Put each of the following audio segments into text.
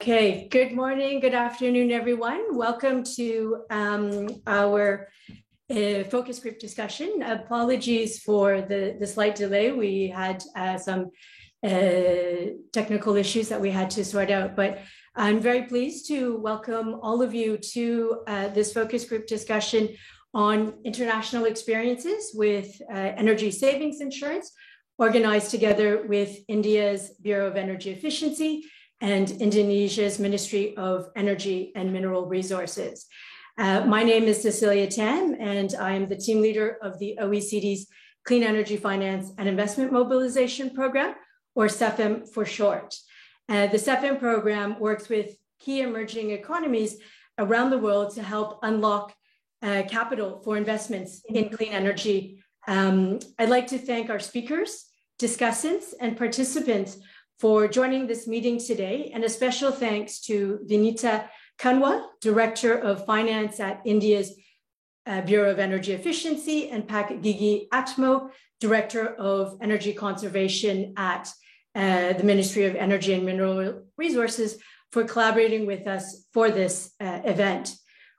Okay, good morning, good afternoon, everyone. Welcome to our focus group discussion. Apologies for the slight delay. We had some technical issues that we had to sort out, but I'm very pleased to welcome all of you to this focus group discussion on international experiences with energy savings insurance, organized together with India's Bureau of Energy Efficiency and Indonesia's Ministry of Energy and Mineral Resources. My name is Cecilia Tam, and I am the team leader of the OECD's Clean Energy Finance and Investment Mobilization Program, or CEFIM for short. The CEFIM program works with key emerging economies around the world to help unlock capital for investments in clean energy. I'd like to thank our speakers, discussants, and participants for joining this meeting today, and a special thanks to Vinita Kanwal, Director of Finance at India's Bureau of Energy Efficiency, and Pak Gigi Atmo, Director of Energy Conservation at the Ministry of Energy and Mineral Resources, for collaborating with us for this event.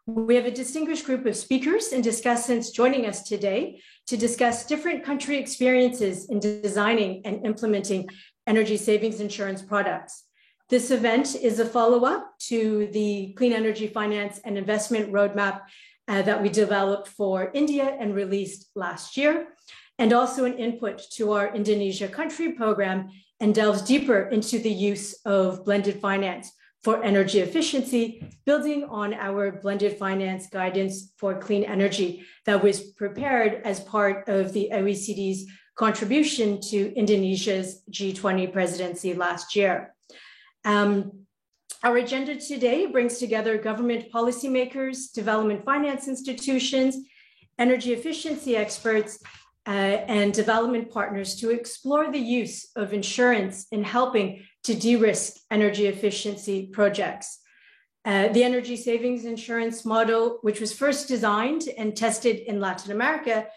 We have a distinguished group of speakers and discussants joining us today to discuss different country experiences in designing and implementing energy savings insurance products. This event is a follow-up to the Clean Energy Finance and Investment Roadmap that we developed for India and released last year, and also an input to our Indonesia country program, and delves deeper into the use of blended finance for energy efficiency, building on our blended finance guidance for clean energy that was prepared as part of the OECD's contribution to Indonesia's G20 presidency last year. Our agenda today brings together government policymakers, development finance institutions, energy efficiency experts, and development partners to explore the use of insurance in helping to de-risk energy efficiency projects. The energy savings insurance model, which was first designed and tested in Latin America,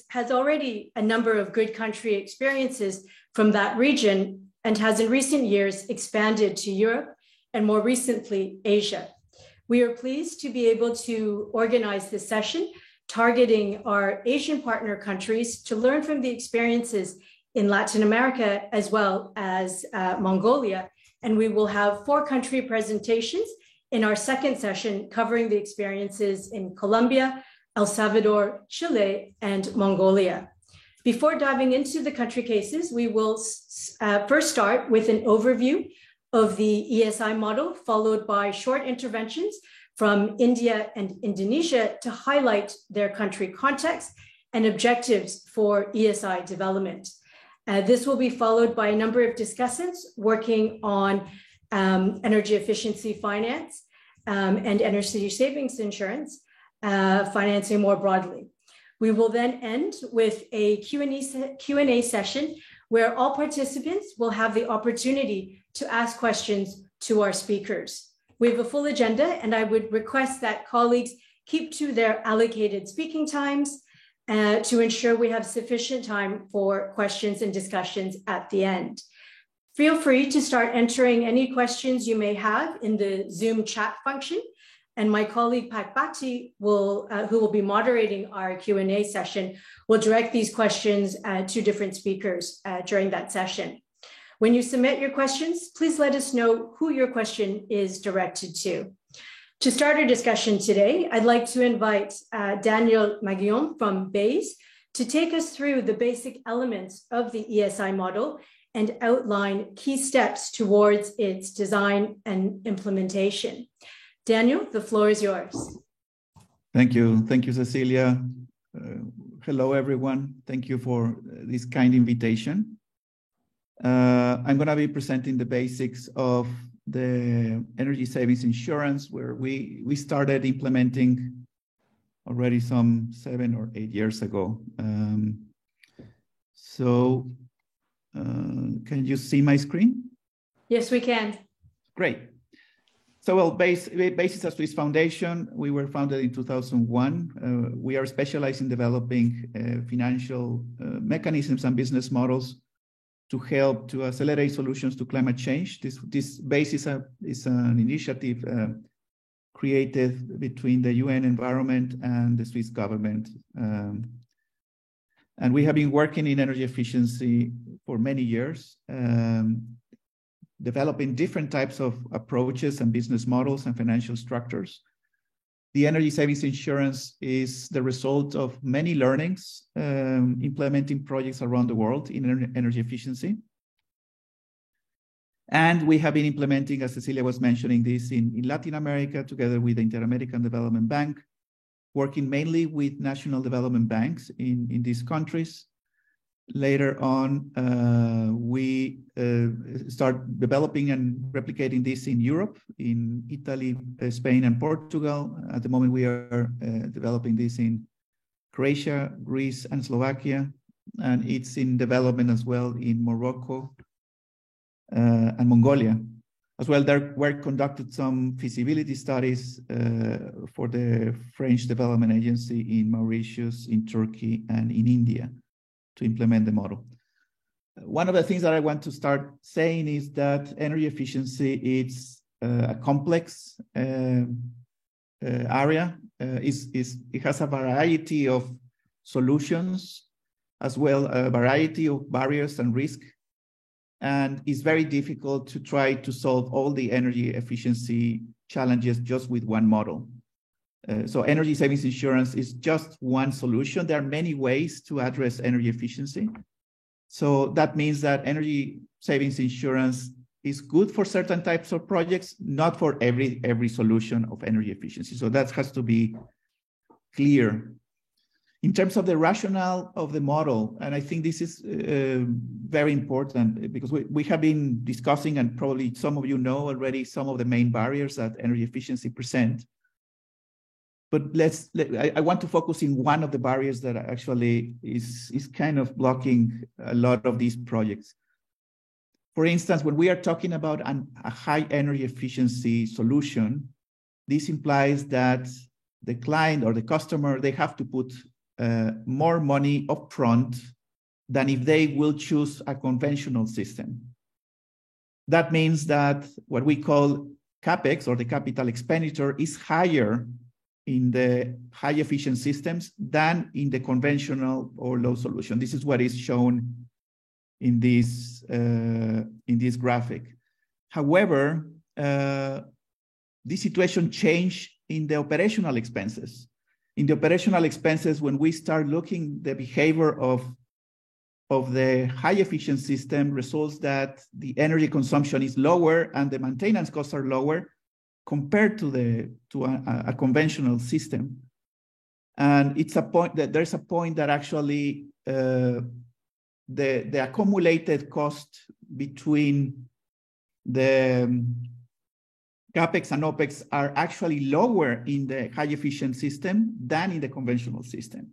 has already a number of good country experiences from that region, and has in recent years expanded to Europe and more recently Asia. We are pleased to be able to organize this session targeting our Asian partner countries to learn from the experiences in Latin America as well as Mongolia. And we will have 4 country presentations in our second session covering the experiences in Colombia, El Salvador, Chile, and Mongolia. Before diving into the country cases, we will first start with an overview of the ESI model, followed by short interventions from India and Indonesia to highlight their country context and objectives for ESI development. This will be followed by a number of discussants working on energy efficiency finance and energy savings insurance financing more broadly. We will then end with a Q&A session where all participants will have the opportunity to ask questions to our speakers. We have a full agenda, and I would request that colleagues keep to their allocated speaking times to ensure we have sufficient time for questions and discussions at the end. Feel free to start entering any questions you may have in the Zoom chat function, and my colleague Pak Bhatti, who will be moderating our Q&A session, will direct these questions to different speakers during that session. When you submit your questions, please let us know who your question is directed to. To start our discussion today, I'd like to invite Daniel Maguillon from BEIS to take us through the basic elements of the ESI model and outline key steps towards its design and implementation. Daniel, the floor is yours. Thank you. Thank you, Cecilia. Hello, everyone. Thank you for this kind invitation. I'm going to be presenting the basics of the energy savings insurance, where we started implementing already some 7 or 8 years ago. Can you see my screen? Yes, we can. Great. So, well, BEIS as Swiss Foundation, we were founded in 2001. We are specialized in developing financial mechanisms and business models to help to accelerate solutions to climate change. This base is an initiative created between the UN environment and the Swiss government. And we have been working in energy efficiency for many years, developing different types of approaches and business models and financial structures. The energy savings insurance is the result of many learnings, implementing projects around the world in energy efficiency. And we have been implementing, as Cecilia was mentioning, this in Latin America together with the Inter-American Development Bank, working mainly with national development banks in these countries. Later on, we start developing and replicating this in Europe, in Italy, Spain, and Portugal. At the moment, we are developing this in Croatia, Greece, and Slovakia, and it's in development as well in Morocco and Mongolia. As well, there were conducted some feasibility studies for the French Development Agency in Mauritius, in Turkey, and in India to implement the model. One of the things that I want to start saying is that energy efficiency is a complex area. It has a variety of solutions, as well a variety of barriers and risk, and it's very difficult to try to solve all the energy efficiency challenges just with one model. So energy savings insurance is just one solution. There are many ways to address energy efficiency. So that means that energy savings insurance is good for certain types of projects, not for every solution of energy efficiency. So that has to be clear. In terms of the rationale of the model, and I think this is very important because we have been discussing, and probably some of you know already, some of the main barriers that energy efficiency present. But I want to focus in one of the barriers that actually is kind of blocking a lot of these projects. For instance, when we are talking about a high energy efficiency solution, this implies that the client or the customer, they have to put more money upfront than if they will choose a conventional system. That means that what we call CapEx, or the capital expenditure, is higher in the high efficient systems than in the conventional or low solution. This is what is shown in this graphic. However, this situation changed in the operational expenses. In the operational expenses, when we start looking the behavior of the high efficient system, results that the energy consumption is lower and the maintenance costs are lower compared to a conventional system. And it's a point that there's a point that actually the accumulated cost between the CapEx and OpEx are actually lower in the high efficient system than in the conventional system.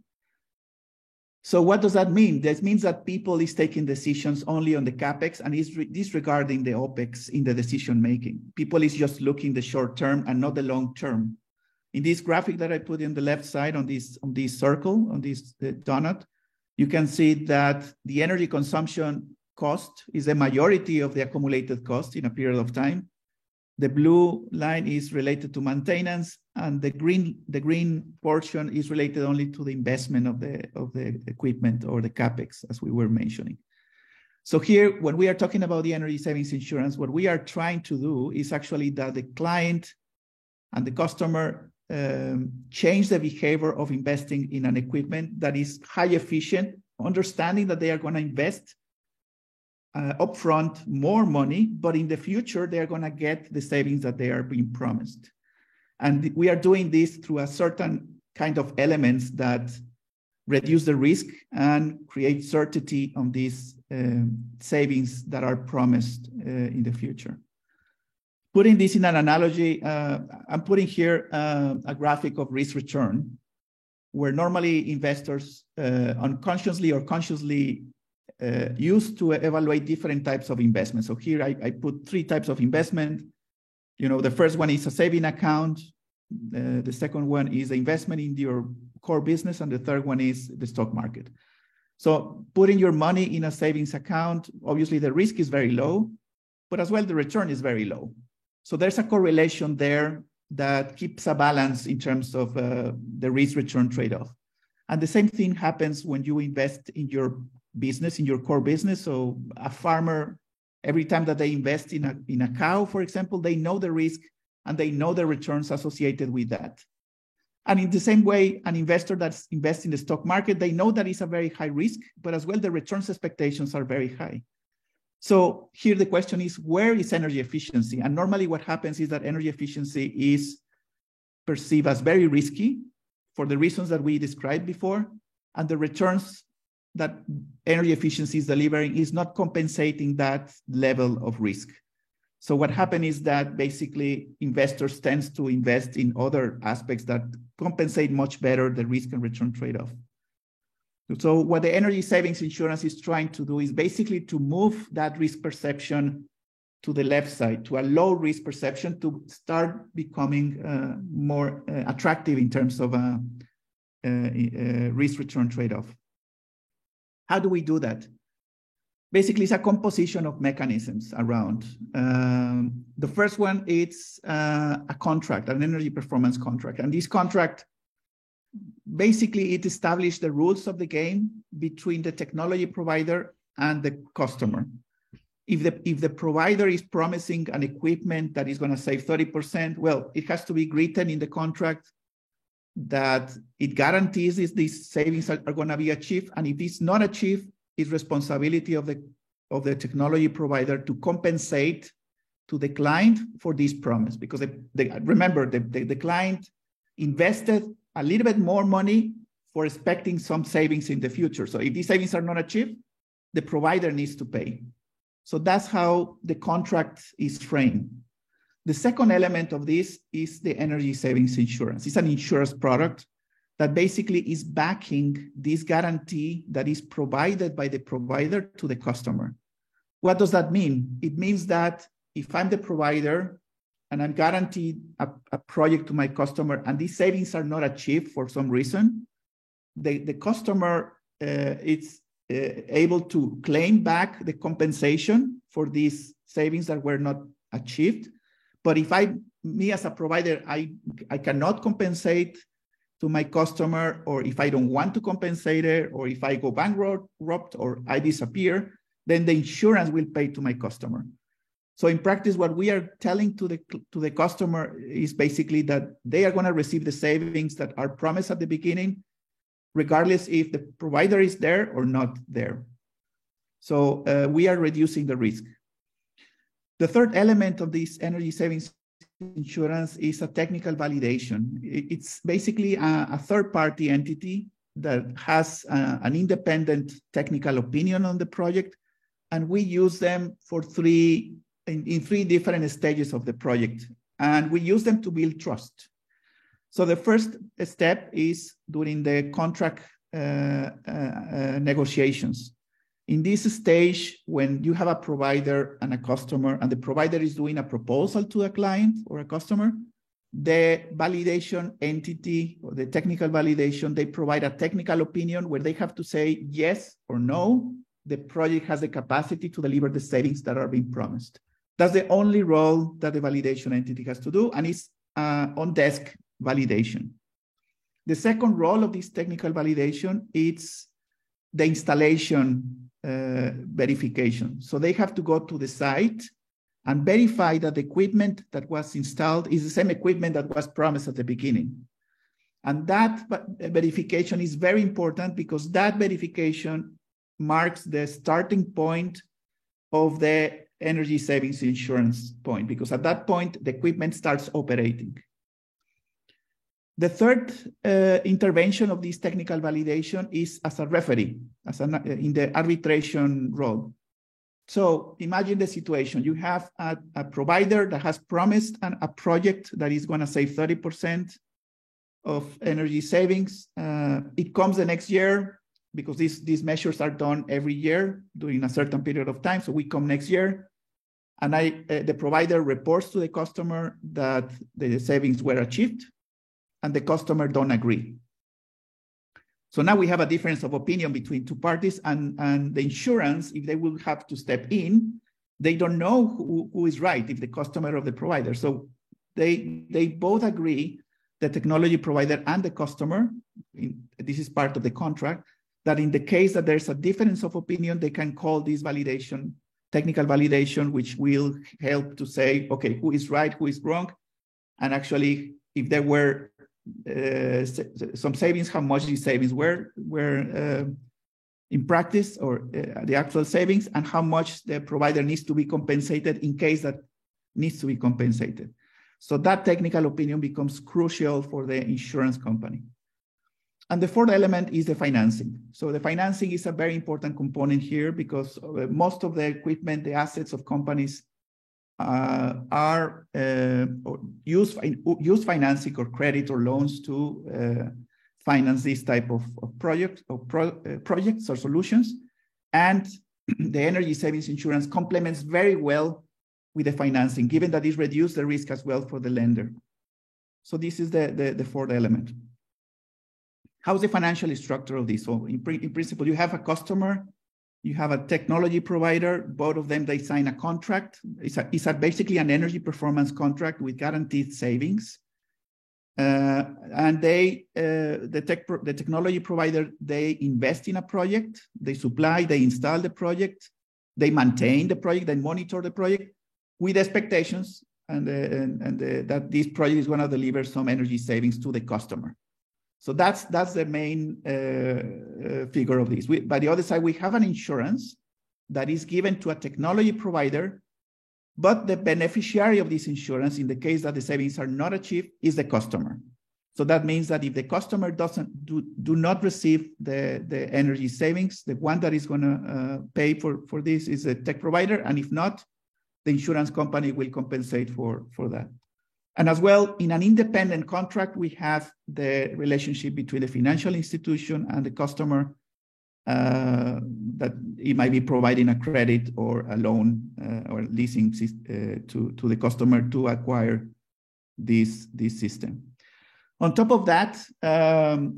So what does that mean? That means that people is taking decisions only on the CapEx and is disregarding the OpEx in the decision making. People is just looking the short term and not the long term. In this graphic that I put in the left side on this circle, on this donut, you can see that the energy consumption cost is the majority of the accumulated cost in a period of time. The blue line is related to maintenance, and the green portion is related only to the investment of the equipment or the CapEx, as we were mentioning. So here, when we are talking about the energy savings insurance, what we are trying to do is actually that the client and the customer change the behavior of investing in an equipment that is high efficient, understanding that they are going to invest upfront more money, but in the future, they're going to get the savings that they are being promised. And we are doing this through a certain kind of elements that reduce the risk and create certainty on these savings that are promised in the future. Putting this in an analogy, I'm putting here a graphic of risk return, where normally investors unconsciously or consciously used to evaluate different types of investments. So here I put 3 types of investment. You know, the first one is a saving account. The second one is investment in your core business. And the third one is the stock market. So putting your money in a savings account, obviously the risk is very low, but as well the return is very low. So there's a correlation there that keeps a balance in terms of the risk-return trade-off. And the same thing happens when you invest in your business, in your core business. So a farmer, every time that they invest in a cow, for example, they know the risk and they know the returns associated with that. And in the same way, an investor that's invests in the stock market, they know that it's a very high risk, but as well, the returns expectations are very high. So here the question is, where is energy efficiency? And normally what happens is that energy efficiency is perceived as very risky for the reasons that we described before, and the returns that energy efficiency is delivering is not compensating that level of risk. So what happened is that basically investors tend to invest in other aspects that compensate much better the risk and return trade-off. So what the energy savings insurance is trying to do is basically to move that risk perception to the left side, to a low risk perception, to start becoming more attractive in terms of risk return trade-off. How do we do that? Basically, it's a composition of mechanisms around. The first one is a contract, an energy performance contract. And this contract, basically, it established the rules of the game between the technology provider and the customer. If the provider is promising an equipment that is going to save 30%, well, it has to be written in the contract that it guarantees these savings are going to be achieved. And if it's not achieved, it's responsibility of the technology provider to compensate to the client for this promise. Because remember, the client invested a little bit more money for expecting some savings in the future. So if these savings are not achieved, the provider needs to pay. So that's how the contract is framed. The second element of this is the energy savings insurance. It's an insurance product that basically is backing this guarantee that is provided by the provider to the customer. What does that mean? It means that if I'm the provider and I'm guaranteed a project to my customer and these savings are not achieved for some reason, the customer is able to claim back the compensation for these savings that were not achieved. But if me as a provider, I cannot compensate to my customer, or if I don't want to compensate it, or if I go bankrupt or I disappear, then the insurance will pay to my customer. So in practice, what we are telling to the customer is basically that they are going to receive the savings that are promised at the beginning, regardless if the provider is there or not there. So we are reducing the risk. The third element of this energy savings insurance is a technical validation. It's basically a third-party entity that has an independent technical opinion on the project, and we use them for in three different stages of the project, and we use them to build trust. So the first step is during the contract negotiations. In this stage, when you have a provider and a customer, and the provider is doing a proposal to a client or a customer, the validation entity or the technical validation, they provide a technical opinion where they have to say yes or no, the project has the capacity to deliver the savings that are being promised. That's the only role that the validation entity has to do, and it's on-desk validation. The second role of this technical validation is the installation verification. So they have to go to the site and verify that the equipment that was installed is the same equipment that was promised at the beginning. And that verification is very important because that verification marks the starting point of the energy savings insurance point, because at that point, the equipment starts operating. The third intervention of this technical validation is as a referee, in the arbitration role. So imagine the situation. You have a provider that has promised a project that is going to save 30% of energy savings. It comes the next year because these measures are done every year during a certain period of time. So we come next year, and the provider reports to the customer that the savings were achieved, and the customer don't agree. So now we have a difference of opinion between two parties, and the insurance, if they will have to step in, they don't know who is right, if the customer or the provider. So they both agree, the technology provider and the customer, this is part of the contract, that in the case that there's a difference of opinion, they can call this validation, technical validation, which will help to say, okay, who is right, who is wrong, and actually, if there were some savings, how much these savings were in practice, or the actual savings, and how much the provider needs to be compensated in case that needs to be compensated. So that technical opinion becomes crucial for the insurance company. And the fourth element is the financing. So the financing is a very important component here, because most of the equipment, the assets of companies use financing or credit or loans to finance this type of projects or solutions. And the energy savings insurance complements very well with the financing, given that it reduces the risk as well for the lender. So this is the fourth element. How's the financial structure of this? So in principle, you have a customer, you have a technology provider, both of them, they sign a contract. It's basically an energy performance contract with guaranteed savings. And the technology provider, they invest in a project, they supply, they install the project, they maintain the project, they monitor the project with expectations that this project is going to deliver some energy savings to the customer. So that's the main figure of this. By the other side, we have an insurance that is given to a technology provider, but the beneficiary of this insurance, in the case that the savings are not achieved, is the customer. So that means that if the customer do not receive the energy savings, the one that is going to pay for this is the tech provider, and if not, the insurance company will compensate for that. And as well, in an independent contract, we have the relationship between the financial institution and the customer, that it might be providing a credit or a loan or leasing to the customer to acquire this system. On top of that,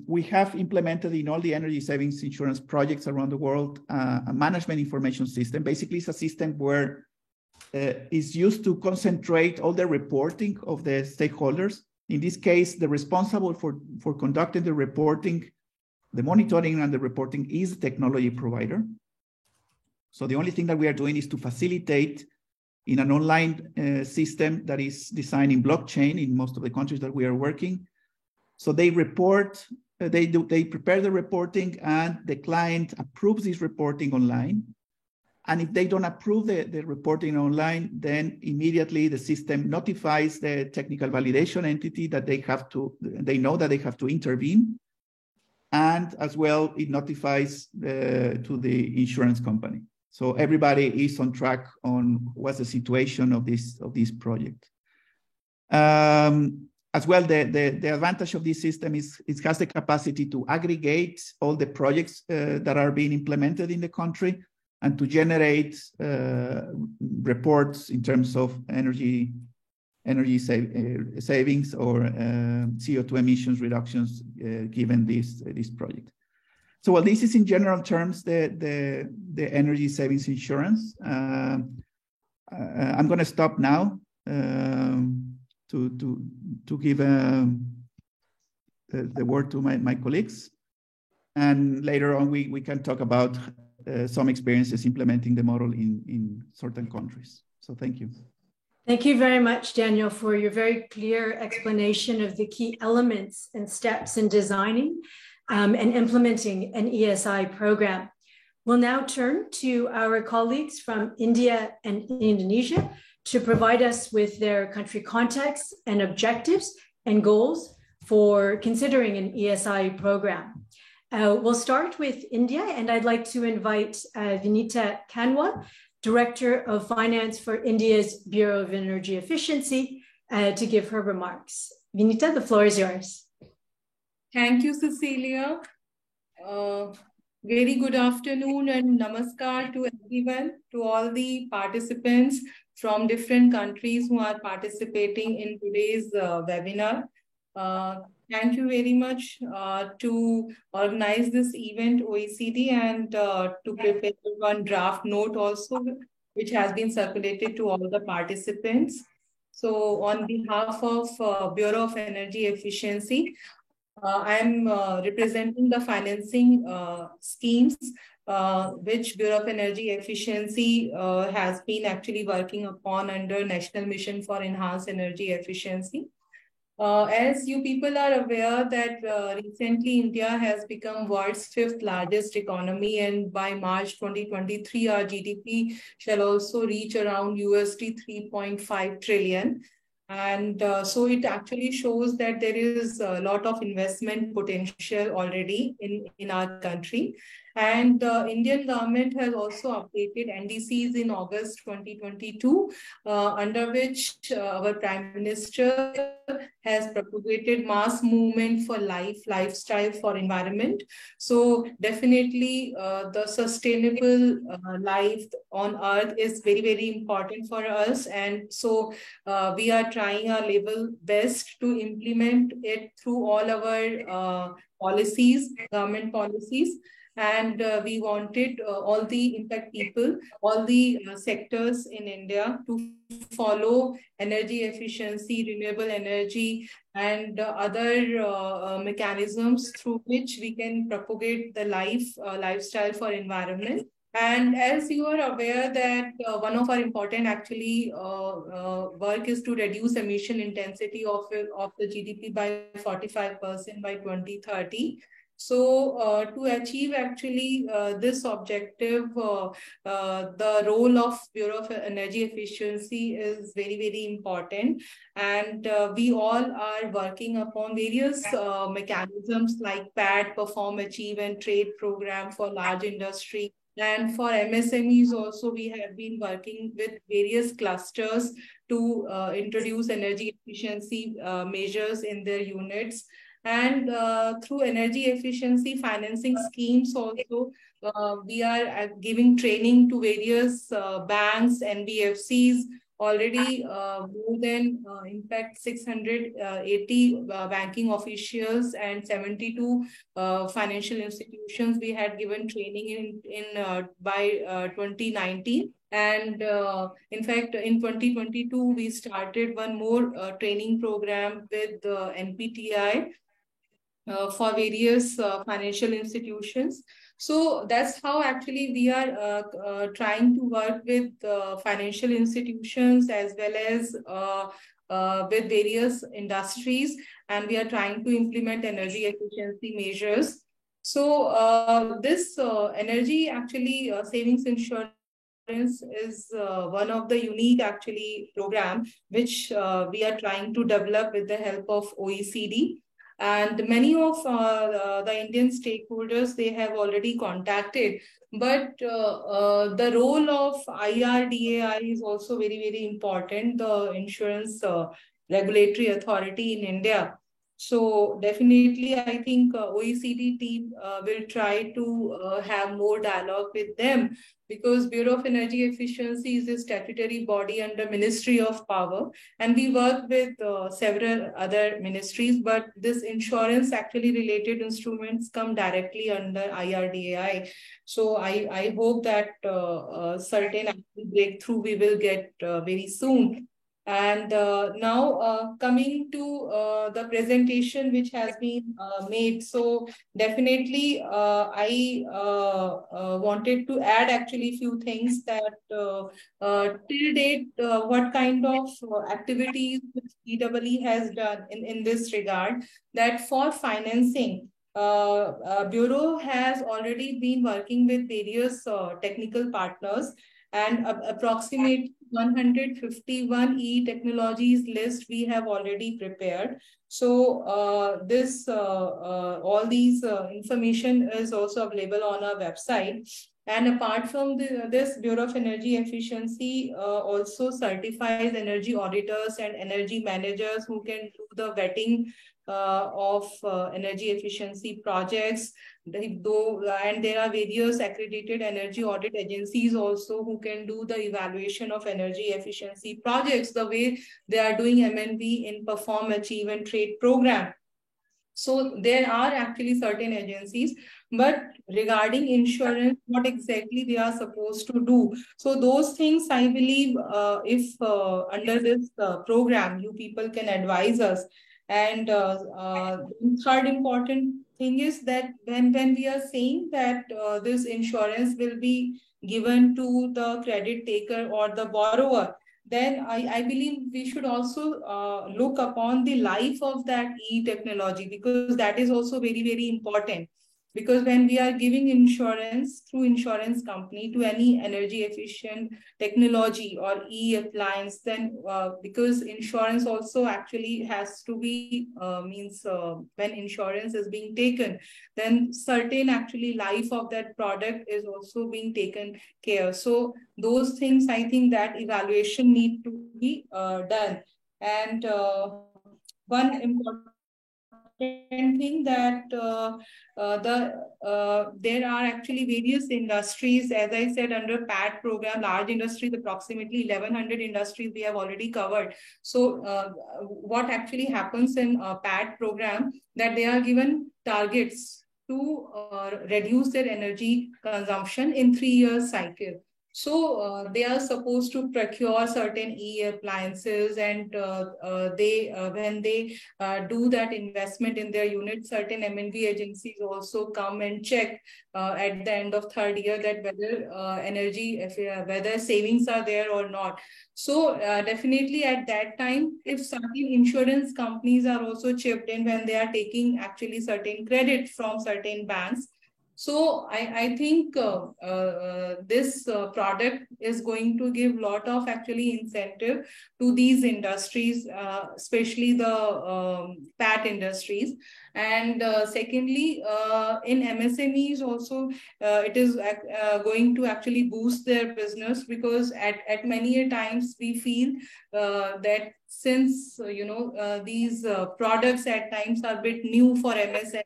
we have implemented in all the energy savings insurance projects around the world a management information system. Basically, it's a system where is used to concentrate all the reporting of the stakeholders. In this case, the responsible for conducting the reporting, the monitoring and the reporting is the technology provider. So the only thing that we are doing is to facilitate in an online system that is designed in blockchain in most of the countries that we are working. So they report, they prepare the reporting, and the client approves this reporting online. And if they don't approve the reporting online, then immediately the system notifies the technical validation entity that they know that they have to intervene. And as well, it notifies to the insurance company. So everybody is on track on what's the situation of this project. As well, the advantage of this system is it has the capacity to aggregate all the projects that are being implemented in the country, and to generate reports in terms of energy savings or CO2 emissions reductions given this project. So well, this is in general terms the energy savings insurance. I'm going to stop now to give the word to my colleagues, and later on we can talk about some experiences implementing the model in certain countries. So thank you. Thank you very much, Daniel, for your very clear explanation of the key elements and steps in designing and implementing an ESI program. We'll now turn to our colleagues from India and Indonesia to provide us with their country context and objectives and goals for considering an ESI program. We'll start with India, and I'd like to invite Vinita Kanwa, Director of Finance for India's Bureau of Energy Efficiency, to give her remarks. Vinita, the floor is yours. Thank you, Cecilia. Very good afternoon and namaskar to everyone, to all the participants from different countries who are participating in today's webinar. Thank you very much to organize this event, OECD, and to prepare one draft note also, which has been circulated to all the participants. So on behalf of Bureau of Energy Efficiency, I'm representing the financing schemes which Bureau of Energy Efficiency has been actually working upon under National Mission for Enhanced Energy Efficiency. As you people are aware that recently India has become world's 5th largest economy, and by March 2023, our GDP shall also reach around USD 3.5 trillion. And so it actually shows that there is a lot of investment potential already in our country. And the Indian government has also updated NDCs in August 2022, under which our Prime Minister has propagated mass movement for lifestyle for environment. So definitely the sustainable life on earth is very, very important for us. And so we are trying our level best to implement it through all our policies, government policies. And we wanted all the impact people, all the sectors in India to follow energy efficiency, renewable energy, and other mechanisms through which we can propagate the lifestyle for environment. And as you are aware that one of our important actually work is to reduce emission intensity of the GDP by 45% by 2030. So to achieve actually this objective, the role of Bureau of Energy Efficiency is very, very important. And we all are working upon various mechanisms like PAT, Perform, Achieve, and Trade program for large industry. And for MSMEs also, we have been working with various clusters to introduce energy efficiency measures in their units. And through energy efficiency financing schemes also, we are giving training to various banks, NBFCs, already more than, in fact, 680 banking officials and 72 financial institutions we had given training by 2019. And in fact, in 2022, we started one more training program with NPTI for various financial institutions. So that's how actually we are trying to work with financial institutions as well as with various industries, and we are trying to implement energy efficiency measures. So this energy actually savings insurance is one of the unique actually program which we are trying to develop with the help of OECD. And many of the Indian stakeholders, they have already contacted. But the role of IRDAI is also very, very important, the insurance regulatory authority in India. So definitely, I think OECD team will try to have more dialogue with them, because Bureau of Energy Efficiency is a statutory body under Ministry of Power, and we work with several other ministries, but this insurance actually related instruments come directly under IRDAI. So I hope that certain breakthrough we will get very soon. And now coming to the presentation which has been made. So definitely I wanted to add actually few things that till date, what kind of activities BEE has done in this regard, that for financing, Bureau has already been working with various technical partners, and approximately 151 e-technologies list we have already prepared. So all these information is also available on our website. And apart from this, Bureau of Energy Efficiency also certifies energy auditors and energy managers who can do the vetting of energy efficiency projects. And there are various accredited energy audit agencies also who can do the evaluation of energy efficiency projects the way they are doing MNV in Perform, Achieve and Trade program. So there are actually certain agencies, but regarding insurance, what exactly they are supposed to do. So those things, I believe, if under this program, you people can advise us. And third important thing is that when we are saying that this insurance will be given to the credit taker or the borrower, then I believe we should also look upon the life of that e-technology, because that is also very, very important. Because when we are giving insurance through insurance company to any energy efficient technology or e-appliance, then because insurance also actually has to be, when insurance is being taken, then certain actually life of that product is also being taken care. So those things, I think that evaluation need to be done. And one important thing that there are actually various industries, as I said, under PAT program, large industries, approximately 1100 industries we have already covered. So what actually happens in PAT program, that they are given targets to reduce their energy consumption in 3 years cycle. So they are supposed to procure certain e-appliances, and when they do that investment in their unit, certain MNV agencies also come and check at the end of 3rd year that whether whether savings are there or not. So definitely at that time, if certain insurance companies are also chipped in when they are taking actually certain credit from certain banks. So I think this product is going to give a lot of actually incentive to these industries, especially the PAT industries. And secondly, in MSMEs also, it is going to actually boost their business, because at many times we feel that since these products at times are a bit new for MSMEs,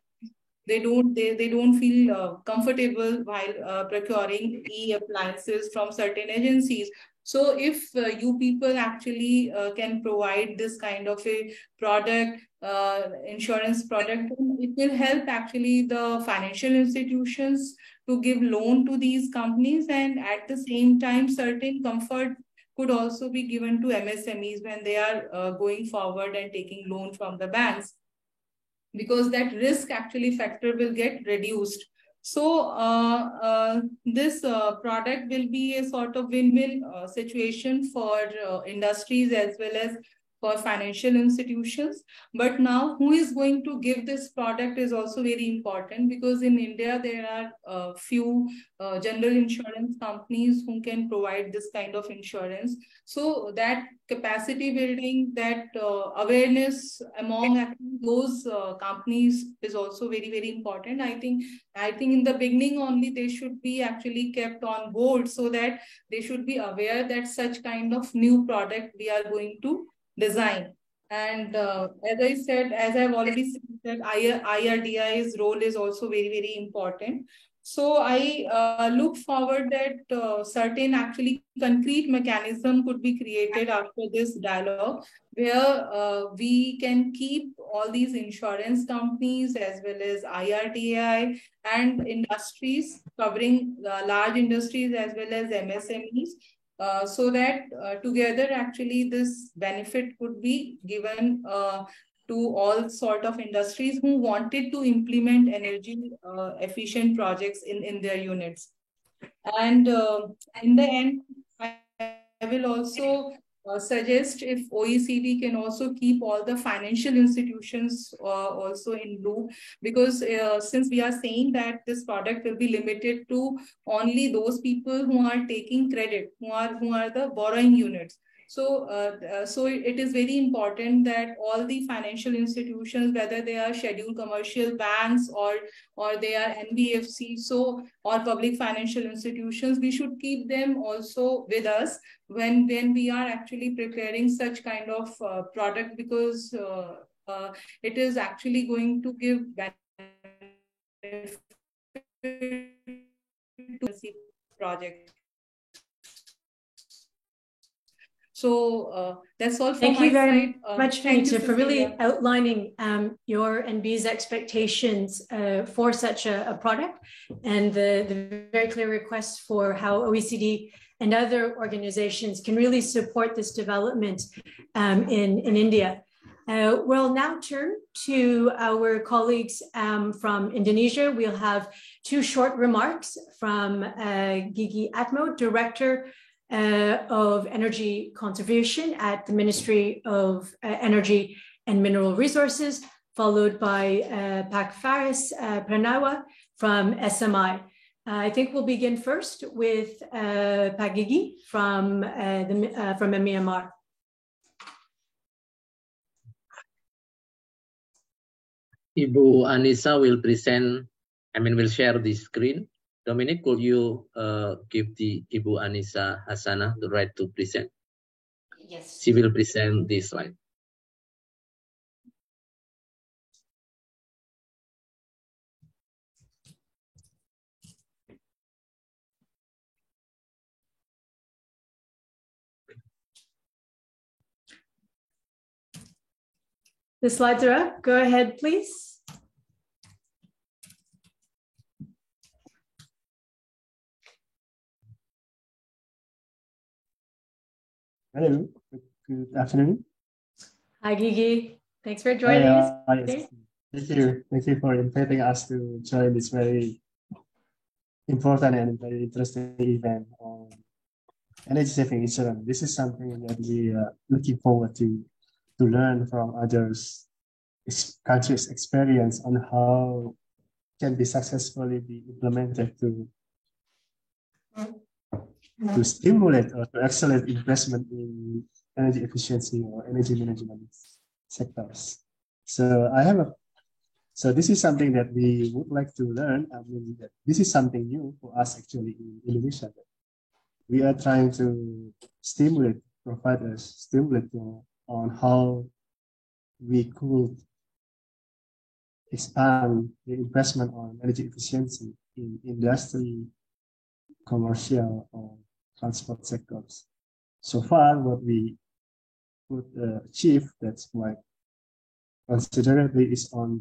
they don't feel comfortable while procuring e-appliances from certain agencies. So if you people actually can provide this kind of a product, insurance product, it will help actually the financial institutions to give loan to these companies, and at the same time certain comfort could also be given to MSMEs when they are going forward and taking loan from the banks, because that risk actually factor will get reduced. So this product will be a sort of win-win situation for industries as well as for financial institutions. But now who is going to give this product is also very important, because in India there are few general insurance companies who can provide this kind of insurance. So that capacity building, that awareness among those companies is also very, very important. I think in the beginning only they should be actually kept on board, so that they should be aware that such kind of new product we are going to design. And as I said, as I've already said, that IRDAI's role is also very, very important. So I look forward that certain actually concrete mechanism could be created after this dialogue, where we can keep all these insurance companies as well as IRDAI and industries, covering large industries as well as MSMEs, so that together actually this benefit could be given to all sort of industries who wanted to implement energy efficient projects in their units. And in the end, I will also suggest if OECD can also keep all the financial institutions also in loop, because since we are saying that this product will be limited to only those people who are taking credit, who are the borrowing units. So it is very important that all the financial institutions, whether they are scheduled commercial banks or they are NBFC, or public financial institutions, we should keep them also with us when we are actually preparing such kind of product, because it is actually going to give benefit to the project. So that's all from my side. Thank you very much, Thank you, Vanita, for really Cecilia. outlining your NB's expectations for such a product, and the very clear requests for how OECD and other organizations can really support this development in India. We'll now turn to our colleagues from Indonesia. We'll have two short remarks from Gigi Atmo, Director of Energy Conservation at the Ministry of Energy and Mineral Resources, followed by Pak Faris Pranawa from SMI. I think we'll begin first with Pak Gigi from Myanmar. Ibu Anissa will will share the screen. Dominic, could you give the Ibu Anissa Hasanah the right to present? Yes. She will present this slide. The slides are up. Go ahead, please. Hello, good afternoon. Hi, Gigi. Thanks for joining us. Yes. Thank you for inviting us to join this very important and very interesting event on energy saving insurance. This is something that we are looking forward to learn from others' countries' experience on how can be successfully be implemented to stimulate or to accelerate investment in energy efficiency or energy management sectors. So this is something that we would like to learn. This is something new for us actually in Indonesia. We are trying to provide us stimulate on how we could expand the investment on energy efficiency in industry, commercial, or transport sectors. So far, what we could achieve that's quite considerably is on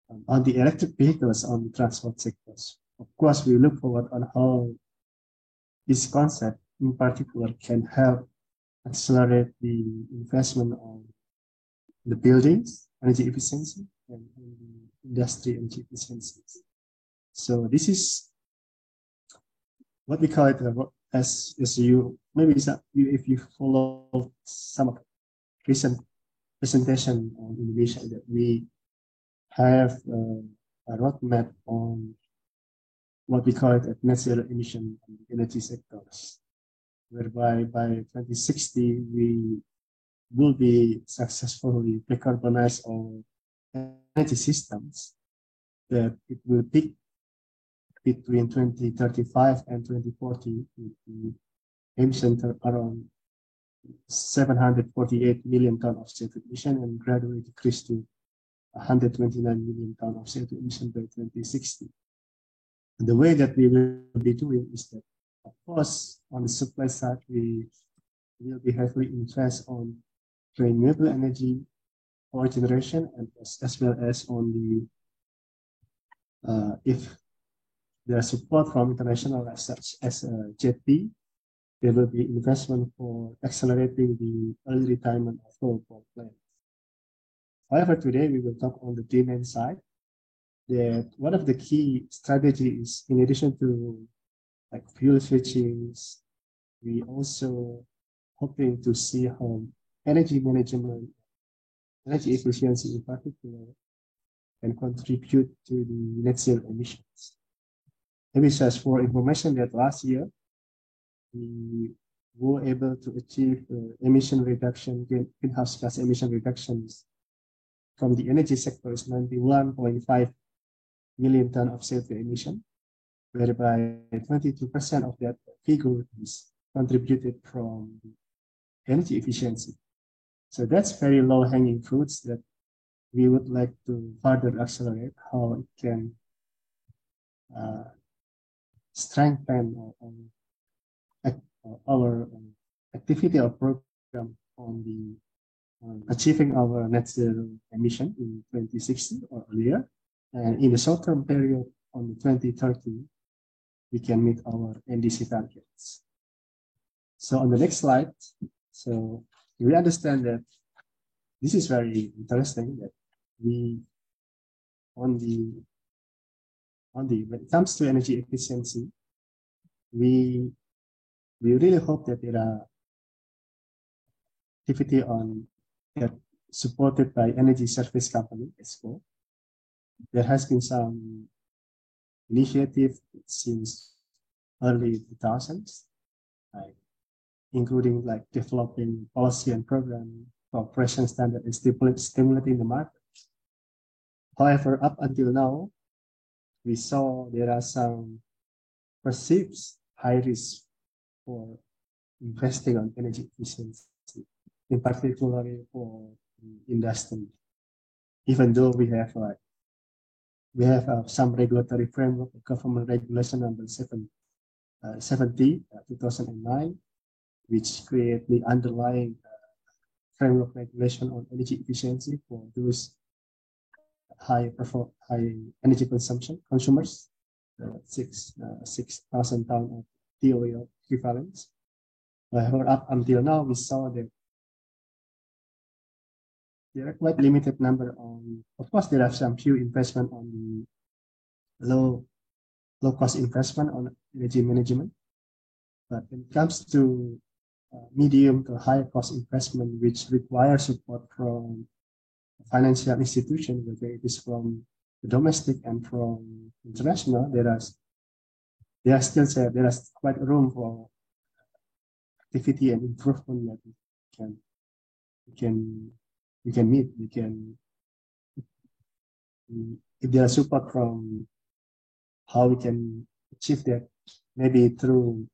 the electric vehicles on the transport sectors. Of course, we look forward on how this concept in particular can help accelerate the investment on the buildings, energy efficiency, and the industry energy efficiency. So this is what we call it as you maybe if you follow some of recent presentation on Indonesia, that we have a roadmap on what we call it a net zero emission energy sectors, whereby by 2060 we will be successfully decarbonize our energy systems, that it will peak between 2035 and 2040 with the emission around 748 million tons of CO2 emission and gradually decrease to 129 million tons of CO2 emission by 2060. And the way that we will be doing is that, of course, on the supply side, we will be heavily interest on renewable energy power generation, and as well as on the if there is support from international such as JETP, there will be investment for accelerating the early retirement of coal power plants. However, today we will talk on the demand side. That one of the key strategies, in addition to like fuel switching, we also hoping to see how energy management, energy efficiency in particular, can contribute to the net zero emissions. Maybe just for information that last year, were able to achieve emission reduction, greenhouse gas emission reductions from the energy sector is 91.5 million tons of CO2 emission, whereby 22% of that figure is contributed from energy efficiency. So that's very low-hanging fruits that we would like to further accelerate how it can strengthen our activity or program on the achieving our net zero emission in 2060 or earlier. And in the short-term period on the 2030, we can meet our NDC targets. So on the next slide, so we understand that this is very interesting that when it comes to energy efficiency, we really hope that there are activity on that supported by energy service company, ESCO. There has been some initiative since early 2000s, including like developing policy and program for operation standard and stimulating the market. However, up until now, we saw there are some perceived high risk for investing on energy efficiency, in particular for industry. Even though we have some regulatory framework, government regulation number 70, 2009, which create the underlying framework regulation on energy efficiency for those high energy consumption consumers, 6,000 tons of DOE equivalents. However, up until now, we saw that there are quite limited number on. Of course, there are some few investment on the low cost investment on energy management, but when it comes to medium to high cost investment, which requires support from financial institution, whether it is from the domestic and from international, there is quite room for activity and improvement that we can meet. If there is support from how we can achieve that, maybe through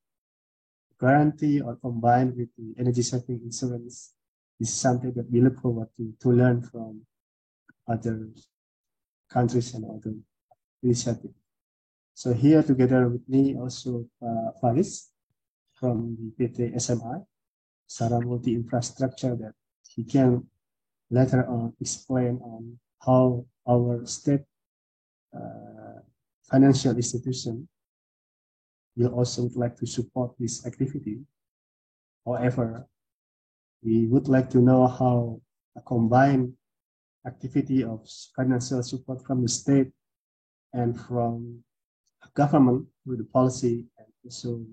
guarantee or combined with the energy saving insurance. This is something that we look forward to learn from other countries and other initiatives. So here together with me also Faris from the PT SMI, Saran Multi Infrastructure, that he can later on explain on how our state financial institution will also would like to support this activity. However, we would like to know how a combined activity of financial support from the state and from government with the policy, and also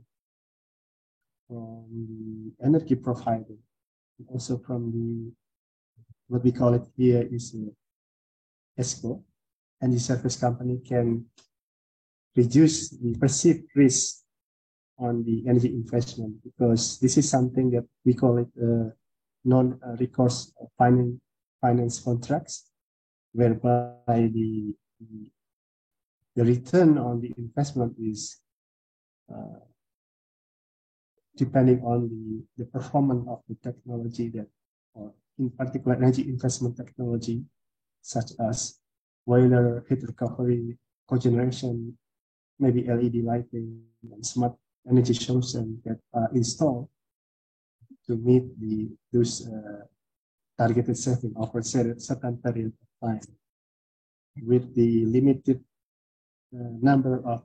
from the energy provider, and also from the, what we call it here is ESCO, and the service company can reduce the perceived risk on the energy investment, because this is something that we call it non-recourse finance contracts, whereby the return on the investment is depending on the performance of the technology that, or in particular energy investment technology, such as boiler, heat recovery, cogeneration, maybe LED lighting and smart energy solutions that are installed to meet those targeted saving over a certain period of time. With the limited number of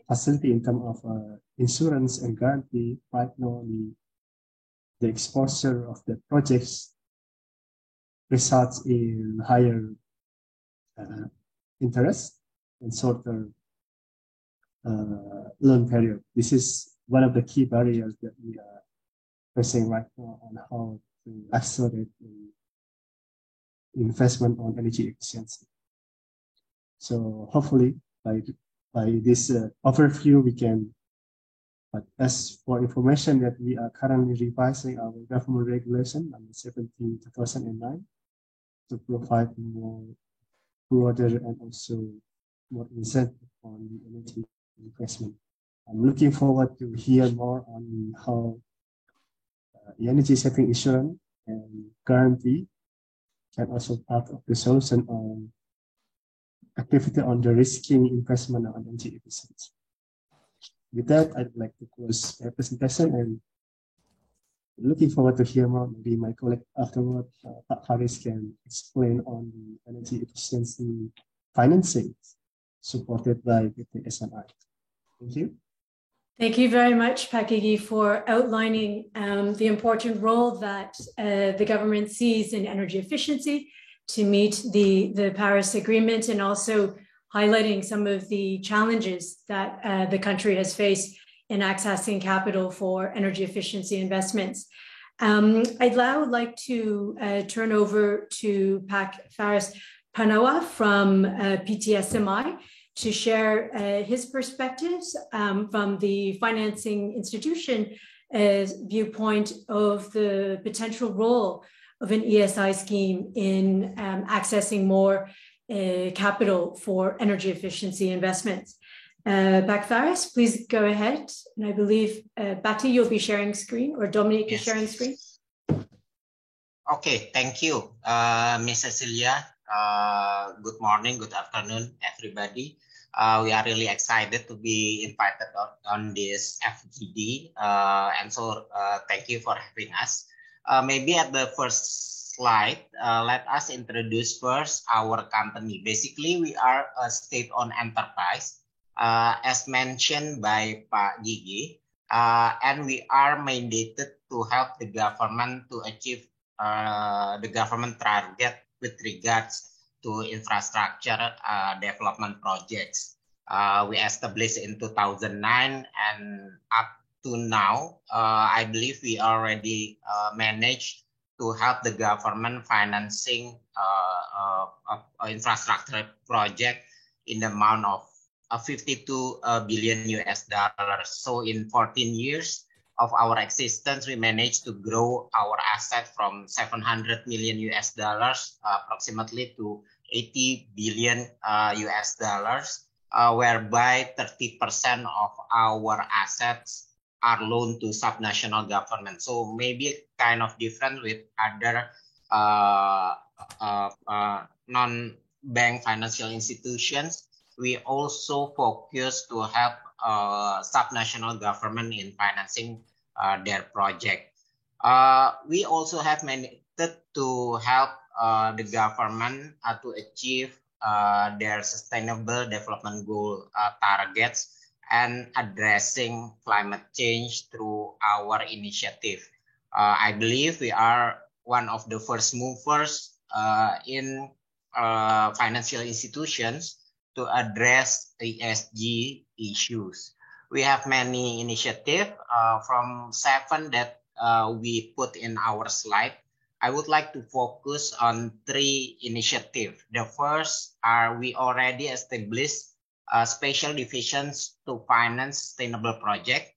facility in terms of insurance and guarantee, right now the exposure of the projects results in higher interest and shorter loan period. This is one of the key barriers that we are facing right now on how to accelerate the investment on energy efficiency. So hopefully by this overview, we can But as for information that we are currently revising our government regulation number 17/2009 to provide more broader and also more incentive on the energy investment. I'm looking forward to hear more on how the energy saving insurance and guarantee can also part of the solution on activity on the risking investment on energy efficiency. With that, I'd like to close my presentation and looking forward to hear more. Maybe my colleague afterward, Pak Faris, can explain on the energy efficiency financing supported by PT SNI. Thank you. Thank you very much, Pak Gigi, for outlining the important role that the government sees in energy efficiency to meet the Paris Agreement, and also highlighting some of the challenges that the country has faced in accessing capital for energy efficiency investments. I'd now like to turn over to Pak Faris Panawa from PTSMI to share his perspectives from the financing institution viewpoint of the potential role of an ESI scheme in accessing more capital for energy efficiency investments. Pak Faris, please go ahead. And I believe, Bati, you'll be sharing screen, or Dominic is sharing screen. Okay, thank you, Ms. Cecilia. Good morning, good afternoon, everybody. We are really excited to be invited on this FGD, and so thank you for having us. Maybe at the first slide, let us introduce first our company. Basically, we are a state-owned enterprise, as mentioned by Pak Gigi, and we are mandated to help the government to achieve the government target with regards to infrastructure development projects. We established in 2009, and up to now, I believe we already managed to help the government financing infrastructure project in the amount of 52 billion US dollars. So in 14 years of our existence, we managed to grow our asset from 700 million US dollars approximately to 80 billion US dollars, whereby 30% of our assets are loaned to subnational government. So maybe kind of different with other non-bank financial institutions. We also focus to help subnational government in financing their project. We also have mandated to help the government to achieve their sustainable development goal targets and addressing climate change through our initiative. I believe we are one of the first movers in financial institutions to address ESG issues. We have many initiatives from 7 that we put in our slide. I would like to focus on 3 initiatives. The first are we already established special divisions to finance sustainable projects.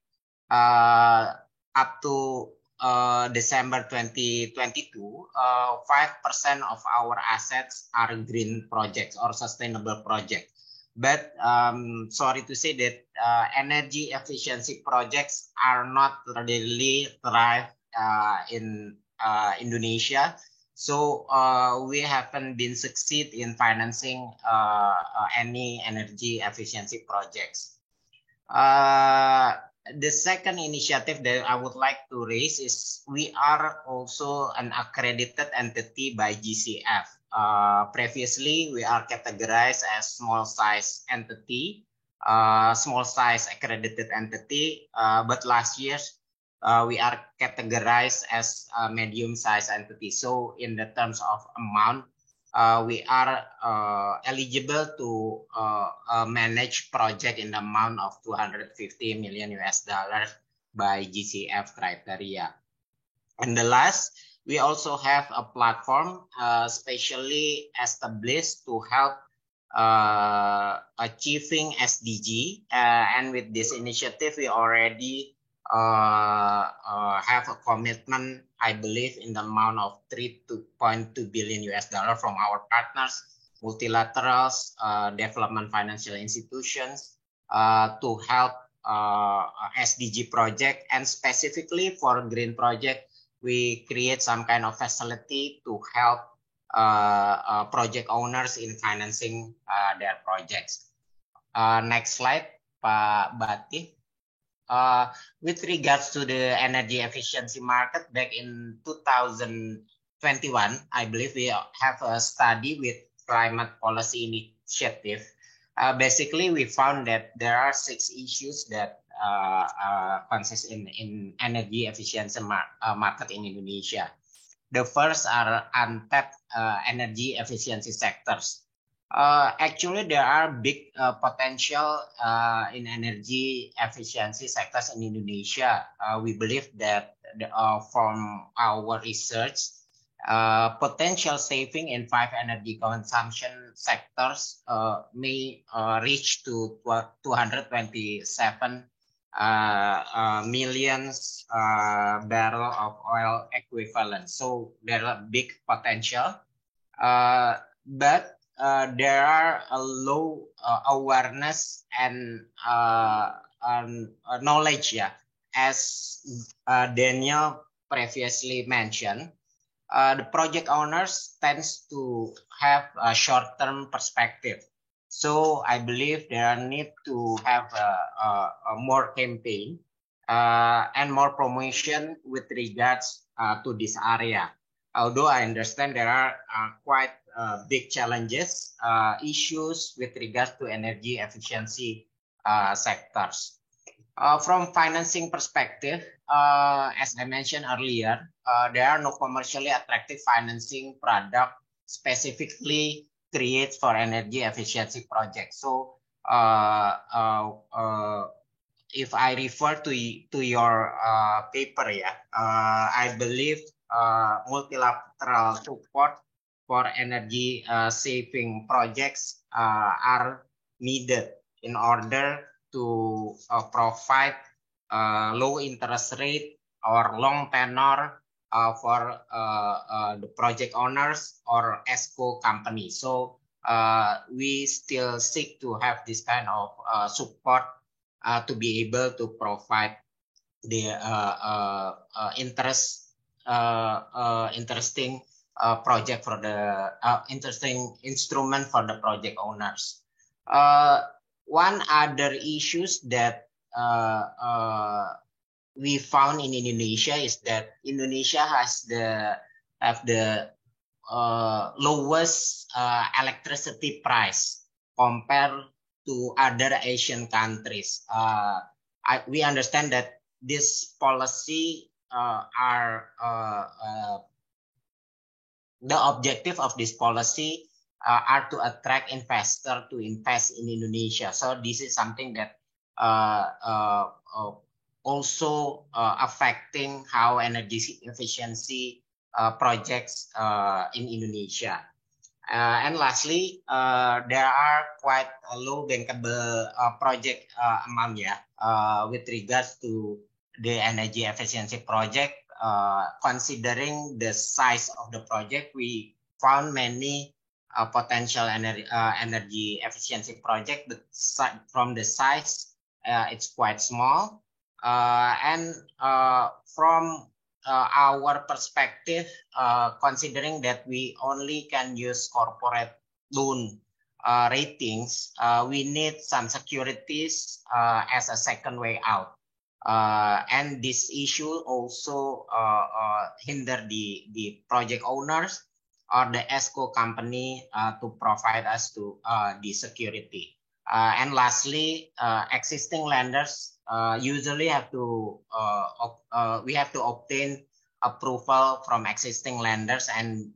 Up to December 2022, 5% of our assets are green projects or sustainable projects. But sorry to say that energy efficiency projects are not really thrive in Indonesia. So we haven't been succeed in financing any energy efficiency projects. The second initiative that I would like to raise is we are also an accredited entity by GCF. Previously, we are categorized as small size entity, small size accredited entity, but last year we are categorized as a medium size entity. So in the terms of amount, we are eligible to manage project in the amount of 250 million US dollars by GCF criteria. And the last, we also have a platform specially established to help achieving SDG. And with this initiative, we already have a commitment, I believe, in the amount of $3.2 billion from our partners, multilaterals, development financial institutions, to help SDG project. And specifically for green project, we create some kind of facility to help project owners in financing their projects. Next slide, Pak Bati. With regards to the energy efficiency market, back in 2021, I believe we have a study with Climate Policy Initiative. Basically, we found that there are 6 issues that consist in energy efficiency market in Indonesia. The first are untapped energy efficiency sectors. Actually, there are big potential in energy efficiency sectors in Indonesia. We believe that from our research, potential saving in 5 energy consumption sectors may reach to 227 millions barrel of oil equivalent. So there are big potential, but there are a low awareness and knowledge. Yeah, as Daniel previously mentioned, the project owners tends to have a short-term perspective. So I believe there need to have a more campaign and more promotion with regards to this area. Although I understand there are quite big challenges, issues with regards to energy efficiency sectors. From financing perspective, as I mentioned earlier, there are no commercially attractive financing product specifically created for energy efficiency projects. So if I refer to your paper, I believe multilateral support for energy saving projects are needed in order to provide low interest rate or long tenor for the project owners or ESCO companies. So we still seek to have this kind of support to be able to provide the interesting project for the interesting instrument for the project owners. One other issues that we found in Indonesia is that Indonesia has the lowest electricity price compared to other Asian countries. We understand that this policy the objective of this policy are to attract investors to invest in Indonesia. So this is something that also affecting how energy efficiency projects in Indonesia. And lastly, there are quite a low bankable project amount with regards to the energy efficiency project. Considering the size of the project, we found many potential energy efficiency project, but from the size, it's quite small. And from our perspective, considering that we only can use corporate loan ratings, we need some securities as a second way out. And this issue also hinder the project owners or the ESCO company to provide us to the security. And lastly, existing lenders usually have to we have to obtain approval from existing lenders, and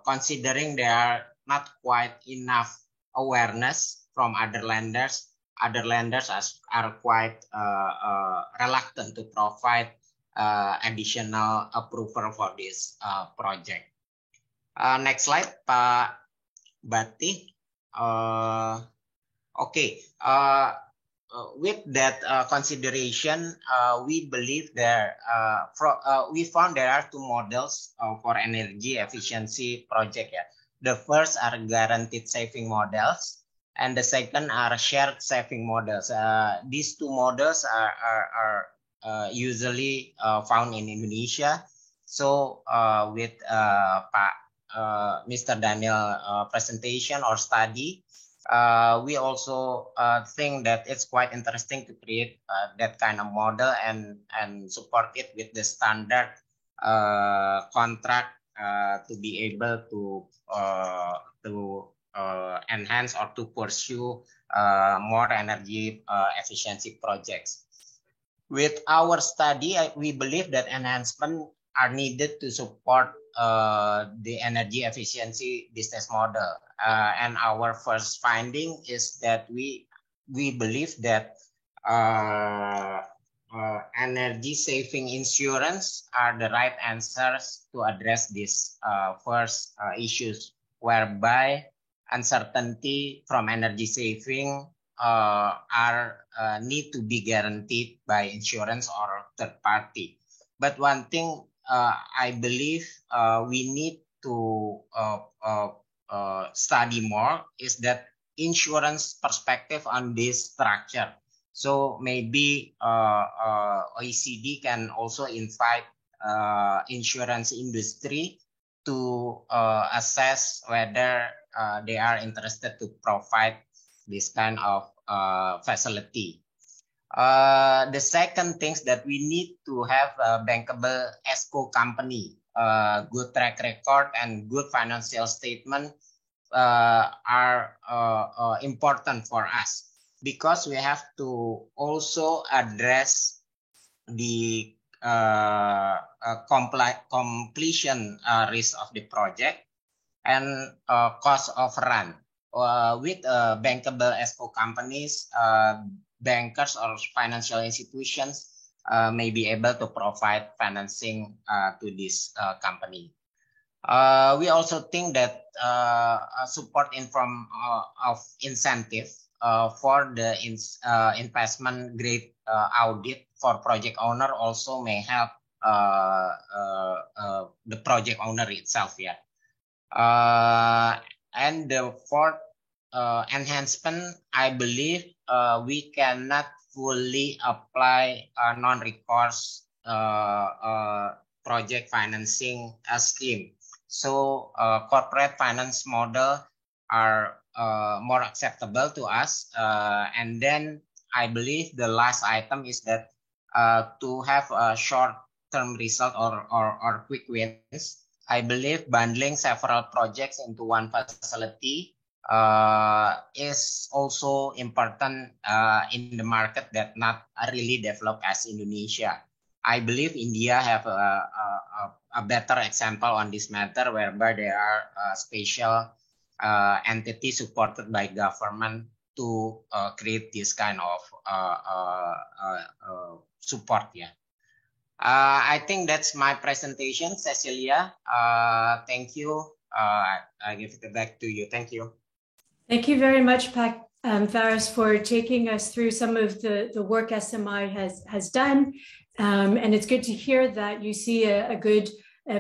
considering there are not quite enough awareness from other lenders are quite reluctant to provide additional approval for this project. Next slide, Pak Bati. Okay. With that consideration, we believe we found there are two models for energy efficiency project. Yeah. The first are guaranteed saving models, and the second are shared saving models. These two models are usually found in Indonesia. So with Mr. Daniel presentation or study, we also think that it's quite interesting to create that kind of model and support it with the standard contract to be able to enhance or to pursue more energy efficiency projects. With our study, we believe that enhancement are needed to support the energy efficiency business model. And our first finding is that we believe that energy saving insurance are the right answers to address these first issues, whereby uncertainty from energy saving need to be guaranteed by insurance or third party. But one thing I believe we need to study more is that insurance perspective on this structure. So maybe OECD can also invite insurance industry to assess whether they are interested to provide this kind of facility. The second thing is that we need to have a bankable ESCO company. Good track record and good financial statement are important for us, because we have to also address the completion risk of the project and cost of run. With bankable ESCO companies, bankers or financial institutions may be able to provide financing to this company. We also think that support in form of incentive for the investment grade audit for project owner also may help the project owner itself. Yeah. And the fourth enhancement, I believe we cannot fully apply a non-recourse project financing scheme. So corporate finance model are more acceptable to us. And then I believe the last item is that to have a short-term result or quick wins, I believe bundling several projects into one facility is also important in the market that not really developed as Indonesia. I believe India have a better example on this matter, whereby there are special entities supported by government to create this kind of support. Yeah. I think that's my presentation, Cecilia. Thank you. I give it back to you. Thank you. Thank you very much, Faris, for taking us through some of the work SMI has done. And it's good to hear that you see a good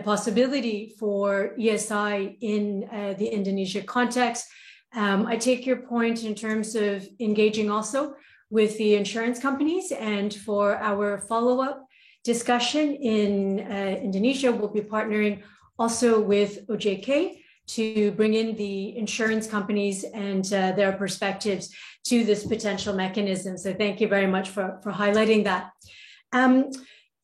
possibility for ESI in the Indonesia context. I take your point in terms of engaging also with the insurance companies, and for our follow-up discussion in Indonesia, we'll be partnering also with OJK to bring in the insurance companies and their perspectives to this potential mechanism. So thank you very much for highlighting that.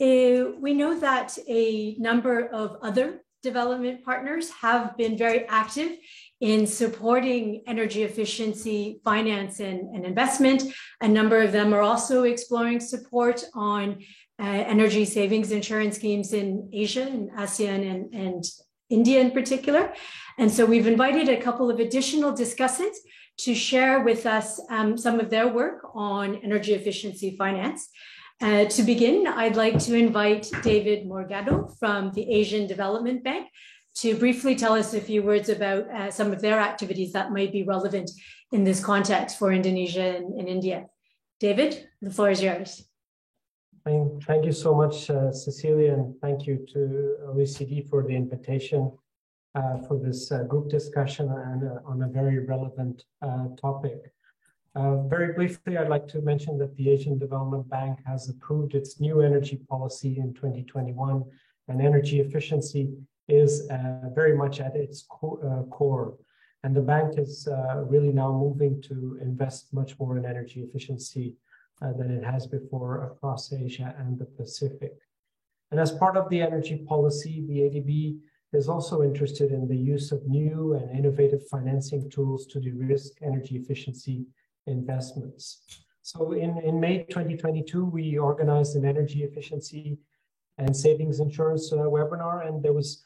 We know that a number of other development partners have been very active in supporting energy efficiency finance and investment. A number of them are also exploring support on energy savings insurance schemes in Asia and ASEAN and India in particular. And so we've invited a couple of additional discussants to share with us some of their work on energy efficiency finance. To begin, I'd like to invite David Morgado from the Asian Development Bank to briefly tell us a few words about some of their activities that might be relevant in this context for Indonesia and India. David, the floor is yours. Thank you so much, Cecilia, and thank you to OECD for the invitation for this group discussion and on a very relevant topic. Very briefly, I'd like to mention that the Asian Development Bank has approved its new energy policy in 2021, and energy efficiency is very much at its core. And the bank is really now moving to invest much more in energy efficiency than it has before across Asia and the Pacific. And as part of the energy policy, the ADB is also interested in the use of new and innovative financing tools to de-risk energy efficiency investments. So in May 2022, we organized an energy efficiency and savings insurance webinar, and there was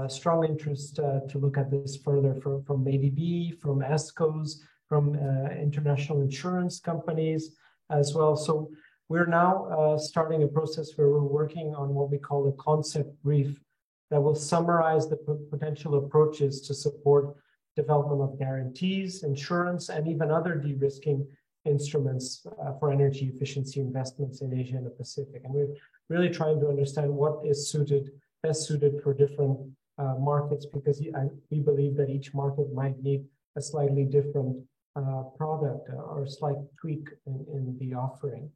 strong interest to look at this further from ADB, from ESCOs, from international insurance companies as well. So we're now starting a process where we're working on what we call a concept brief that will summarize the potential approaches to support development of guarantees, insurance, and even other de-risking instruments for energy efficiency investments in Asia and the Pacific. And we're really trying to understand what is best suited for different markets, because we believe that each market might need a slightly different product or a slight tweak in the offering.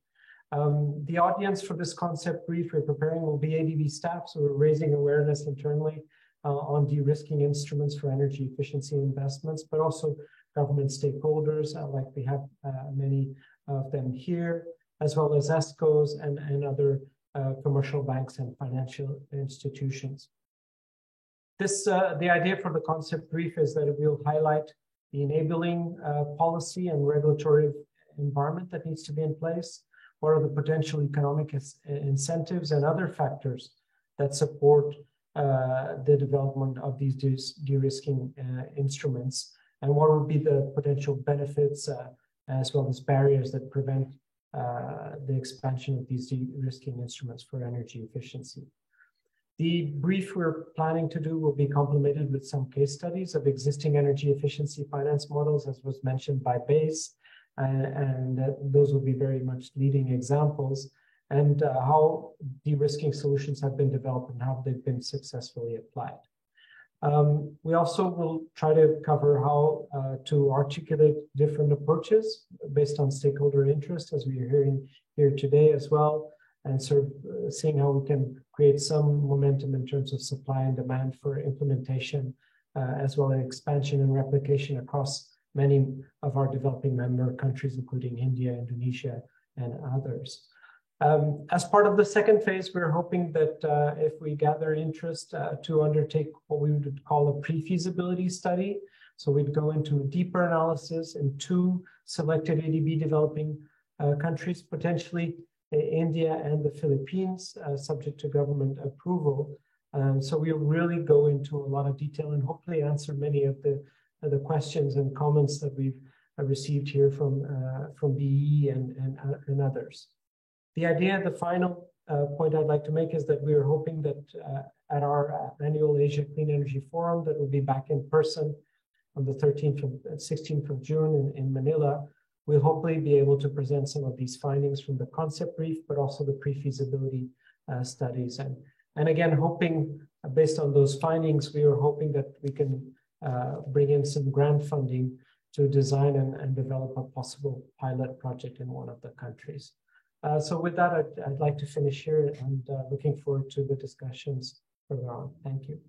The audience for this concept brief we're preparing will be ADB staff, so we're raising awareness internally on de-risking instruments for energy efficiency investments, but also government stakeholders, like we have many of them here, as well as ESCOs and other commercial banks and financial institutions. The idea for the concept brief is that it will highlight the enabling policy and regulatory environment that needs to be in place. What are the potential economic incentives and other factors that support the development of these de-risking instruments, and what would be the potential benefits as well as barriers that prevent the expansion of these de-risking instruments for energy efficiency. The brief we're planning to do will be complemented with some case studies of existing energy efficiency finance models, as was mentioned by BASE, and those will be very much leading examples, and how de-risking solutions have been developed and how they've been successfully applied. We also will try to cover how to articulate different approaches based on stakeholder interest, as we are hearing here today as well, and sort of seeing how we can create some momentum in terms of supply and demand for implementation, as well as expansion and replication across many of our developing member countries, including India, Indonesia, and others. As part of the second phase, we're hoping that if we gather interest to undertake what we would call a pre-feasibility study. So we'd go into a deeper analysis in 2 selected ADB developing countries, potentially India and the Philippines, subject to government approval. So we'll really go into a lot of detail and hopefully answer many of the questions and comments that we've received here from BE and others. The idea, the final point I'd like to make is that we are hoping that at our annual Asia Clean Energy Forum that will be back in person on the 16th of June in Manila, we'll hopefully be able to present some of these findings from the concept brief, but also the pre-feasibility studies. And again, hoping based on those findings, we are hoping that we can bring in some grant funding to design and develop a possible pilot project in one of the countries. So with that, I'd like to finish here and looking forward to the discussions further on. Thank you.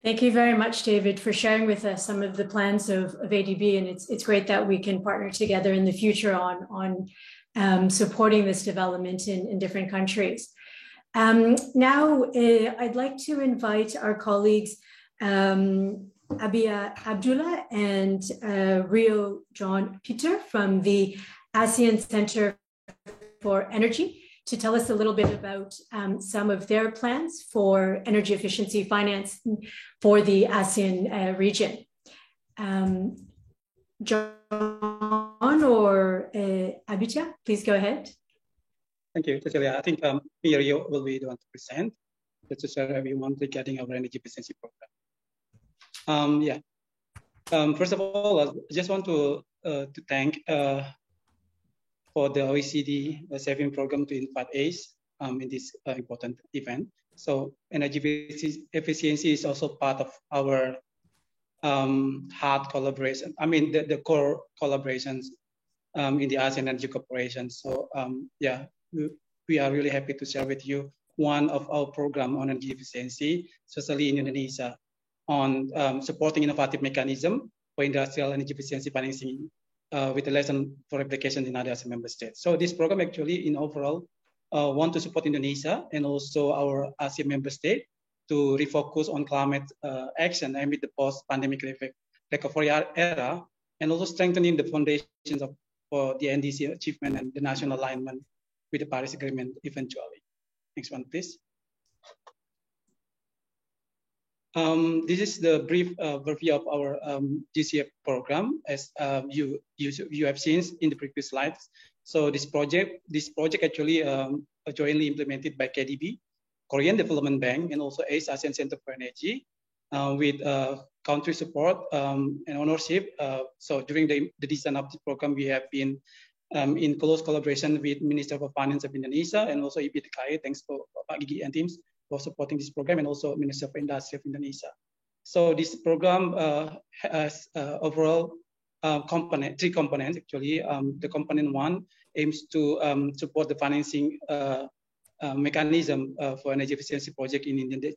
Thank you very much, David, for sharing with us some of the plans of ADB. And it's great that we can partner together in the future on supporting this development in different countries. Now, I'd like to invite our colleagues, Abia Abdullah and Rio John Peter from the ASEAN Center for Energy to tell us a little bit about some of their plans for energy efficiency finance for the ASEAN region. John or Abitya, please go ahead. Thank you, Cecilia. I think Rio will be the one to present. Just to share everyone regarding our energy efficiency program. Yeah. First of all, I just want to thank for the OECD saving program to invite ACE in this important event. So energy efficiency is also part of our hard collaboration. I mean, the core collaborations in the ASEAN Energy Cooperation. So yeah, we are really happy to share with you one of our program on energy efficiency, especially in Indonesia, on supporting innovative mechanism for industrial energy efficiency financing with a lesson for application in other ASEAN member states. So this program actually in overall want to support Indonesia and also our ASEAN member state to refocus on climate action amid the post-pandemic recovery era, and also strengthening the foundations for the NDC achievement and the national alignment with the Paris Agreement eventually. Next one, please. This is the brief overview of our GCF program, as you have seen in the previous slides. So this project actually jointly implemented by KDB, Korean Development Bank, and also ACE ASEAN Center for Energy, with country support and ownership. So during the design of the program, we have been in close collaboration with Minister of Finance of Indonesia and also IBTKI. Thanks for Pak Gigi and teams for supporting this program, and also Minister of Industry of Indonesia. So this program has overall three components actually. The component one aims to support the financing mechanism for energy efficiency project in the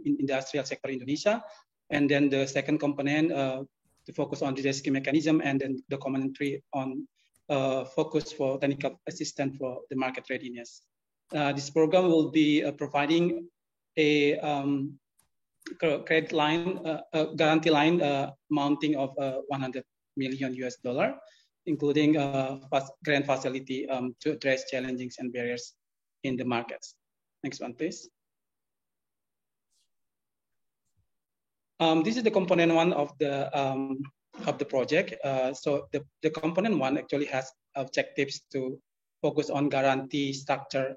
industrial sector in Indonesia, and then the second component to focus on the de-risking mechanism, and then the component three on focus for technical assistance for the market readiness. This program will be providing a credit line, guarantee line amounting of $100 million, including grant facility to address challenges and barriers in the markets. Next one, please. This is the component one of the project. So the component one actually has objectives to focus on guarantee structure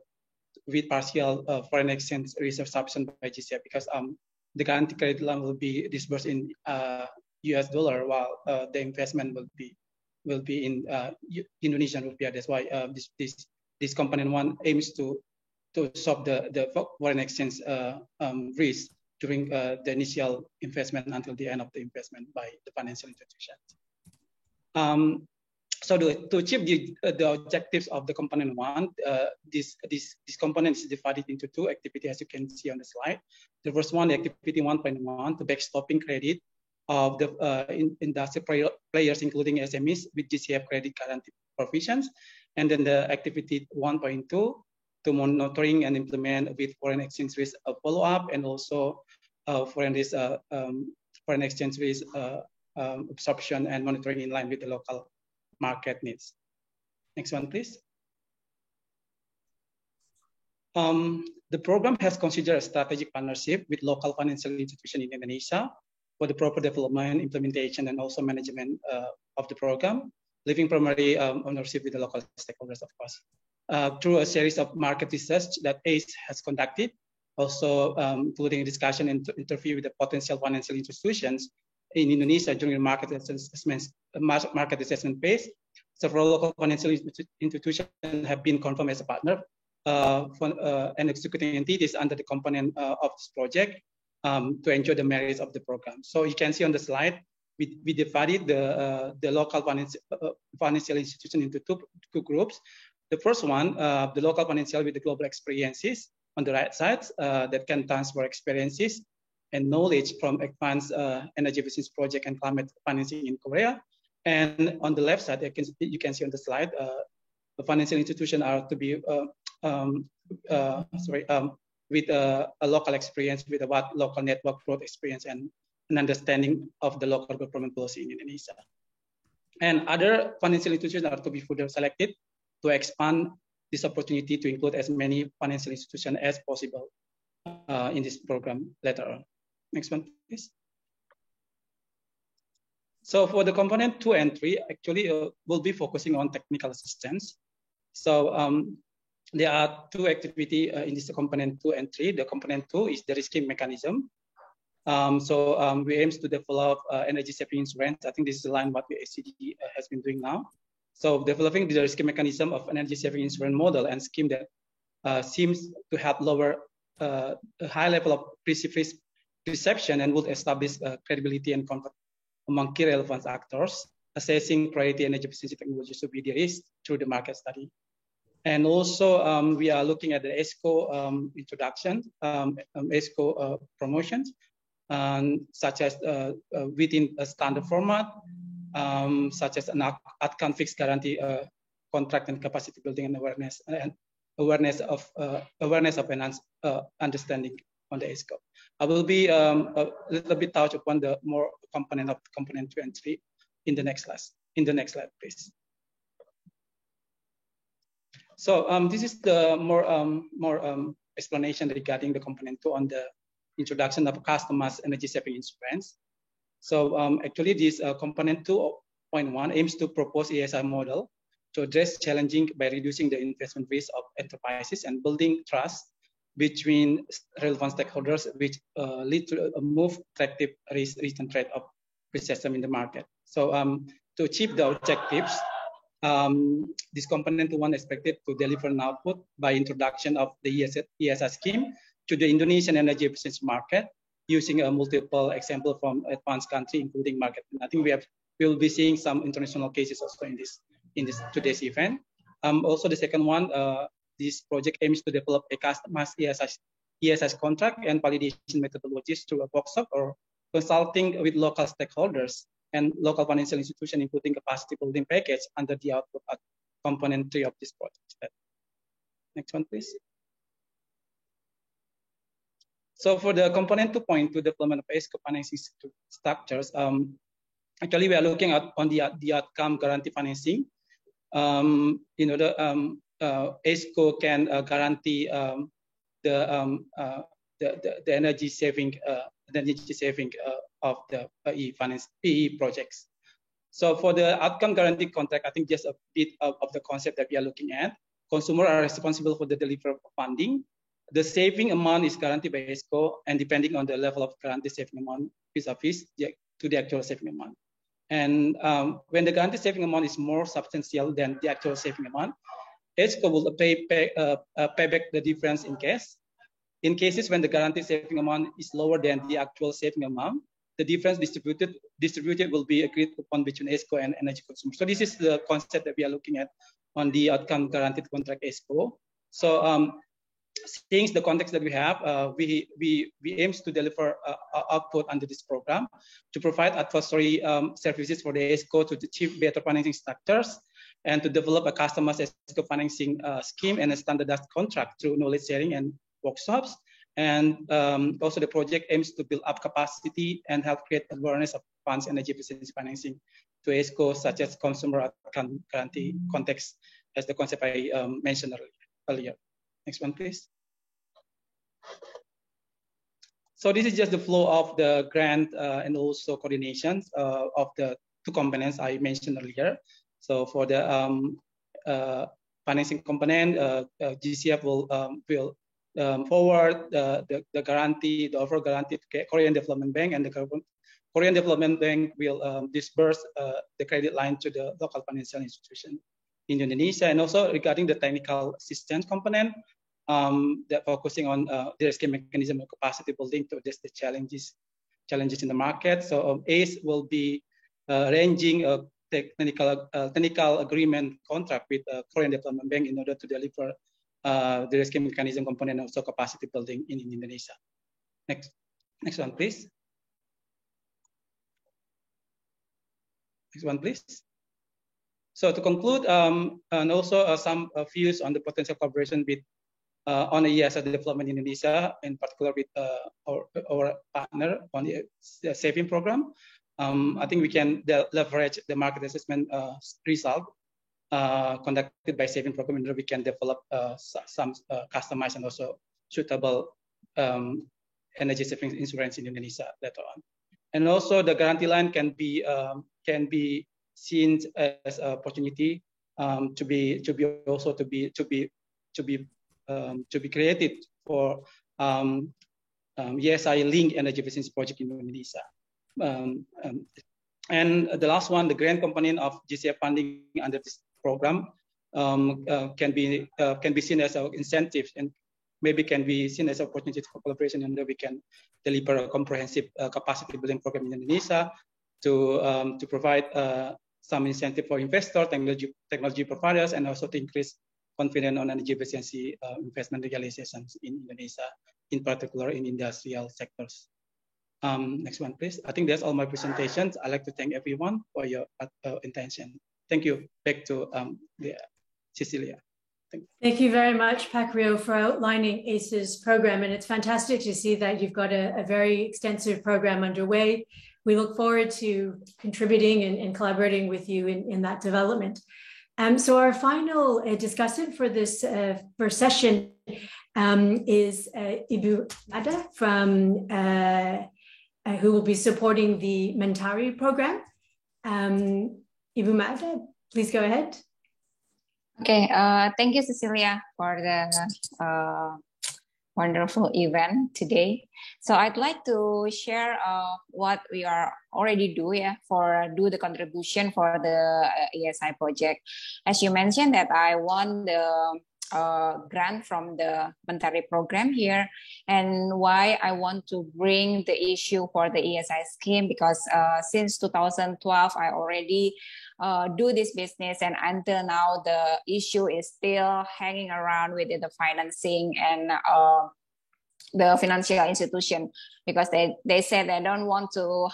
with partial foreign exchange reserve sufficient by GCF, because the guarantee credit line will be disbursed in US dollar, while the investment will be in Indonesian rupiah. That's why this component one aims to solve the foreign exchange risk during the initial investment until the end of the investment by the financial institutions. So to achieve the objectives of the component one, this component is divided into two activities, as you can see on the slide. The first one, activity 1.1, the backstopping credit of the industry players, including SMEs, with GCF credit guarantee provisions. And then the activity 1.2, to monitoring and implement with foreign exchange risk follow-up, and also foreign exchange risk absorption and monitoring in line with the local market needs. Next one, please. The program has considered a strategic partnership with local financial institutions in Indonesia for the proper development, implementation, and also management of the program, leaving primary ownership with the local stakeholders, of course. Through a series of market research that ACE has conducted, also including discussion and interview with the potential financial institutions in Indonesia during the market assessment phase. Several local financial institutions have been confirmed as a partner and executing entities under the component of this project to ensure the merits of the program. So you can see on the slide, we divided the local financial institution into two groups. The first one, the local financial with the global experiences on the right side that can transfer experiences and knowledge from advanced energy efficiency project and climate financing in Korea. And on the left side, you can see on the slide, the financial institutions are to be with a local experience, with a local network growth experience and an understanding of the local government policy in Indonesia. And other financial institutions are to be further selected to expand this opportunity to include as many financial institutions as possible in this program later on. Next one, please. So for the component 2 and 3, actually we'll be focusing on technical assistance. So there are two activities in this component 2 and 3. The component 2 is the de-risking mechanism. We aim to develop energy saving insurance. I think this is the line what the OECD has been doing now. So developing the risk mechanism of energy saving insurance model and scheme that seems to have lower a high level of perception and would establish credibility and comfort among key relevant actors, assessing priority energy efficiency technologies to be de-risked through the market study. And also, we are looking at the ESCO introduction, ESCO promotions, such as within a standard format, such as an outcome fixed guarantee contract and capacity building and awareness of enhanced understanding on the ESCO. I will be a little bit touch upon the more component of component 2 and 3 in the next class. In the next slide, please. So this is the more explanation regarding the component 2 on the introduction of customized energy saving instruments. So actually, this component 2.1 aims to propose ESI model to address challenging by reducing the investment risk of enterprises and building trust between relevant stakeholders, which lead to a more attractive risk-return trade-off system in the market. So to achieve the objectives, this component 1 expected to deliver an output by introduction of the ESI scheme to the Indonesian energy efficiency market using a multiple example from advanced country, including market. And I think we will be seeing some international cases also in this today's event. Also, the second one, this project aims to develop a customized ESI contract and validation methodologies through a workshop or consulting with local stakeholders and local financial institutions, including capacity building package under the output component 3 of this project. Next one, please. So for the component 2.2 development of ESCO financing structures, actually we are looking at on the outcome guarantee financing. ESCO can guarantee the energy saving of the PE projects. So for the outcome guarantee contract, I think just a bit of the concept that we are looking at. Consumers are responsible for the delivery of funding. The saving amount is guaranteed by ESCO, and depending on the level of guarantee saving amount vis-a-vis to the actual saving amount. And when the guarantee saving amount is more substantial than the actual saving amount, ESCO will pay back the difference in cash. In cases when the guarantee saving amount is lower than the actual saving amount, the difference distributed will be agreed upon between ESCO and energy consumers. So this is the concept that we are looking at on the outcome guaranteed contract ESCO. So since the context that we have, we aim to deliver output under this program to provide advisory services for the ESCO to achieve better financing structures and to develop a customized ESCO financing scheme and a standardized contract through knowledge sharing and workshops. And also the project aims to build up capacity and help create awareness of funds energy efficiency financing to ESCO, such as consumer outcome guarantee context, as the concept I mentioned earlier. Next one, please. So this is just the flow of the grant and also coordinations of the 2 components I mentioned earlier. So for the financing component, GCF will forward the guarantee, the overall guarantee to Korean Development Bank, and the Korean Development Bank will disburse the credit line to the local financial institution in Indonesia. And also regarding the technical assistance component, they're focusing on the risk mechanism of capacity building to address the challenges in the market. So ACE will be arranging a technical agreement contract with Korean Development Bank in order to deliver the risk mechanism component, also capacity building in Indonesia. Next one, please. Next one, please. So to conclude, and also some views on the potential collaboration with on the ESI development in Indonesia, in particular with our partner on the saving program. I think we can leverage the market assessment result conducted by saving program, and we can develop some customized and also suitable energy saving insurance in Indonesia later on. And also the guarantee line can be seen as an opportunity to be created for ESI linked energy efficiency project in Indonesia. And the last one, the grant component of GCF funding under this program can be seen as an incentive and maybe can be seen as an opportunity for collaboration, and we can deliver a comprehensive capacity building program in Indonesia to provide some incentive for investors, technology providers, and also to increase confidence on energy efficiency investment realizations in Indonesia, in particular in industrial sectors. Next one, please. I think that's all my presentations. I'd like to thank everyone for your attention. Thank you. Back to Cecilia. Thank you very much, Pak Rio, for outlining ACE's program. And it's fantastic to see that you've got a very extensive program underway. We look forward to contributing and collaborating with you in that development. So our final discussant for this first session is Ibu Mada from who will be supporting the Mentari program. Ibu Mada, please go ahead. Okay, thank you, Cecilia, for the wonderful event today. So I'd like to share what we are already do the contribution for the ESI project. As you mentioned that I won the grant from the Mentari program here, and why I want to bring the issue for the ESI scheme, because since 2012 I already do this business, and until now the issue is still hanging around within the financing and the financial institution, because they said they don't want to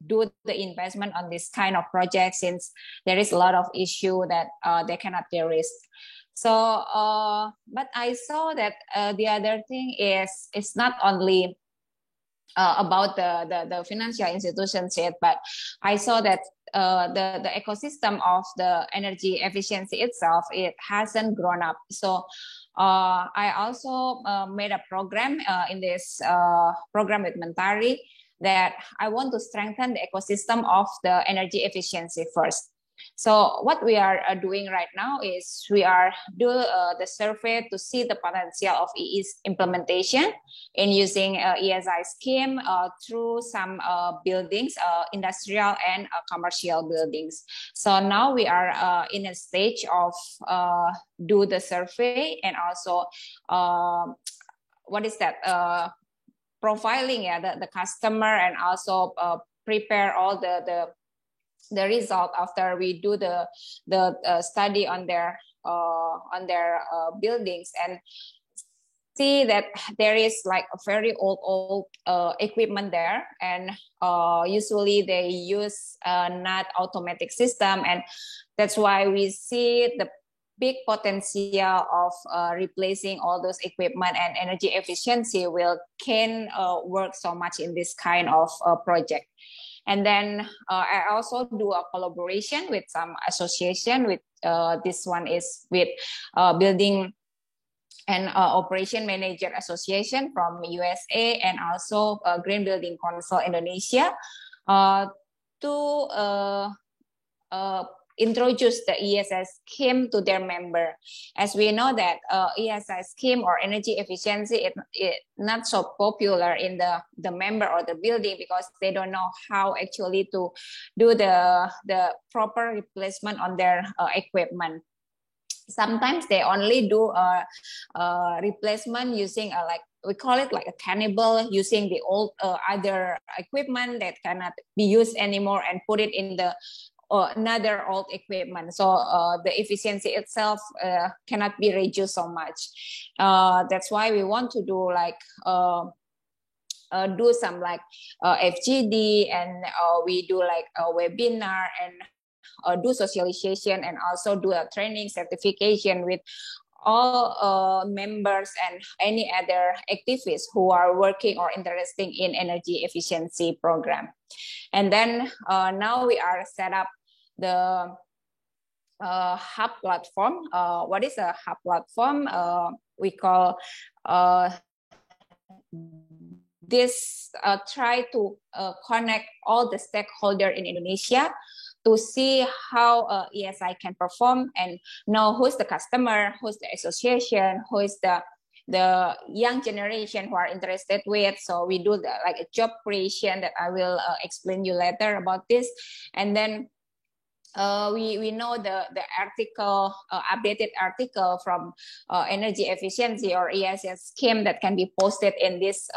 do the investment on this kind of project since there is a lot of issue that they cannot de-risk. So, but I saw that the other thing is it's not only about the financial institutions yet, but I saw that the ecosystem of the energy efficiency itself, it hasn't grown up. So I also made a program in this program with Mentari that I want to strengthen the ecosystem of the energy efficiency first. So what we are doing right now is we are doing the survey to see the potential of EE's implementation in using ESI scheme through some buildings, industrial and commercial buildings. So now we are in a stage of do the survey and also profiling the customer, and also prepare all the result after we do the study on their buildings, and see that there is like a very old equipment there, and usually they use not automatic system, and that's why we see the big potential of replacing all those equipment, and energy efficiency can work so much in this kind of project. And then I also do a collaboration with some association. With this one is with Building and Operation Manager Association from USA, and also Green Building Council Indonesia, to introduce the ESI scheme to their member. As we know that ESI scheme or energy efficiency it not so popular in the member or the building, because they don't know how actually to do the proper replacement on their equipment. Sometimes they only do a replacement using we call it like a cannibal, using the old other equipment that cannot be used anymore and put it in the another old equipment. So the efficiency itself cannot be reduced so much. That's why we want to do do some FGD, and we do like a webinar and do socialization, and also do a training certification with all members and any other activists who are working or interested in energy efficiency program. And then now we are set up the hub platform. What is a hub platform? We call this try to connect all the stakeholders in Indonesia to see how ESI can perform, and know who's the customer, who's the association, who is the the young generation who are interested with. So we do like a job creation that I will explain you later about this. And then we know the article, updated article from energy efficiency or ESS scheme that can be posted in this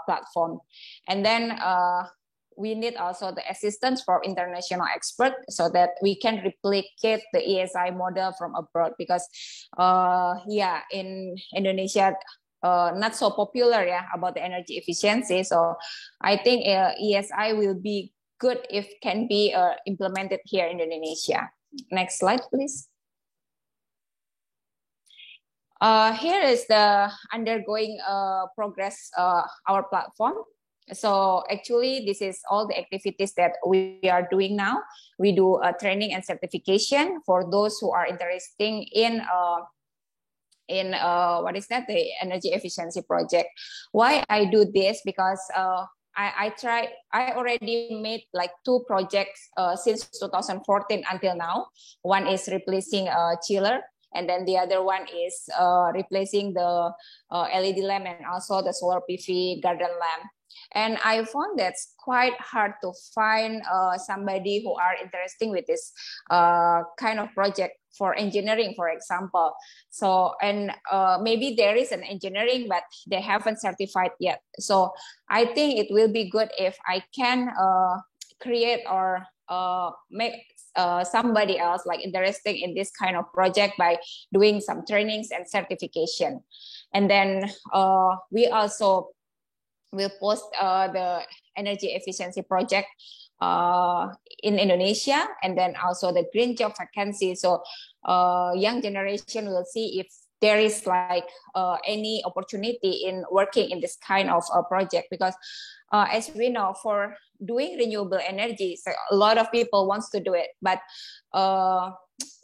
platform. And then we need also the assistance for international experts so that we can replicate the ESI model from abroad, because yeah, in Indonesia, not so popular about the energy efficiency. So I think ESI will be good if can be implemented here in Indonesia. Next slide, please. Here is the undergoing progress our platform. So actually, this is all the activities that we are doing now. We do training and certification for those who are interested in what is that, the energy efficiency project. Why I do this? Because I already made like 2 projects since 2014 until now. One is replacing a chiller, and then the other one is replacing the LED lamp and also the solar PV garden lamp. And I found that's quite hard to find somebody who are interested with this kind of project for engineering, for example. So, and maybe there is an engineering, but they haven't certified yet. So I think it will be good if I can create or make somebody else like interested in this kind of project by doing some trainings and certification. And then we also will post the energy efficiency project in Indonesia, and then also the green job vacancy. So young generation will see if there is like any opportunity in working in this kind of project, because as we know, for doing renewable energy, so a lot of people wants to do it, but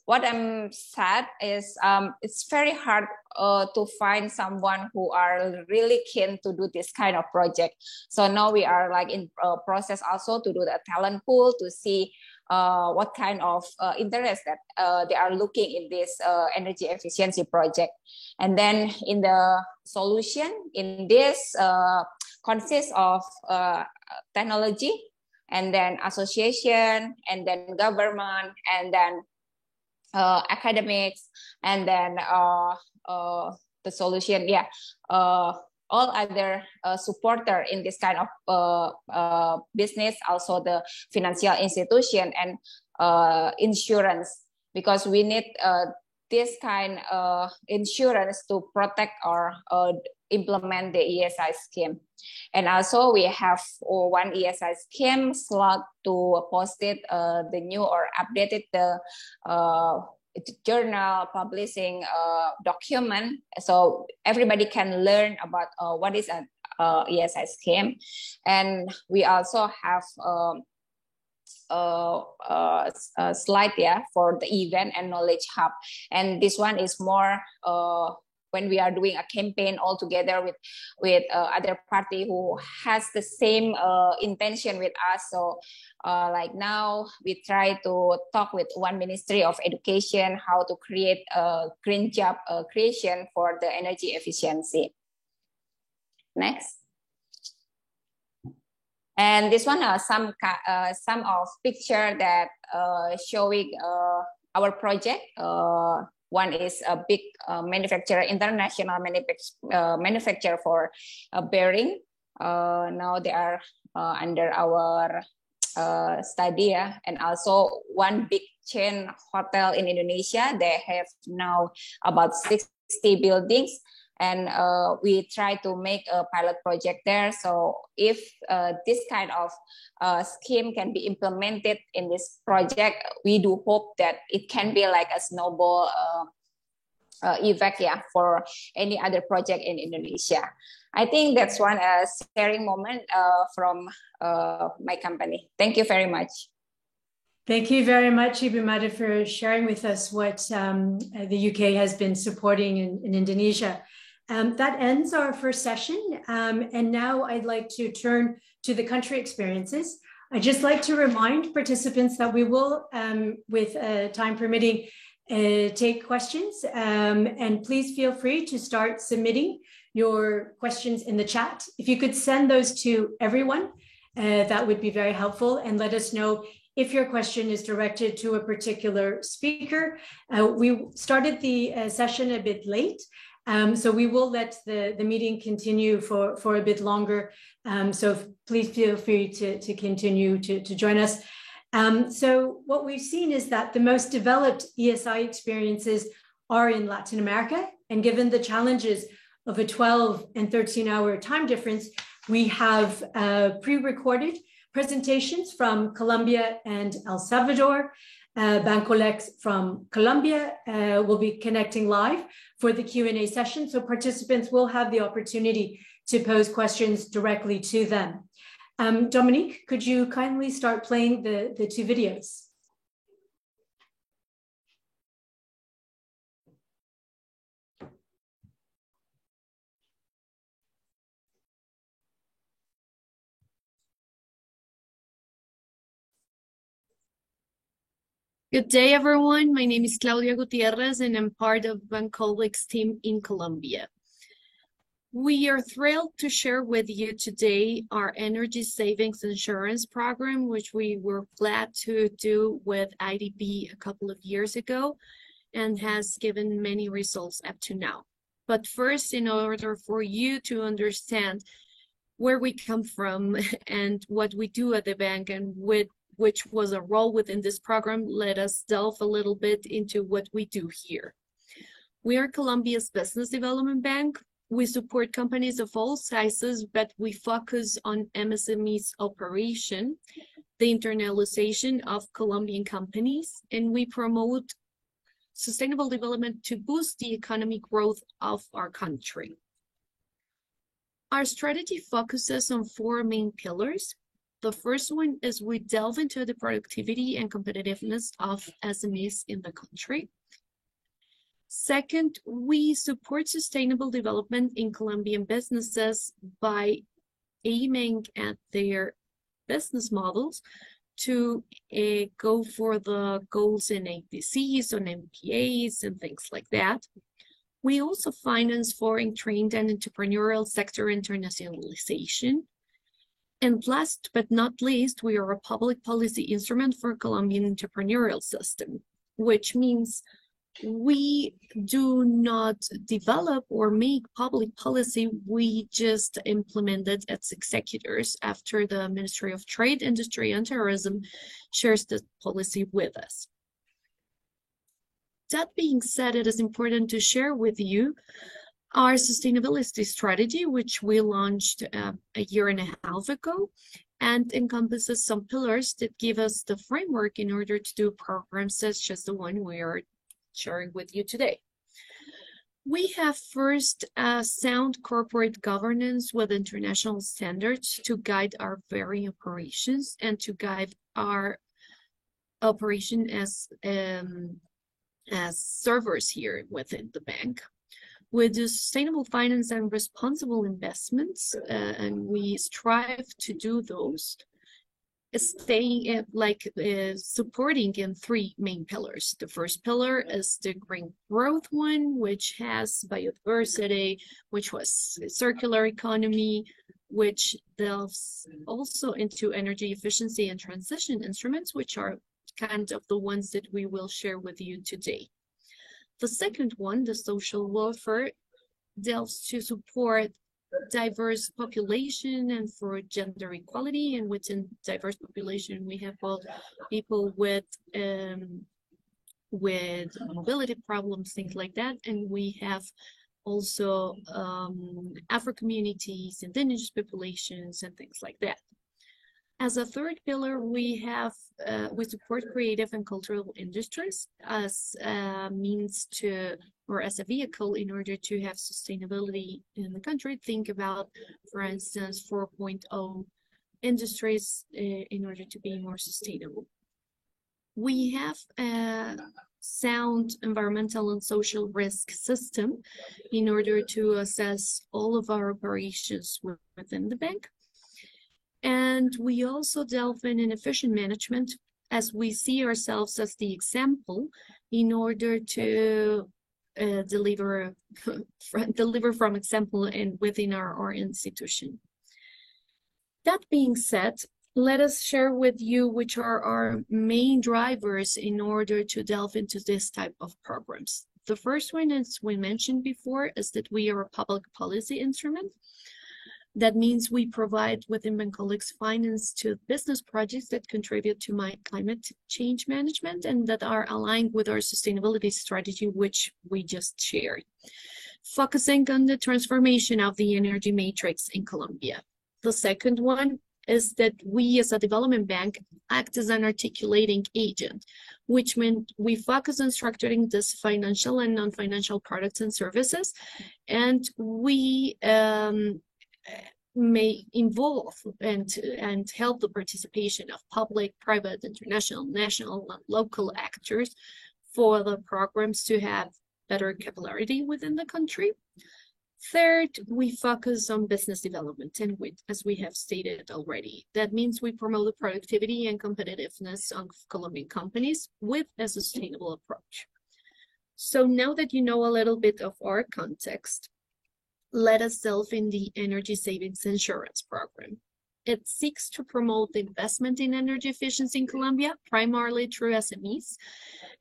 what I'm sad is it's very hard to find someone who are really keen to do this kind of project. So now we are like in process also to do the talent pool to see what kind of interest that they are looking in this energy efficiency project. And then in the solution in this consists of technology, and then association, and then government, and then academics, and then the solution, all other supporter in this kind of business, also the financial institution and insurance, because we need this kind of insurance to protect or implement the ESI scheme. And also we have one ESI scheme slot to post it, the new or updated the journal publishing document, so everybody can learn about what is an ESI scheme. And we also have a slide for the event and knowledge hub, and this one is more when we are doing a campaign all together with other party who has the same intention with us. So like now we try to talk with one Ministry of Education how to create a green job creation for the energy efficiency. Next. And this one are some of picture that showing our project. One is a big manufacturer, international manufacturer for bearing. Now they are under our study, and also one big chain hotel in Indonesia. They have now about 60 buildings, and we try to make a pilot project there. So if this kind of scheme can be implemented in this project, we do hope that it can be like a snowball effect for any other project in Indonesia. I think that's one sharing moment from my company. Thank you very much. Thank you very much, Ibu Mada, for sharing with us what the UK has been supporting in Indonesia. That ends our first session. And now I'd like to turn to the country experiences. I'd just like to remind participants that we will, with time permitting, take questions. And please feel free to start submitting your questions in the chat. If you could send those to everyone, that would be very helpful, and let us know if your question is directed to a particular speaker. We started the session a bit late, so we will let the meeting continue for a bit longer. So please feel free to continue to join us. So what we've seen is that the most developed ESI experiences are in Latin America, and given the challenges of a 12 and 13-hour time difference, we have pre-recorded presentations from Colombia and El Salvador. Bancolex from Colombia will be connecting live for the Q&A session, so participants will have the opportunity to pose questions directly to them. Dominique, could you kindly start playing the two videos? Good day, everyone. My name is Claudia Gutierrez, and I'm part of Bancolec's team in Colombia. We are thrilled to share with you today our energy savings insurance program, which we were glad to do with IDB a couple of years ago and has given many results up to now. But first, in order for you to understand where we come from and what we do at the bank and which was a role within this program, let us delve a little bit into what we do here. We are Colombia's business development bank. We support companies of all sizes, but we focus on MSMEs operation, the internalization of Colombian companies, and we promote sustainable development to boost the economic growth of our country. Our strategy focuses on four main pillars. The first one is we delve into the productivity and competitiveness of SMEs in the country. Second, we support sustainable development in Colombian businesses by aiming at their business models to go for the goals in APCs, on MPAs, and things like that. We also finance foreign trained and entrepreneurial sector internationalization. And last but not least, we are a public policy instrument for Colombian entrepreneurial system, which means we do not develop or make public policy, we just implement it as executors after the Ministry of Trade, Industry, and Tourism shares the policy with us. That being said, it is important to share with you our sustainability strategy, which we launched a year and a half ago, and encompasses some pillars that give us the framework in order to do programs such as the one we are sharing with you today. We have first sound corporate governance with international standards to guide our very operations and to guide our operation as servers here within the bank. We do sustainable finance and responsible investments, and we strive to do those, staying supporting in three main pillars. The first pillar is the green growth one, which has biodiversity, which was circular economy, which delves also into energy efficiency and transition instruments, which are kind of the ones that we will share with you today. The second one, the social welfare, delves to support diverse population and for gender equality, and within diverse population we have both people with mobility problems, things like that, and we have also Afro communities, indigenous populations, and things like that. As a third pillar, we support creative and cultural industries as a means to, or as a vehicle in order to have sustainability in the country. Think about, for instance, 4.0 industries in order to be more sustainable. We have a sound environmental and social risk system in order to assess all of our operations within the bank. And we also delve in efficient management, as we see ourselves as the example in order to deliver from example and within our institution. That being said, let us share with you which are our main drivers in order to delve into this type of programs. The first one, as we mentioned before, is that we are a public policy instrument. That means we provide within Bancolix finance to business projects that contribute to climate change management and that are aligned with our sustainability strategy, which we just shared, focusing on the transformation of the energy matrix in Colombia. The second one is that we as a development bank act as an articulating agent, which meant we focus on structuring this financial and non-financial products and services, and we may involve and help the participation of public, private, international, national, and local actors for the programs to have better capillarity within the country. Third, we focus on business development, and as we have stated already, that means we promote the productivity and competitiveness of Colombian companies with a sustainable approach. So now that you know a little bit of our context, let us delve in the Energy Savings Insurance Program. It seeks to promote the investment in energy efficiency in Colombia, primarily through SMEs.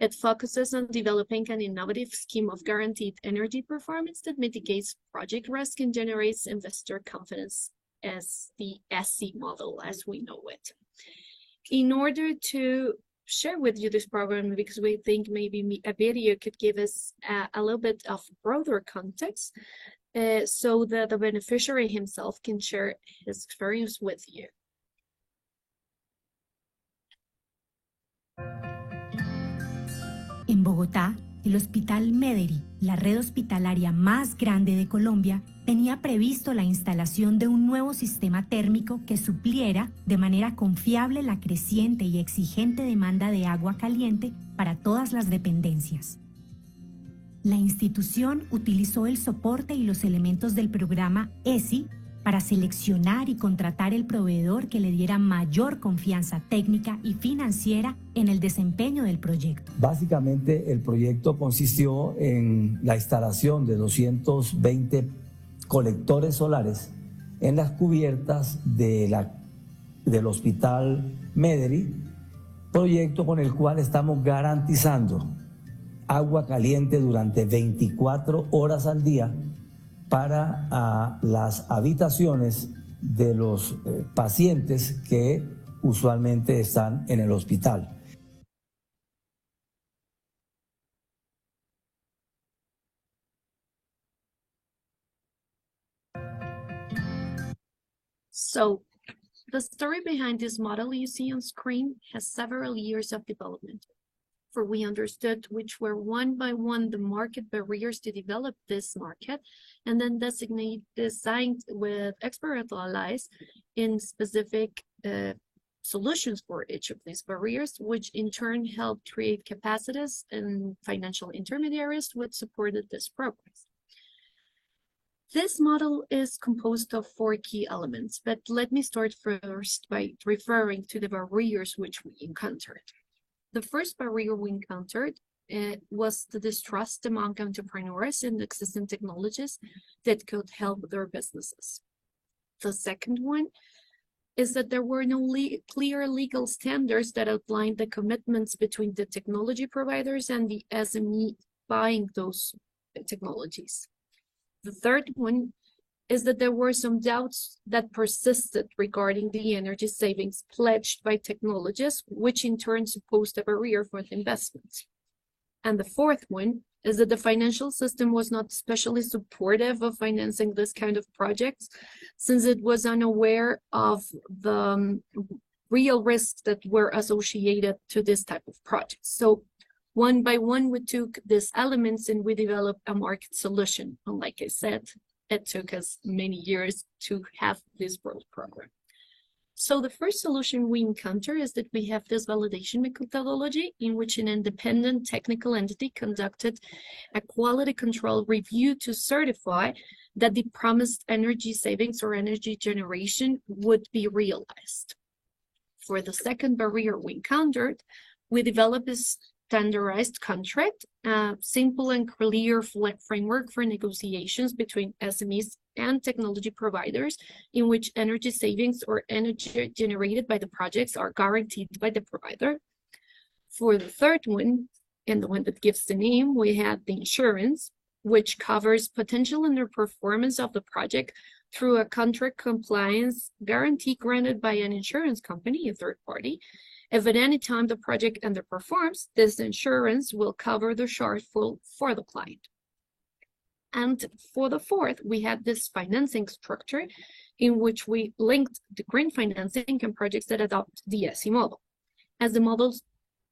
It focuses on developing an innovative scheme of guaranteed energy performance that mitigates project risk and generates investor confidence as the SC model as we know it. In order to share with you this program, because we think maybe a video could give us a little bit of broader context, so that the beneficiary himself can share his experience with you. En Bogotá, el Hospital Mederi, la red hospitalaria más grande de Colombia, tenía previsto la instalación de un nuevo sistema térmico que supliera de manera confiable la creciente y exigente demanda de agua caliente para todas las dependencias. La institución utilizó el soporte y los elementos del programa ESI para seleccionar y contratar el proveedor que le diera mayor confianza técnica y financiera en el desempeño del proyecto. Básicamente, el proyecto consistió en la instalación de 220 colectores solares en las cubiertas del Hospital Mederi, proyecto con el cual estamos garantizando agua caliente durante 24 horas al día para las habitaciones de los pacientes que usualmente están en el hospital. So, the story behind this model you see on screen has several years of development. For we understood which were one by one the market barriers to develop this market, and then designed with experiential allies in specific solutions for each of these barriers, which in turn helped create capacities and financial intermediaries which supported this progress. This model is composed of 4 key elements, but let me start first by referring to the barriers which we encountered. The first barrier we encountered was the distrust among entrepreneurs in existing technologies that could help their businesses. The second one is that there were no clear legal standards that outlined the commitments between the technology providers and the SME buying those technologies. The third one is that there were some doubts that persisted regarding the energy savings pledged by technologists, which in turn posed a barrier for investments. And the fourth one is that the financial system was not especially supportive of financing this kind of projects, since it was unaware of the real risks that were associated to this type of projects. So one by one, we took these elements and we developed a market solution. And like I said, it took us many years to have this broad program. So the first solution we encounter is that we have this validation methodology in which an independent technical entity conducted a quality control review to certify that the promised energy savings or energy generation would be realized. For the second barrier we encountered, we developed this standardized contract, a simple and clear framework for negotiations between SMEs and technology providers, in which energy savings or energy generated by the projects are guaranteed by the provider. For the third one, and the one that gives the name, we have the insurance, which covers potential underperformance of the project through a contract compliance guarantee granted by an insurance company, a third party. If at any time the project underperforms, this insurance will cover the shortfall for the client. And for the fourth, we had this financing structure in which we linked the green financing and projects that adopt the ESI model. As the model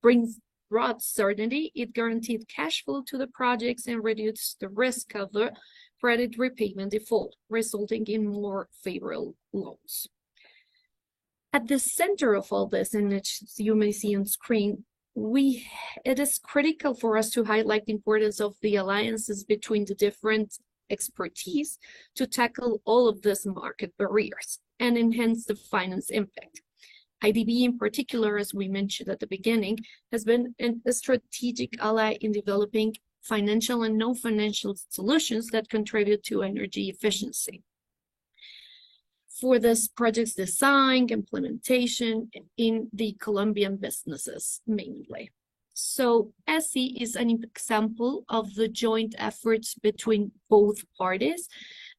brings broad certainty, it guaranteed cash flow to the projects and reduced the risk of the credit repayment default, resulting in more favorable loans. At the center of all this, and as you may see on screen, it is critical for us to highlight the importance of the alliances between the different expertise to tackle all of these market barriers and enhance the finance impact. IDB in particular, as we mentioned at the beginning, has been a strategic ally in developing financial and non-financial solutions that contribute to energy efficiency. For this project's design, implementation in the Colombian businesses mainly. So ESI is an example of the joint efforts between both parties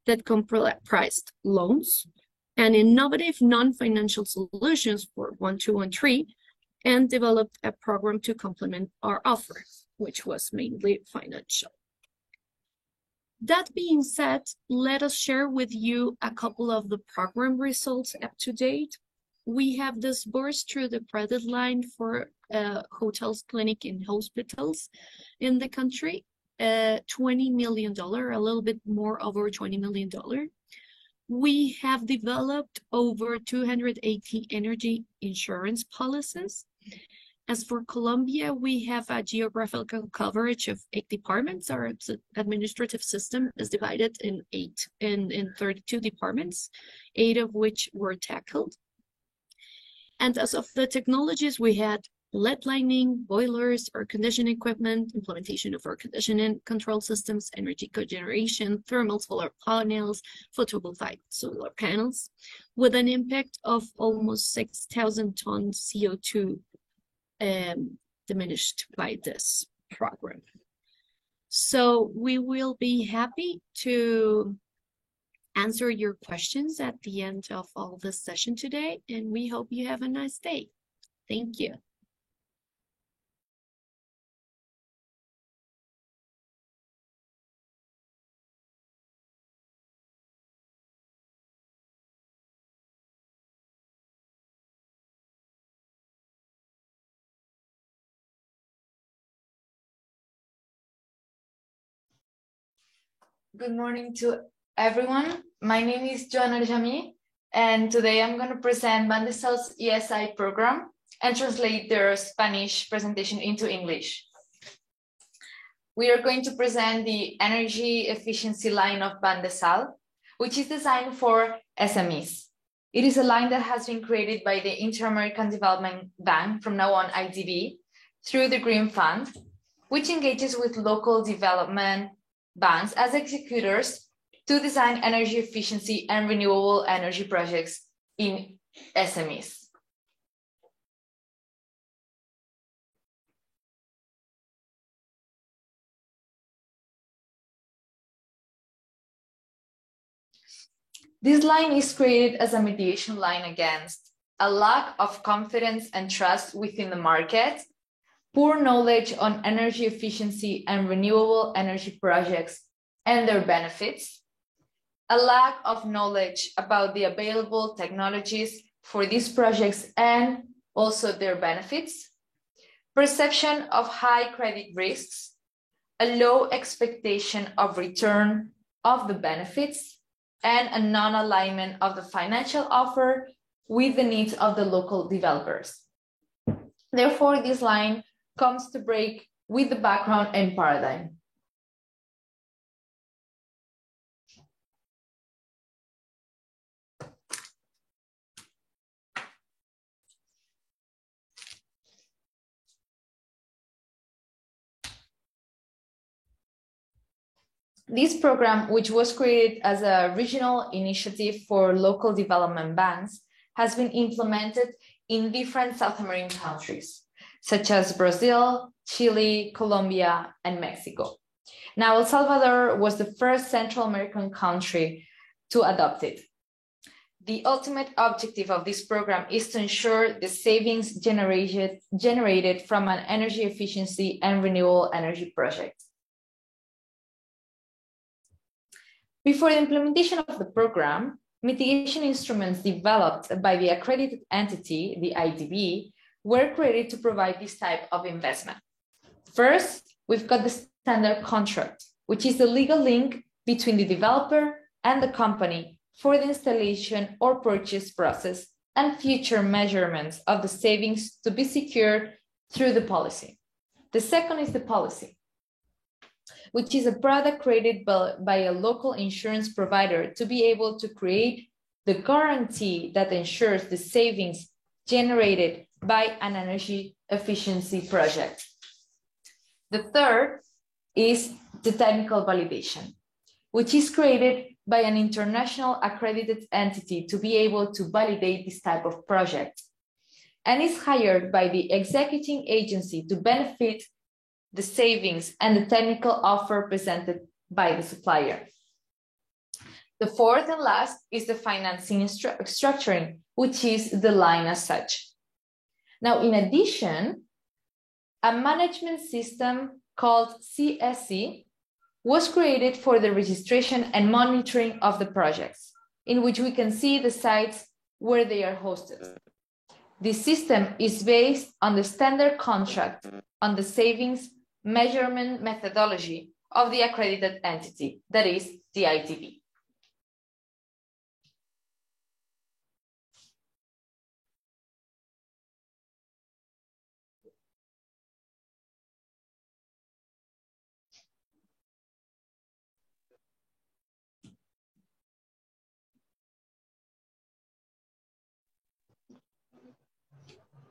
that comprised loans and innovative non-financial solutions for 1, 2, and 3, and developed a program to complement our offer, which was mainly financial. That being said, let us share with you a couple of the program results up to date. We have disbursed through the credit line for hotels, clinic, and hospitals in the country, $20 million, a little bit more over $20 million. We have developed over 280 energy insurance policies. As for Colombia, we have a geographical coverage of 8 departments. Our administrative system is divided in 32 departments, 8 of which were tackled. And as of the technologies, we had lead lining, boilers, air conditioning equipment, implementation of air conditioning control systems, energy cogeneration, thermal solar panels, photovoltaic solar panels, with an impact of almost 6,000 tons CO2 diminished by this program. So we will be happy to answer your questions at the end of all this session today, and we hope you have a nice day. Thank you. Good morning to everyone. My name is Joana Jami, and today I'm going to present Bandesal's ESI program and translate their Spanish presentation into English. We are going to present the energy efficiency line of Bandesal, which is designed for SMEs. It is a line that has been created by the Inter-American Development Bank, from now on IDB, through the Green Fund, which engages with local development banks as executors to design energy efficiency and renewable energy projects in SMEs. This line is created as a mediation line against a lack of confidence and trust within the market, poor knowledge on energy efficiency and renewable energy projects and their benefits, a lack of knowledge about the available technologies for these projects and also their benefits, perception of high credit risks, a low expectation of return of the benefits, and a non-alignment of the financial offer with the needs of the local developers. Therefore, this line comes to break with the background and paradigm. This program, which was created as a regional initiative for local development banks, has been implemented in different South American countries, such as Brazil, Chile, Colombia, and Mexico. Now, El Salvador was the first Central American country to adopt it. The ultimate objective of this program is to ensure the savings generated from an energy efficiency and renewable energy project. Before the implementation of the program, mitigation instruments developed by the accredited entity, the IDB, were created to provide this type of investment. First, we've got the standard contract, which is the legal link between the developer and the company for the installation or purchase process and future measurements of the savings to be secured through the policy. The second is the policy, which is a product created by a local insurance provider to be able to create the guarantee that ensures the savings generated by an energy efficiency project. The third is the technical validation, which is created by an international accredited entity to be able to validate this type of project, and is hired by the executing agency to benefit the savings and the technical offer presented by the supplier. The fourth and last is the financing structuring, which is the line as such. Now, in addition, a management system called CSC was created for the registration and monitoring of the projects, in which we can see the sites where they are hosted. This system is based on the standard contract on the savings measurement methodology of the accredited entity, that is the IDB.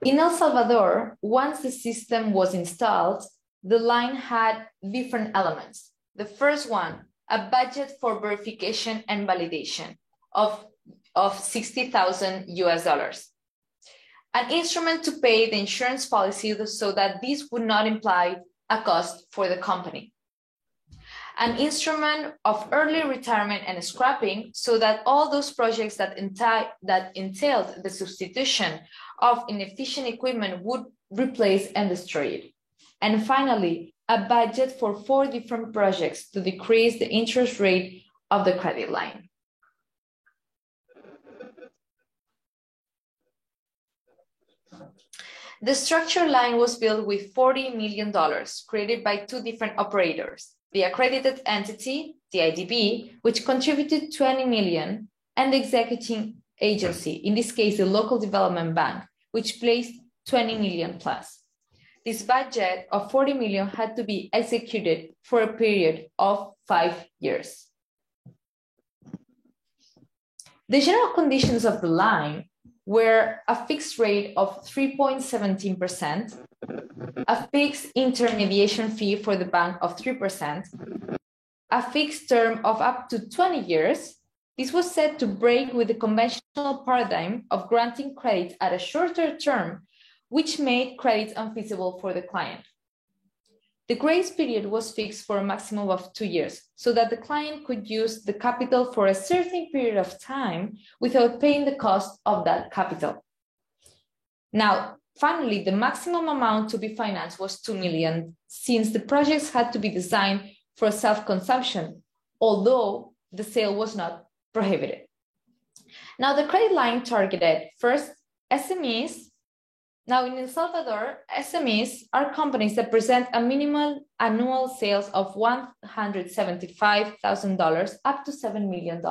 In El Salvador, once the system was installed, the line had different elements. The first one, a budget for verification and validation of $60,000 US. An instrument to pay the insurance policy so that this would not imply a cost for the company. An instrument of early retirement and scrapping so that all those projects that entailed the substitution of inefficient equipment would replace and destroy it. And finally, a budget for 4 different projects to decrease the interest rate of the credit line. The structure line was built with $40 million created by 2 different operators, the accredited entity, the IDB, which contributed 20 million, and the executing agency, in this case, the local development bank, which placed 20 million plus. This budget of 40 million had to be executed for a period of 5 years. The general conditions of the line were a fixed rate of 3.17%, a fixed intermediation fee for the bank of 3%, a fixed term of up to 20 years. This was set to break with the conventional paradigm of granting credit at a shorter term, which made credits unfeasible for the client. The grace period was fixed for a maximum of 2 years, so that the client could use the capital for a certain period of time without paying the cost of that capital. Now, finally, the maximum amount to be financed was 2 million, since the projects had to be designed for self-consumption, although the sale was not prohibited. Now, the credit line targeted first SMEs. Now, in El Salvador, SMEs are companies that present a minimum annual sales of $175,000 up to $7 million.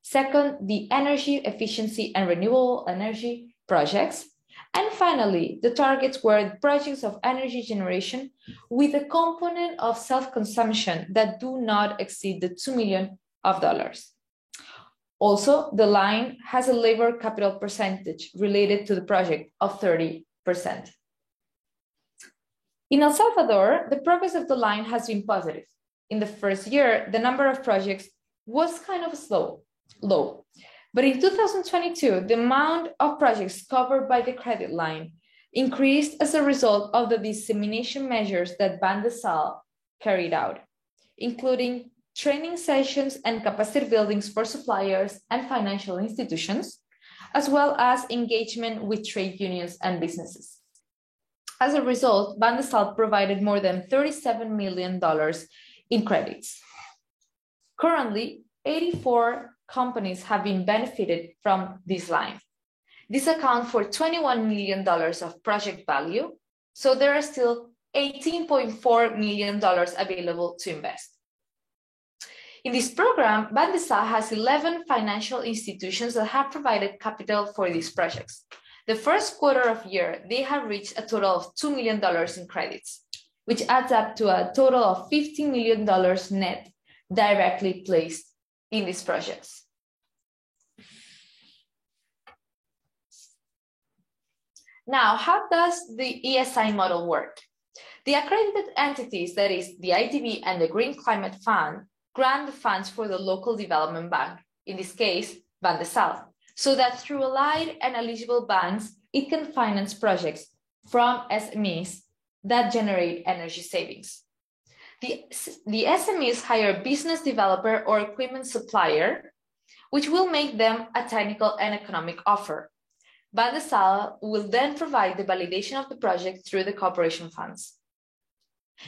Second, the energy efficiency and renewable energy projects. And finally, the targets were projects of energy generation with a component of self-consumption that do not exceed the $2 million. Also, the line has a labor capital percentage related to the project of 30%. In El Salvador, the progress of the line has been positive. in the first year, the number of projects was kind of low. But in 2022, the amount of projects covered by the credit line increased as a result of the dissemination measures that BANDESAL carried out, including training sessions and capacity buildings for suppliers and financial institutions, as well as engagement with trade unions and businesses. As a result, BANDESAL provided more than $37 million in credits. Currently, 84 companies have been benefited from this line. This accounts for $21 million of project value, so there are still $18.4 million available to invest. In this program, BANDESAL has 11 financial institutions that have provided capital for these projects. The first quarter of year, they have reached a total of $2 million in credits, which adds up to a total of $15 million net directly placed in these projects. Now, how does the ESI model work? The accredited entities, that is the IDB and the Green Climate Fund, grant the funds for the local development bank, in this case, BANDESAL, so that through allied and eligible banks, it can finance projects from SMEs that generate energy savings. The SMEs hire a business developer or equipment supplier, which will make them a technical and economic offer. BANDESAL will then provide the validation of the project through the cooperation funds.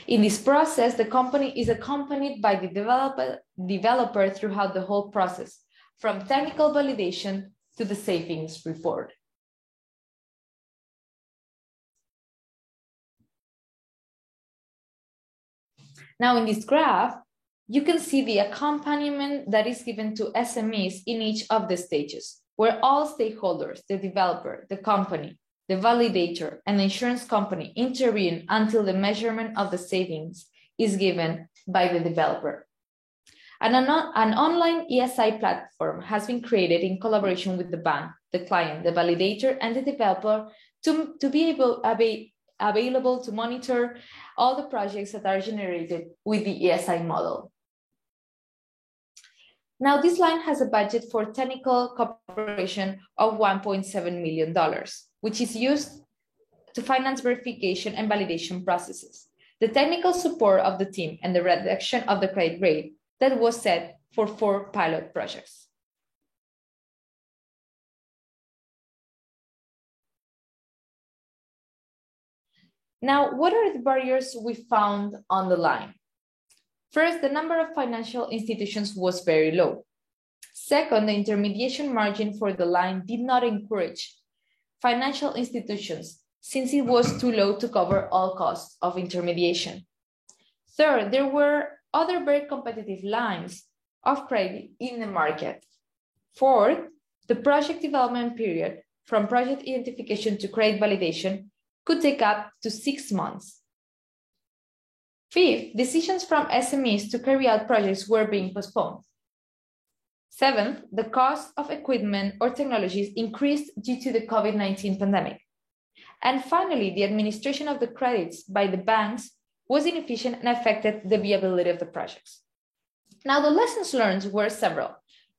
In this process, the company is accompanied by the developer throughout the whole process, from technical validation to the savings report. Now, in this graph, you can see the accompaniment that is given to SMEs in each of the stages, where all stakeholders, the developer, the company, the validator, and the insurance company intervene until the measurement of the savings is given by the developer. And an online ESI platform has been created in collaboration with the bank, the client, the validator, and the developer to be available to monitor all the projects that are generated with the ESI model. Now, this line has a budget for technical cooperation of $1.7 million, which is used to finance verification and validation processes, the technical support of the team, and the reduction of the credit rate that was set for 4 pilot projects. Now, what are the barriers we found on the line? First, the number of financial institutions was very low. Second, the intermediation margin for the line did not encourage financial institutions since it was too low to cover all costs of intermediation. Third, there were other very competitive lines of credit in the market. Fourth, the project development period from project identification to credit validation could take up to 6 months. Fifth, decisions from SMEs to carry out projects were being postponed. Seventh, the cost of equipment or technologies increased due to the COVID-19 pandemic. And finally, the administration of the credits by the banks was inefficient and affected the viability of the projects. Now, the lessons learned were several.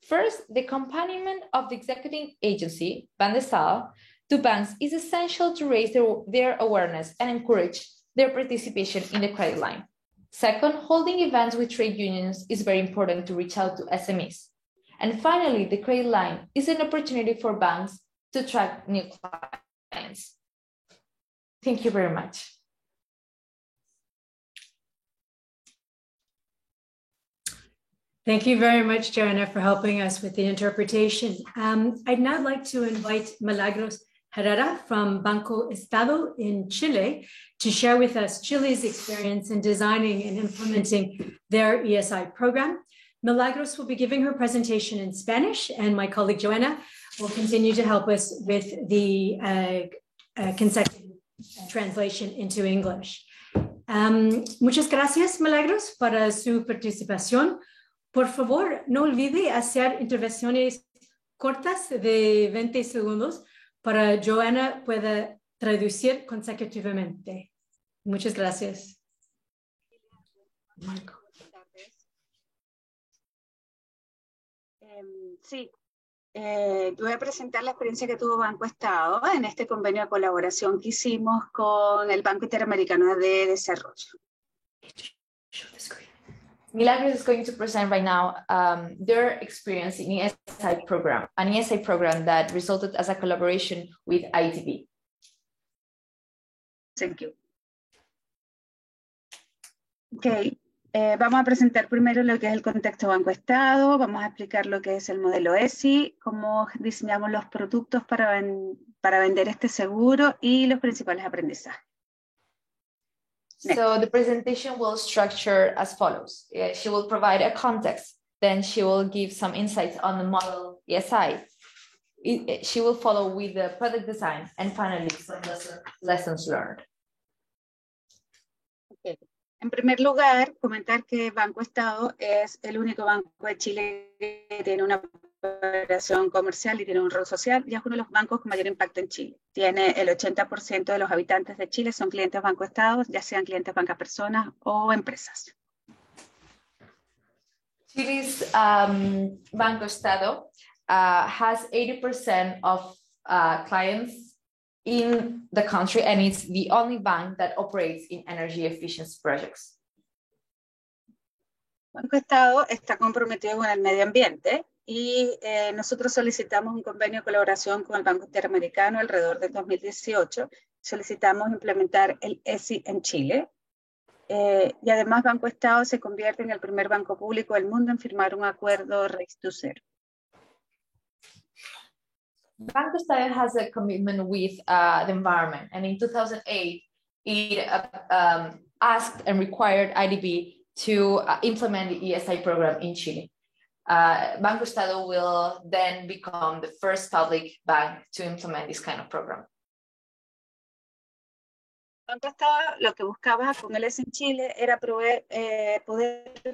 First, the accompaniment of the executive agency, BANDESAL, to banks is essential to raise their awareness and encourage their participation in the credit line. Second, holding events with trade unions is very important to reach out to SMEs. And finally, the credit line is an opportunity for banks to attract new clients. Thank you very much. Thank you very much, Joanna, for helping us with the interpretation. I'd now like to invite Milagros Herrera from Banco Estado in Chile to share with us Chile's experience in designing and implementing their ESI program. Milagros will be giving her presentation in Spanish, and my colleague Joanna will continue to help us with the consecutive translation into English. Muchas gracias, Milagros, para su participación. Por favor, no olvide hacer intervenciones cortas de 20 segundos para Joanna pueda traducir consecutivamente. Muchas gracias. Sí, yo voy a presentar la experiencia que tuvo Banco Estado en este convenio de colaboración que hicimos con el Banco Interamericano de Desarrollo. Milagros is going to present right now their experience in ESI program, an ESI program that resulted as a collaboration with IDB. Thank you. Okay. Vamos a presentar primero lo que es el contexto Banco Estado, vamos a explicar lo que es el modelo ESI, cómo diseñamos los productos para vender este seguro y los principales aprendizajes. Next. So the presentation will structure as follows. She will provide a context, then she will give some insights on the model ESI. She will follow with the product design and finally some lessons learned. Okay. En primer lugar, comentar que Banco Estado es el único banco de Chile que tiene una operación comercial y tiene un rol social, y es uno de los bancos con mayor impacto en Chile. Tiene el 80% de los habitantes de Chile son clientes Banco Estado, ya sean clientes banca personas o empresas. Chile's Banco Estado has 80% of clients in the country, and it's the only bank that operates in energy efficiency projects. Banco Estado está comprometido con el medio ambiente y nosotros solicitamos un convenio de colaboración con el Banco Interamericano alrededor del 2018. Solicitamos implementar el ESI en Chile. Y además Banco Estado se convierte en el primer banco público del mundo en firmar un acuerdo Race to Zero. Banco Estado has a commitment with the environment, and in 2008, it asked and required IDB to implement the ESI program in Chile. Banco Estado will then become the first public bank to implement this kind of program. Banco Estado lo que buscaba con el ESI en Chile era poder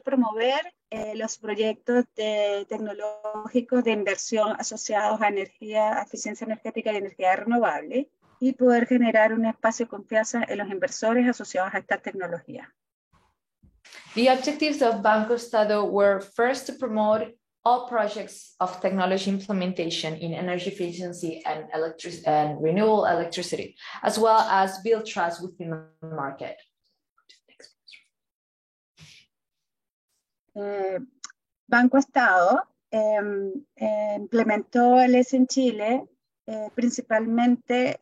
promover los proyectos tecnológicos de inversión asociados a energía, eficiencia energética y energía renovable, y poder generar un espacio de confianza en los inversores asociados a estas tecnologías. The objectives of Banco Estado were first to promote all projects of technology implementation in energy efficiency and renewable electricity, as well as build trust within the market. Banco Estado implementó el ESI en Chile principalmente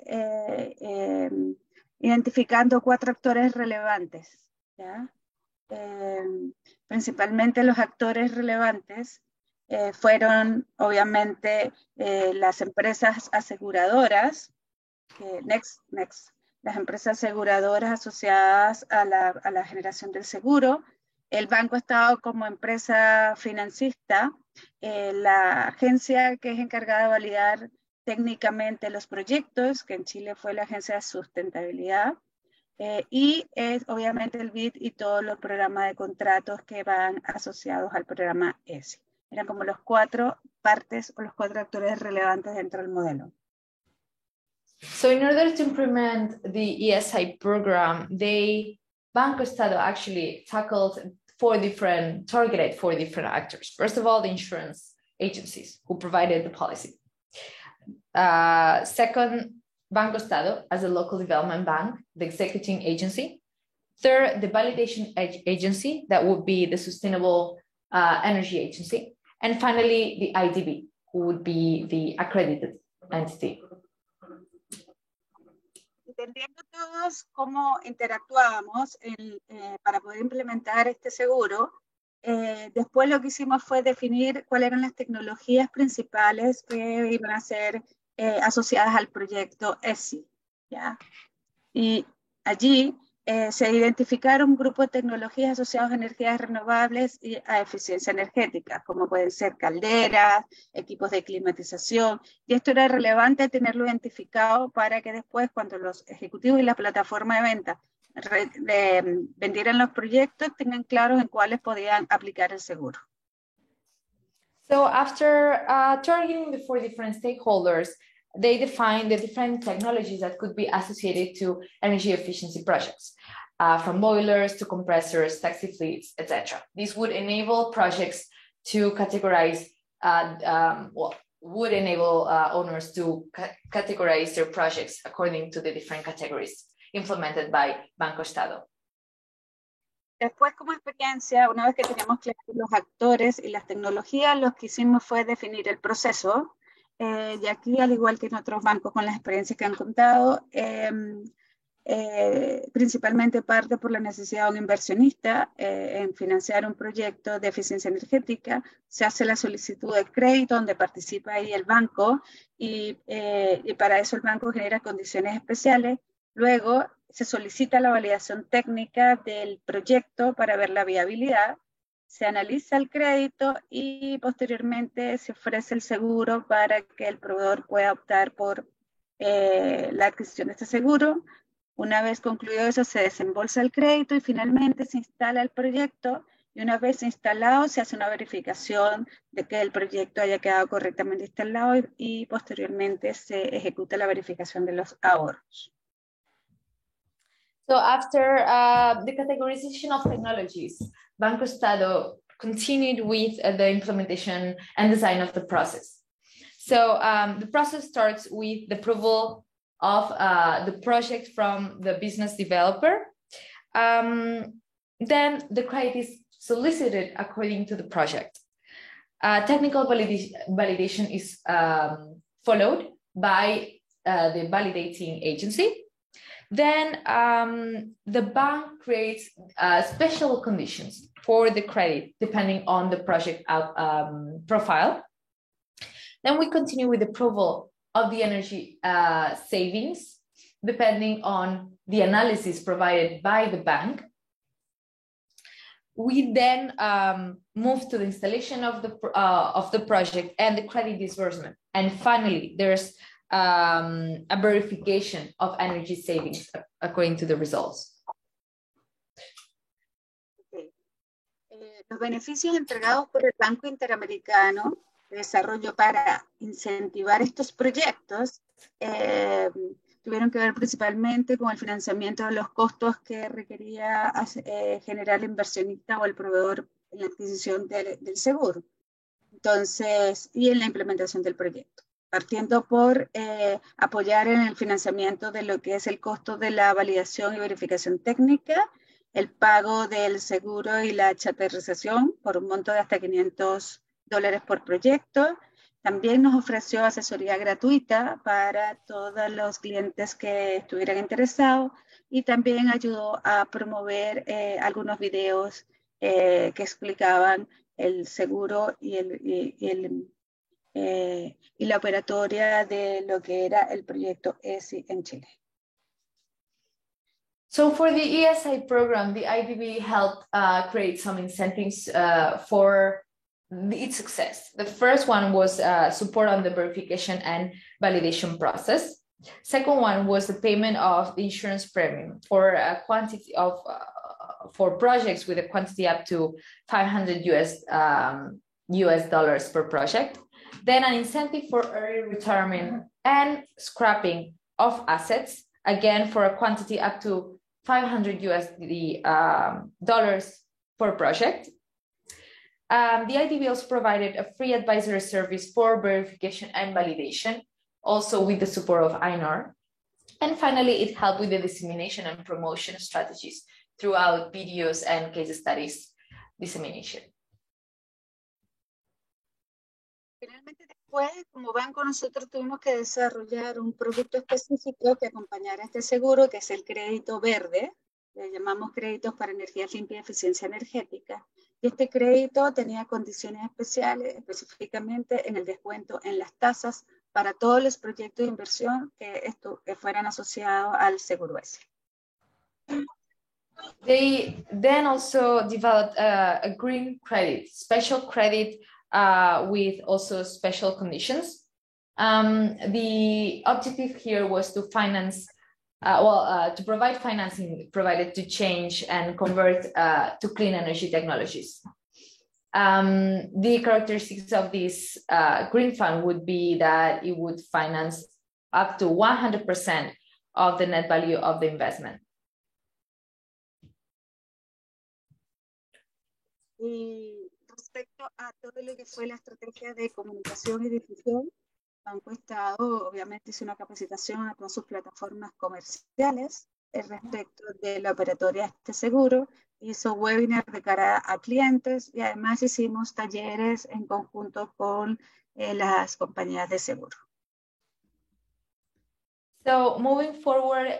identificando 4 actores relevantes, ¿ya? Principalmente los actores relevantes fueron obviamente las empresas aseguradoras, las empresas aseguradoras asociadas a la generación del seguro, el Banco Estado como empresa financista, la agencia que es encargada de validar técnicamente los proyectos, que en Chile fue la Agencia de Sustentabilidad, y es obviamente el BID y todos los programas de contratos que van asociados al programa ESI. Eran como los 4 partes o los 4 actores relevantes dentro del modelo. So in order to implement the ESI program, Banco Estado actually targeted 4 different actors. First of all, the insurance agencies who provided the policy. Second, Banco Estado as a local development bank, the executing agency. Third, the validation agency, that would be the sustainable energy agency. And finally, the IDB, who would be the accredited entity. Entendiendo todos cómo interactuábamos para poder implementar este seguro, después lo que hicimos fue definir cuáles eran las tecnologías principales que iban a ser asociadas al proyecto ESI, ¿ya? Y allí se identificaron un grupo de tecnologías asociadas a energías renovables y a eficiencia energética, como pueden ser calderas, equipos de climatización, y esto era relevante tenerlo identificado para que después, cuando los ejecutivos y la plataforma de venta vendieran los proyectos, tengan claros en cuáles podían aplicar el seguro. So after targeting the 4 different stakeholders, they defined the different technologies that could be associated to energy efficiency projects, from boilers to compressors, taxi fleets, etc. This would enable projects to categorize would enable owners to categorize their projects according to the different categories implemented by Banco Estado. Después, como experiencia, una vez que teníamos claros los actores y las tecnologías, lo que hicimos fue definir el proceso. Y aquí, al igual que en otros bancos con las experiencias que han contado, principalmente parte por la necesidad de un inversionista en financiar un proyecto de eficiencia energética. Se hace la solicitud de crédito donde participa ahí el banco y para eso el banco genera condiciones especiales. Luego se solicita la validación técnica del proyecto para ver la viabilidad, se analiza el crédito y posteriormente se ofrece el seguro para que el proveedor pueda optar por la adquisición de este seguro. Una vez concluido eso, se desembolsa el crédito y finalmente se instala el proyecto. Y una vez instalado, se hace una verificación de que el proyecto haya quedado correctamente instalado y posteriormente se ejecuta la verificación de los ahorros. So after the categorization of technologies, Banco Estado continued with the implementation and design of the process. So the process starts with the approval of the project from the business developer. Then the credit is solicited according to the project. Technical validation is followed by the validating agency. Then the bank creates special conditions for the credit depending on the project profile. Then we continue with approval of the energy savings depending on the analysis provided by the bank. We then move to the installation of the project and the credit disbursement. And finally, there's a verification of energy savings according to the results. Okay. Los beneficios entregados por el Banco Interamericano de Desarrollo para incentivar estos proyectos tuvieron que ver principalmente con el financiamiento de los costos que requería generar el inversionista o el proveedor en la adquisición del seguro. Entonces, y en la implementación del proyecto. Partiendo por apoyar en el financiamiento de lo que es el costo de la validación y verificación técnica, el pago del seguro y la chatarrización por un monto de hasta $500 por proyecto. También nos ofreció asesoría gratuita para todos los clientes que estuvieran interesados y también ayudó a promover algunos videos que explicaban el seguro y la operatoria de lo que era el proyecto ESI en Chile. So for the ESI program, the IDB helped create some incentives for its success. The first one was support on the verification and validation process. Second one was the payment of the insurance premium for a quantity of for projects with a quantity up to $500 US per project. Then an incentive for early retirement and scrapping of assets, again for a quantity up to $500 US per project. The IDB also provided a free advisory service for verification and validation, also with the support of INR. And finally, it helped with the dissemination and promotion strategies throughout videos and case studies dissemination. Finalmente, después, como banco, nosotros tuvimos que desarrollar un producto específico que acompañara este seguro, que es el crédito verde. Le llamamos créditos para energías limpias y eficiencia energética. Y este crédito tenía condiciones especiales, específicamente en el descuento en las tasas para todos los proyectos de inversión que fueran asociados al seguro ese. They then also developed a green credit, special credit with also special conditions. The objective here was to finance, to provide financing provided to change and convert to clean energy technologies. The characteristics of this green fund would be that it would finance up to 100% of the net value of the investment. Y respecto a todo lo que fue la estrategia de comunicación y difusión, Banco Estado obviamente hizo una capacitación a todas sus plataformas comerciales respecto de la operatoria de este seguro, hizo webinars de cara a clientes y además hicimos talleres en conjunto con las compañías de seguro. So moving forward,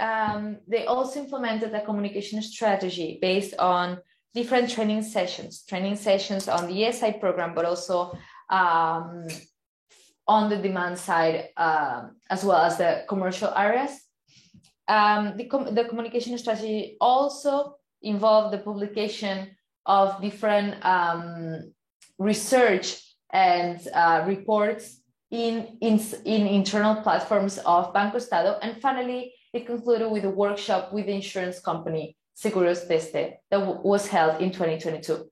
they also implemented a communication strategy based on different training sessions on the ESI program, but also on the demand side, as well as the commercial areas. The communication strategy also involved the publication of different research and reports in internal platforms of Banco Estado. And finally, it concluded with a workshop with the insurance company, Seguros Desde, that was held in 2022.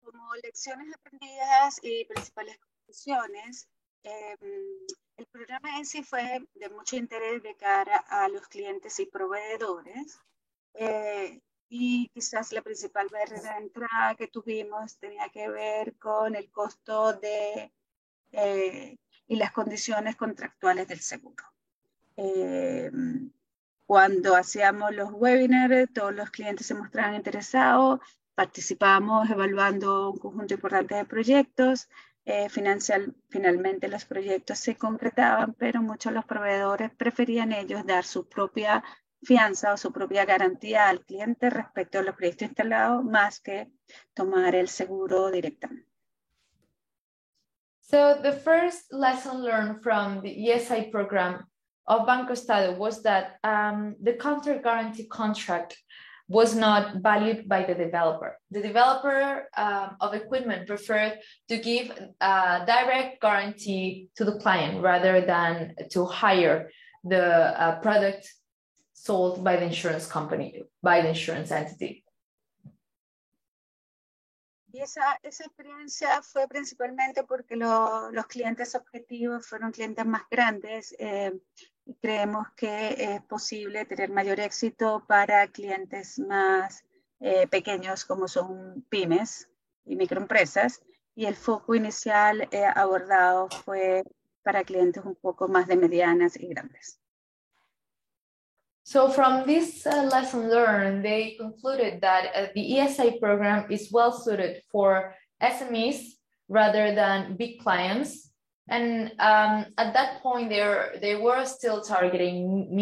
Como lecciones aprendidas y principales conclusiones, el programa en sí fue de mucho interés de cara a los clientes y proveedores. Y quizás la principal barrera de entrada que tuvimos tenía que ver con el costo de, y las condiciones contractuales del seguro. Cuando hacíamos los webinars, todos los clientes se mostraban interesados, participábamos evaluando un conjunto importante de proyectos, finalmente los proyectos se concretaban, pero muchos de los proveedores preferían ellos dar su propia fianza o su propia garantía al cliente respecto a los proyectos instalados más que tomar el seguro directamente. So the first lesson learned from the ESI program of Banco Estado was that the counter guarantee contract was not valued by the developer. The developer of equipment preferred to give a direct guarantee to the client rather than to hire the product sold by the insurance company, by the insurance entity. Y esa experiencia fue principalmente porque los clientes objetivos fueron clientes más grandes y creemos que es posible tener mayor éxito para clientes más pequeños como son pymes y microempresas, y el foco inicial abordado fue para clientes un poco más de medianas y grandes. So from this lesson learned, they concluded that the ESI program is well suited for SMEs rather than big clients. And at that point, they were still targeting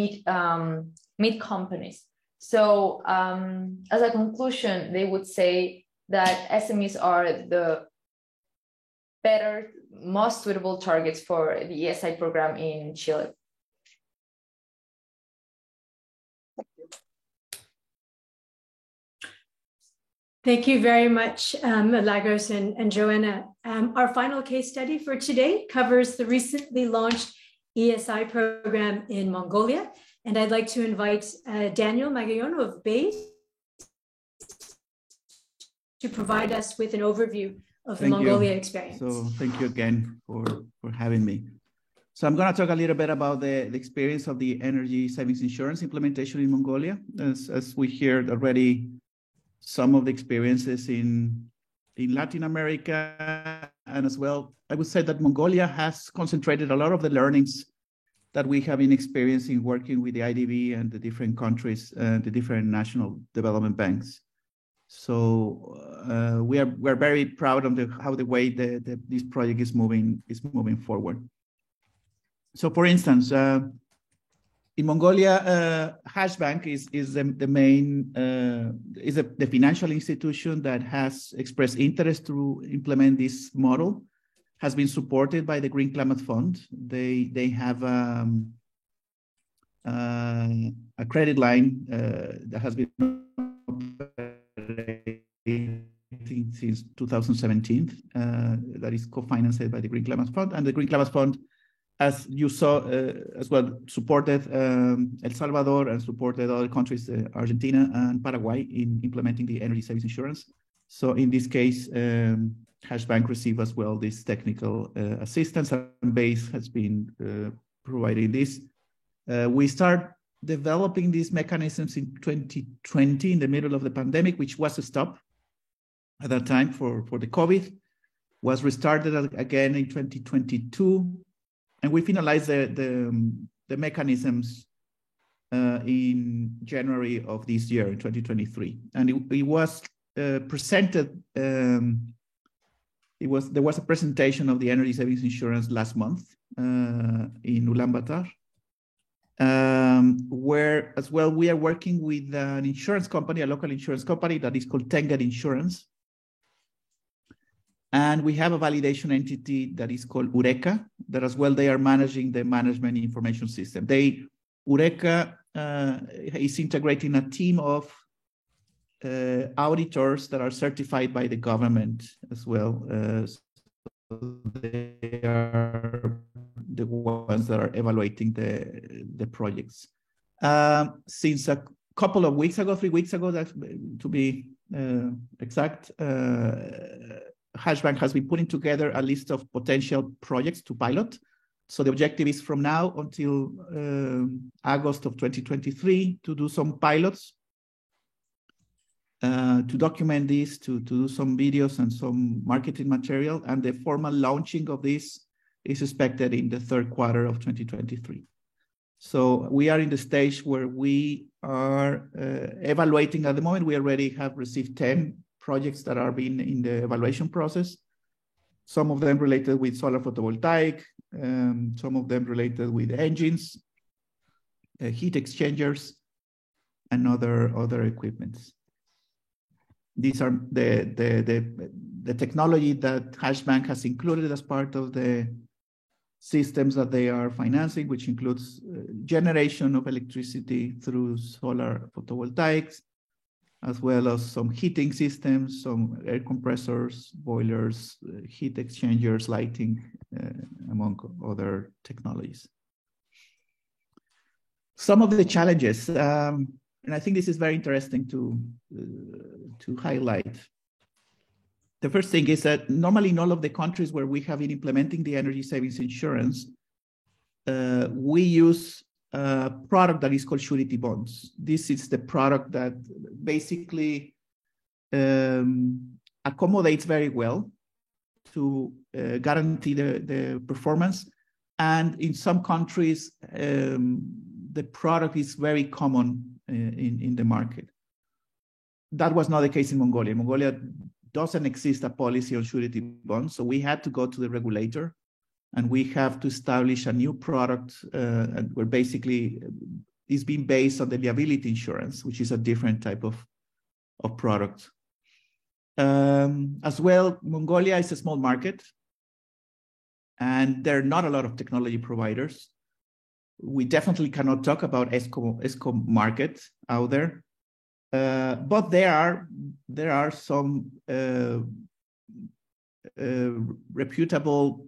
mid companies. So as a conclusion, they would say that SMEs are the better, most suitable targets for the ESI program in Chile. Thank you very much, Milagros and Joanna. Our final case study for today covers the recently launched ESI program in Mongolia. And I'd like to invite Daniel Magallon of BASE to provide us with an overview of the Mongolia experience. So thank you again for having me. So I'm going to talk a little bit about the experience of the energy savings insurance implementation in Mongolia. As we heard already, some of the experiences in Latin America, and as well, I would say that Mongolia has concentrated a lot of the learnings that we have been experiencing working with the IDB and the different countries, the different national development banks. So we're very proud of how the way this project is moving forward. So, for instance, in Mongolia, Hashbank is the main the financial institution that has expressed interest to implement this model. Has been supported by the Green Climate Fund. They have a credit line that has been operating since 2017 that is co-financed by the Green Climate Fund, and the Green Climate Fund, as you saw as well, supported El Salvador and supported other countries, Argentina and Paraguay, in implementing the energy savings insurance. So in this case, Hashbank received as well this technical assistance, and BASE has been providing this. We start developing these mechanisms in 2020 in the middle of the pandemic, which was stopped at that time for the COVID, was restarted again in 2022, and we finalized the mechanisms in January of this year, in 2023, and it was presented. There was a presentation of the energy savings insurance last month in Ulaanbaatar, where as well we are working with an insurance company, a local insurance company that is called Tenget Insurance. And we have a validation entity that is called Eureka, that as well they are managing the management information system. Eureka is integrating a team of auditors that are certified by the government as well. So they are the ones that are evaluating the projects. Since a couple of weeks ago, 3 weeks ago, to be exact, Hashbank has been putting together a list of potential projects to pilot. So the objective is from now until August of 2023 to do some pilots, to document this, to do some videos and some marketing material. And the formal launching of this is expected in the third quarter of 2023. So we are in the stage where we are evaluating at the moment. We already have received 10 projects that are being in the evaluation process. Some of them related with solar photovoltaic, some of them related with engines, heat exchangers, and other equipments. These are the technology that Hashbank has included as part of the systems that they are financing, which includes generation of electricity through solar photovoltaics, as well as some heating systems, some air compressors, boilers, heat exchangers, lighting, among other technologies. Some of the challenges, and I think this is very interesting to highlight. The first thing is that normally in all of the countries where we have been implementing the energy savings insurance, we use a product that is called surety bonds. This is the product that basically accommodates very well to guarantee the performance. And in some countries, the product is very common in the market. That was not the case in Mongolia. In Mongolia doesn't exist a policy on surety bonds, so we had to go to the regulator, and we have to establish a new product where basically is being based on the liability insurance, which is a different type of product. As well, Mongolia is a small market, and there are not a lot of technology providers. We definitely cannot talk about ESCO market out there, but there are some reputable,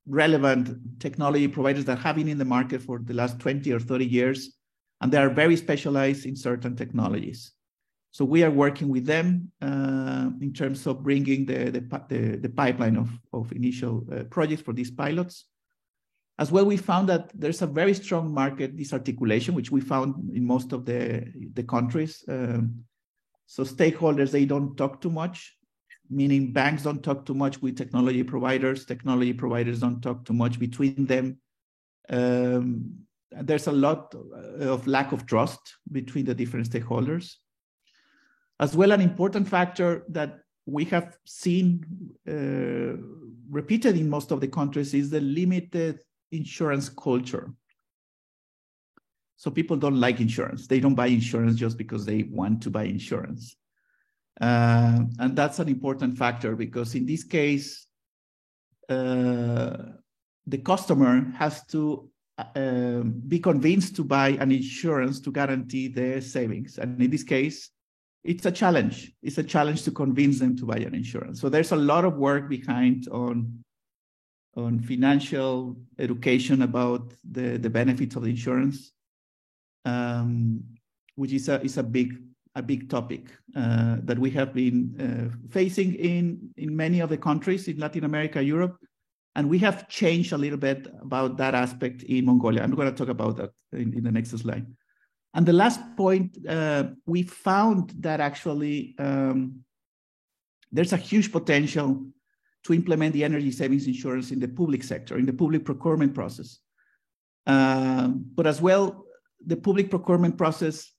relevant technology providers that have been in the market for the last 20 or 30 years, and they are very specialized in certain technologies. So we are working with them in terms of bringing the pipeline of initial projects for these pilots. As well, we found that there's a very strong market disarticulation, which we found in most of the countries. So stakeholders, they don't talk too much, meaning banks don't talk too much with technology providers don't talk too much between them. There's a lot of lack of trust between the different stakeholders. As well, an important factor that we have seen repeated in most of the countries is the limited insurance culture. So people don't like insurance. They don't buy insurance just because they want to buy insurance. And that's an important factor, because in this case, the customer has to be convinced to buy an insurance to guarantee their savings. And in this case, it's a challenge. It's a challenge to convince them to buy an insurance. So there's a lot of work behind on financial education about the benefits of the insurance, which is a big topic that we have been facing in many of the countries in Latin America, Europe, and we have changed a little bit about that aspect in Mongolia. I'm going to talk about that in the next slide. And the last point, we found that actually there's a huge potential to implement the energy savings insurance in the public sector, in the public procurement process. But as well, the public procurement process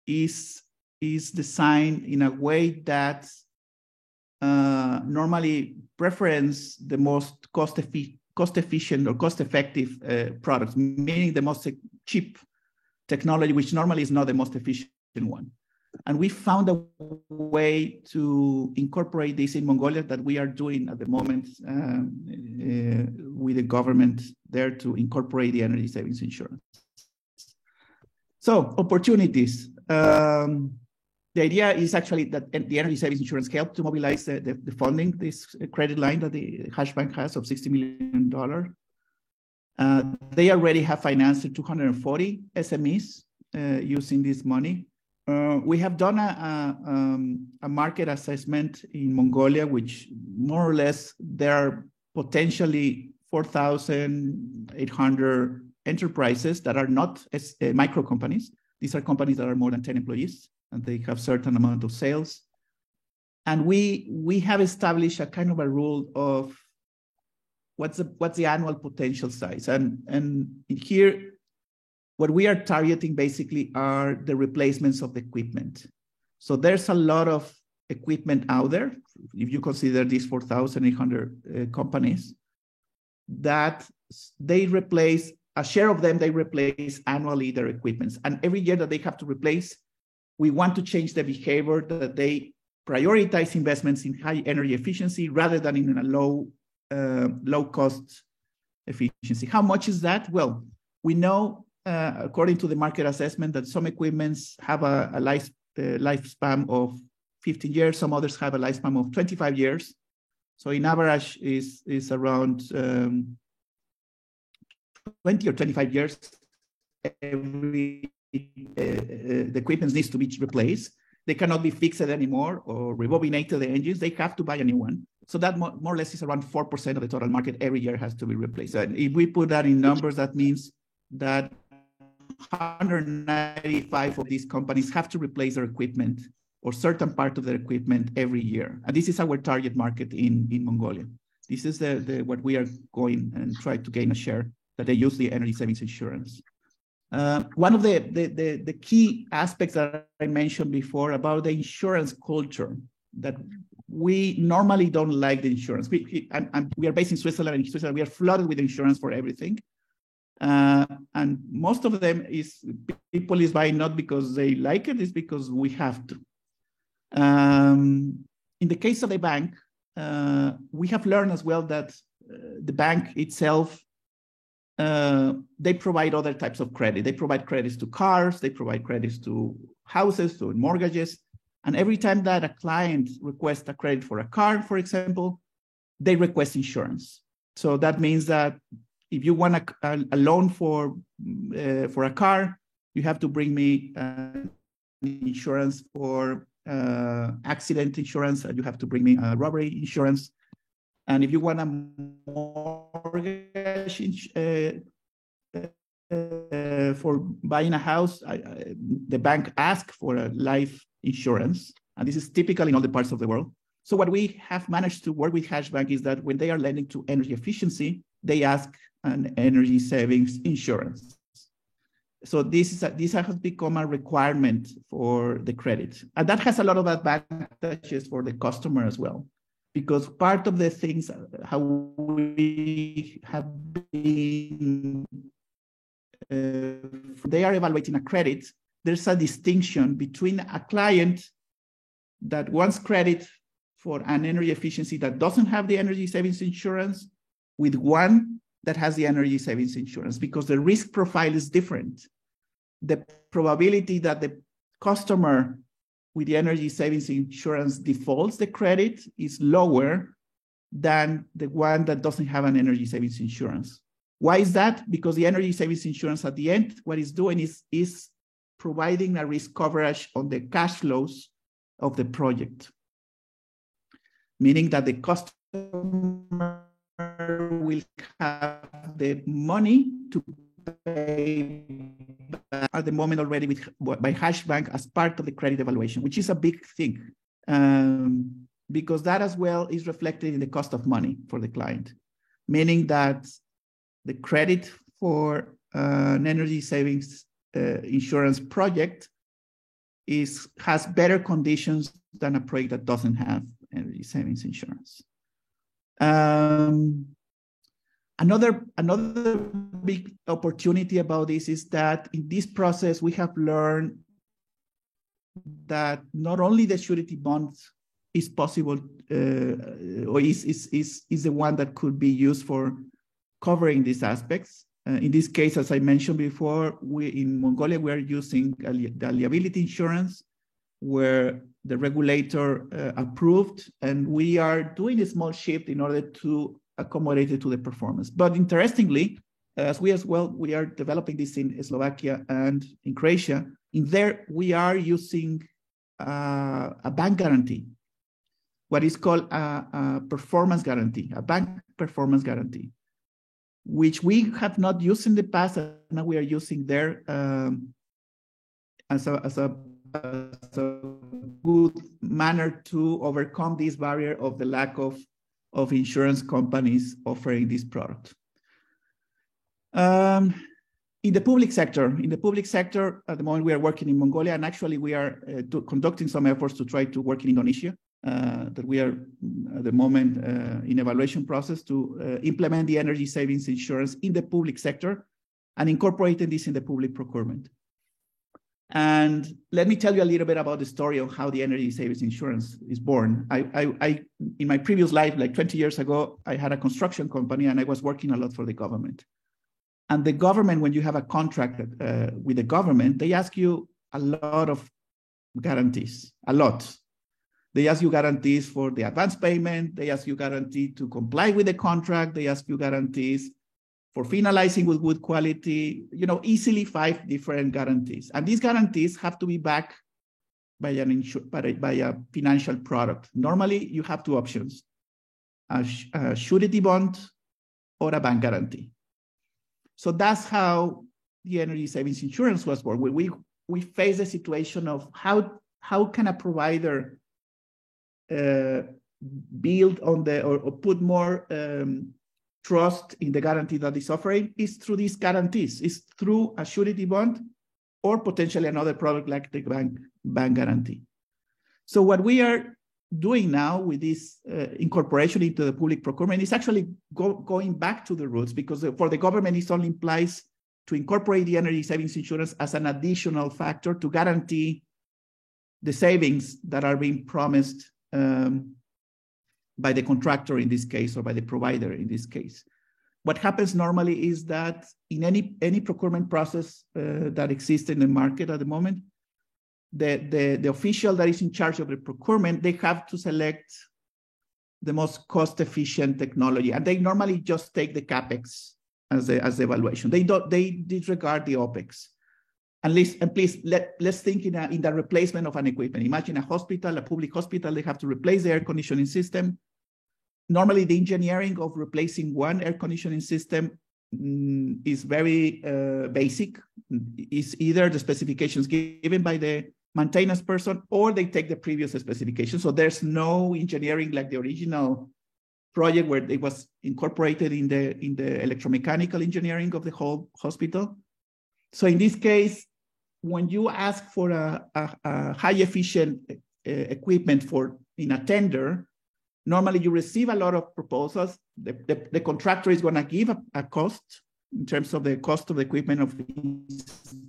is designed in a way that normally preference the most cost-efficient or cost-effective products, meaning the most cheap technology, which normally is not the most efficient one. And we found a way to incorporate this in Mongolia that we are doing at the moment with the government there to incorporate the energy savings insurance. So opportunities. The idea is actually that the energy savings insurance helped to mobilize the funding, this credit line that the Hashbank has of $60 million. They already have financed 240 SMEs using this money. We have done a market assessment in Mongolia, which more or less there are potentially 4,800 enterprises that are not micro companies. These are companies that are more than 10 employees, and they have certain amount of sales. And we have established a kind of a rule of what's the annual potential size. And here, what we are targeting basically are the replacements of the equipment. So there's a lot of equipment out there, if you consider these 4,800 companies, that they replace, a share of them, they replace annually their equipments. And every year that they have to replace, we want to change the behavior that they prioritize investments in high energy efficiency rather than in a low cost efficiency. How much is that? Well, we know, according to the market assessment, that some equipments have a lifespan of 15 years, some others have a lifespan of 25 years. So in average is around 20 or 25 years. The equipment needs to be replaced. They cannot be fixed anymore or rebobinated the engines. They have to buy a new one. So that more or less is around 4% of the total market every year has to be replaced. And if we put that in numbers, that means that 195 of these companies have to replace their equipment or certain part of their equipment every year. And this is our target market in Mongolia. This is what we are going and try to gain a share, that they use the energy savings insurance. One of the key aspects that I mentioned before about the insurance culture, that we normally don't like the insurance. We are based in Switzerland, and in Switzerland we are flooded with insurance for everything. And most of them people is buying not because they like it, it's because we have to. In the case of the bank, we have learned as well that the bank itself, they provide other types of credit. They provide credits to cars, they provide credits to houses, to mortgages. And every time that a client requests a credit for a car, for example, they request insurance. So that means that if you want a loan for a car, you have to bring me insurance for accident insurance, and you have to bring me robbery insurance. And if you want a mortgage for buying a house, the bank asks for a life insurance. And this is typical in all the parts of the world. So what we have managed to work with Hashbank is that when they are lending to energy efficiency, they ask an energy savings insurance. So this has become a requirement for the credit. And that has a lot of advantages for the customer as well. Because part of the things, how we have been, they are evaluating a credit, there's a distinction between a client that wants credit for an energy efficiency that doesn't have the energy savings insurance with one that has the energy savings insurance, because the risk profile is different. The probability that the customer with the energy savings insurance defaults the credit is lower than the one that doesn't have an energy savings insurance. Why is that? Because the energy savings insurance at the end, what it's doing is providing a risk coverage on the cash flows of the project, meaning that the customer will have the money to pay at the moment already by Hashbank as part of the credit evaluation, which is a big thing. because that as well is reflected in the cost of money for the client, meaning that the credit for an energy savings insurance project has better conditions than a project that doesn't have energy savings insurance. Another big opportunity about this is that in this process, we have learned that not only the surety bond is possible or is the one that could be used for covering these aspects. In this case, as I mentioned before, in Mongolia, we are using the liability insurance where the regulator approved, and we are doing a small shift in order to accommodate it to the performance. But interestingly, we are developing this in Slovakia and in Croatia. In there, we are using a bank guarantee, what is called a performance guarantee, a bank performance guarantee, which we have not used in the past, and now we are using there as a good manner to overcome this barrier of the lack of insurance companies offering this product. In the public sector, at the moment we are working in Mongolia, and actually we are conducting some efforts to try to work in Indonesia, that we are at the moment in evaluation process to implement the energy savings insurance in the public sector and incorporating this in the public procurement. And let me tell you a little bit about the story of how the energy savings insurance is born. In my previous life, like 20 years ago, I had a construction company and I was working a lot for the government. And the government, when you have a contract with the government, they ask you a lot of guarantees, a lot. They ask you guarantees for the advance payment. They ask you guarantee to comply with the contract. They ask you guarantees for finalizing with good quality, easily 5 different guarantees. And these guarantees have to be backed by a financial product. Normally, you have 2 options, a surety bond or a bank guarantee. So that's how the energy savings insurance was born. We face the situation of how can a provider build on or put more trust in the guarantee that is offering is through these guarantees. It's through a surety bond or potentially another product like the bank guarantee. So what we are doing now with this incorporation into the public procurement is actually going back to the roots, because for the government, it only implies to incorporate the energy savings insurance as an additional factor to guarantee the savings that are being promised by the contractor in this case, or by the provider in this case. What happens normally is that in any procurement process that exists in the market at the moment, the official that is in charge of the procurement, they have to select the most cost-efficient technology, and they normally just take the CapEx as the evaluation. They disregard the OpEx. And please, let's think in the replacement of an equipment. Imagine a hospital, a public hospital, they have to replace the air conditioning system. Normally, the engineering of replacing one air conditioning system is very basic. It's either the specifications given by the maintenance person or they take the previous specification. So there's no engineering like the original project where it was incorporated in the electromechanical engineering of the whole hospital. So in this case, when you ask for a high efficient equipment in a tender, normally you receive a lot of proposals. The contractor is going to give a cost in terms of the cost of the equipment of the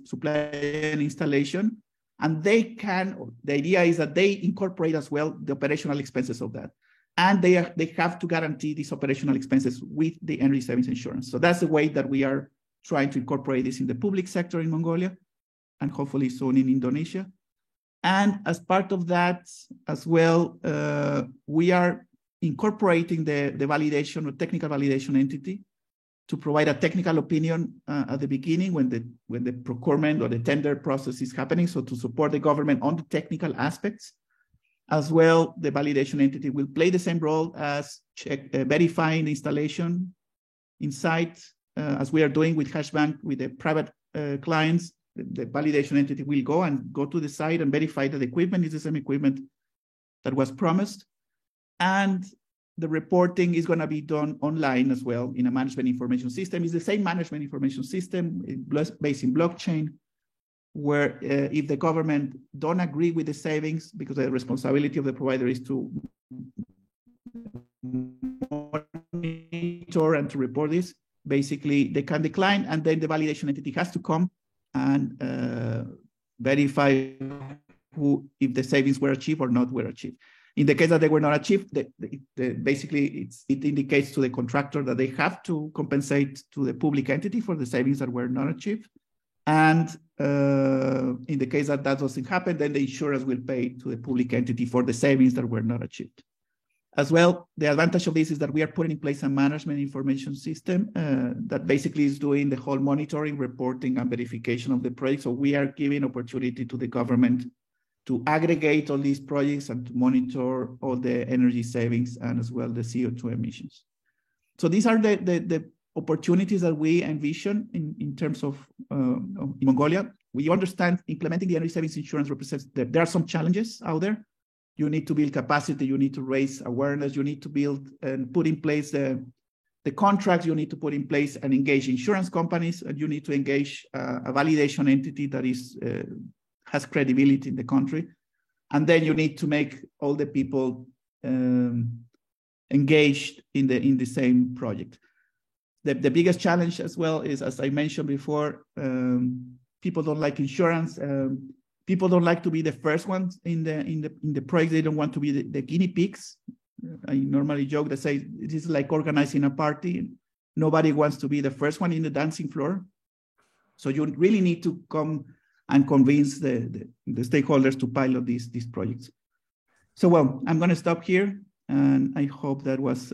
supply and installation. And the idea is that they incorporate as well the operational expenses of that. And they have to guarantee these operational expenses with the energy savings insurance. So that's the way that we are trying to incorporate this in the public sector in Mongolia, and hopefully soon in Indonesia. And as part of that as well, we are incorporating the validation or technical validation entity to provide a technical opinion at the beginning when the procurement or the tender process is happening. So to support the government on the technical aspects. As well, the validation entity will play the same role as verifying the installation in site, as we are doing with Hashbank with the private clients. The validation entity will go to the site and verify that the equipment is the same equipment that was promised. And the reporting is going to be done online as well in a management information system. It's the same management information system based in blockchain, where if the government don't agree with the savings, because the responsibility of the provider is to monitor and to report this, basically they can decline, and then the validation entity has to come and verify if the savings were achieved or not were achieved. In the case that they were not achieved, basically it indicates to the contractor that they have to compensate to the public entity for the savings that were not achieved. And in the case that that doesn't happen, then the insurance will pay to the public entity for the savings that were not achieved. As well, the advantage of this is that we are putting in place a management information system that basically is doing the whole monitoring, reporting, and verification of the project. So we are giving opportunity to the government to aggregate all these projects and to monitor all the energy savings and as well the CO2 emissions. So these are the opportunities that we envision in terms of Mongolia. We understand implementing the energy savings insurance represents that there are some challenges out there. You need to build capacity, you need to raise awareness, you need to build and put in place the contracts, you need to put in place and engage insurance companies, and you need to engage a validation entity that is has credibility in the country. And then you need to make all the people engaged in the same project. The biggest challenge as well is, as I mentioned before, people don't like insurance. People don't like to be the first ones in the project. They don't want to be the guinea pigs. I normally joke that say it is like organizing a party. Nobody wants to be the first one in the dancing floor. So you really need to come and convince the stakeholders to pilot these projects. So, well, I'm going to stop here, and I hope that was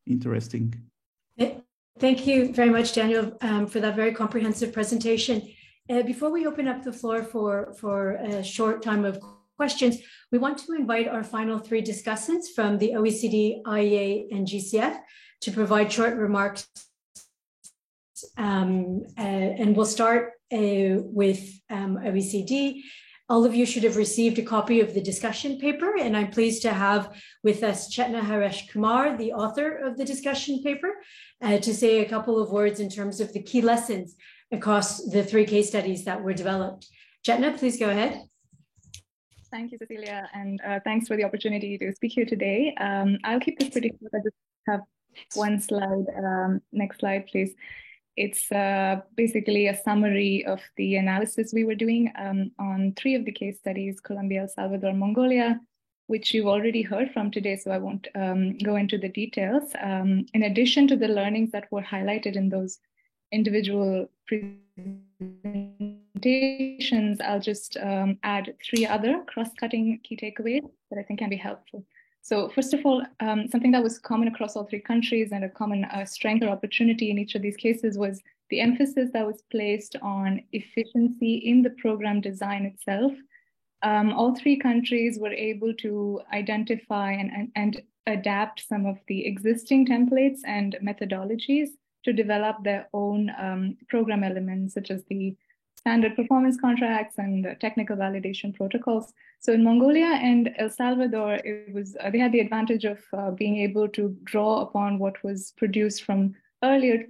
interesting. Thank you very much, Daniel, for that very comprehensive presentation. Before we open up the floor for a short time of questions, we want to invite our final three discussants from the OECD, IEA, and GCF to provide short remarks. And we'll start with OECD. All of you should have received a copy of the discussion paper, and I'm pleased to have with us Chetna Haresh Kumar, the author of the discussion paper, to say a couple of words in terms of the key lessons across the three case studies that were developed. Chetna, please go ahead. Thank you, Cecilia, and thanks for the opportunity to speak here today. I'll keep this pretty short. I just have one slide. Next slide, please. It's basically a summary of the analysis we were doing on three of the case studies, Colombia, El Salvador, Mongolia, which you've already heard from today, so I won't go into the details. In addition to the learnings that were highlighted in those individual presentations, I'll just add three other cross-cutting key takeaways that I think can be helpful. So first of all, something that was common across all three countries and a common strength or opportunity in each of these cases was the emphasis that was placed on efficiency in the program design itself. All three countries were able to identify and adapt some of the existing templates and methodologies to develop their own program elements, such as the standard performance contracts and technical validation protocols. So in Mongolia and El Salvador, it was they had the advantage of being able to draw upon what was produced from earlier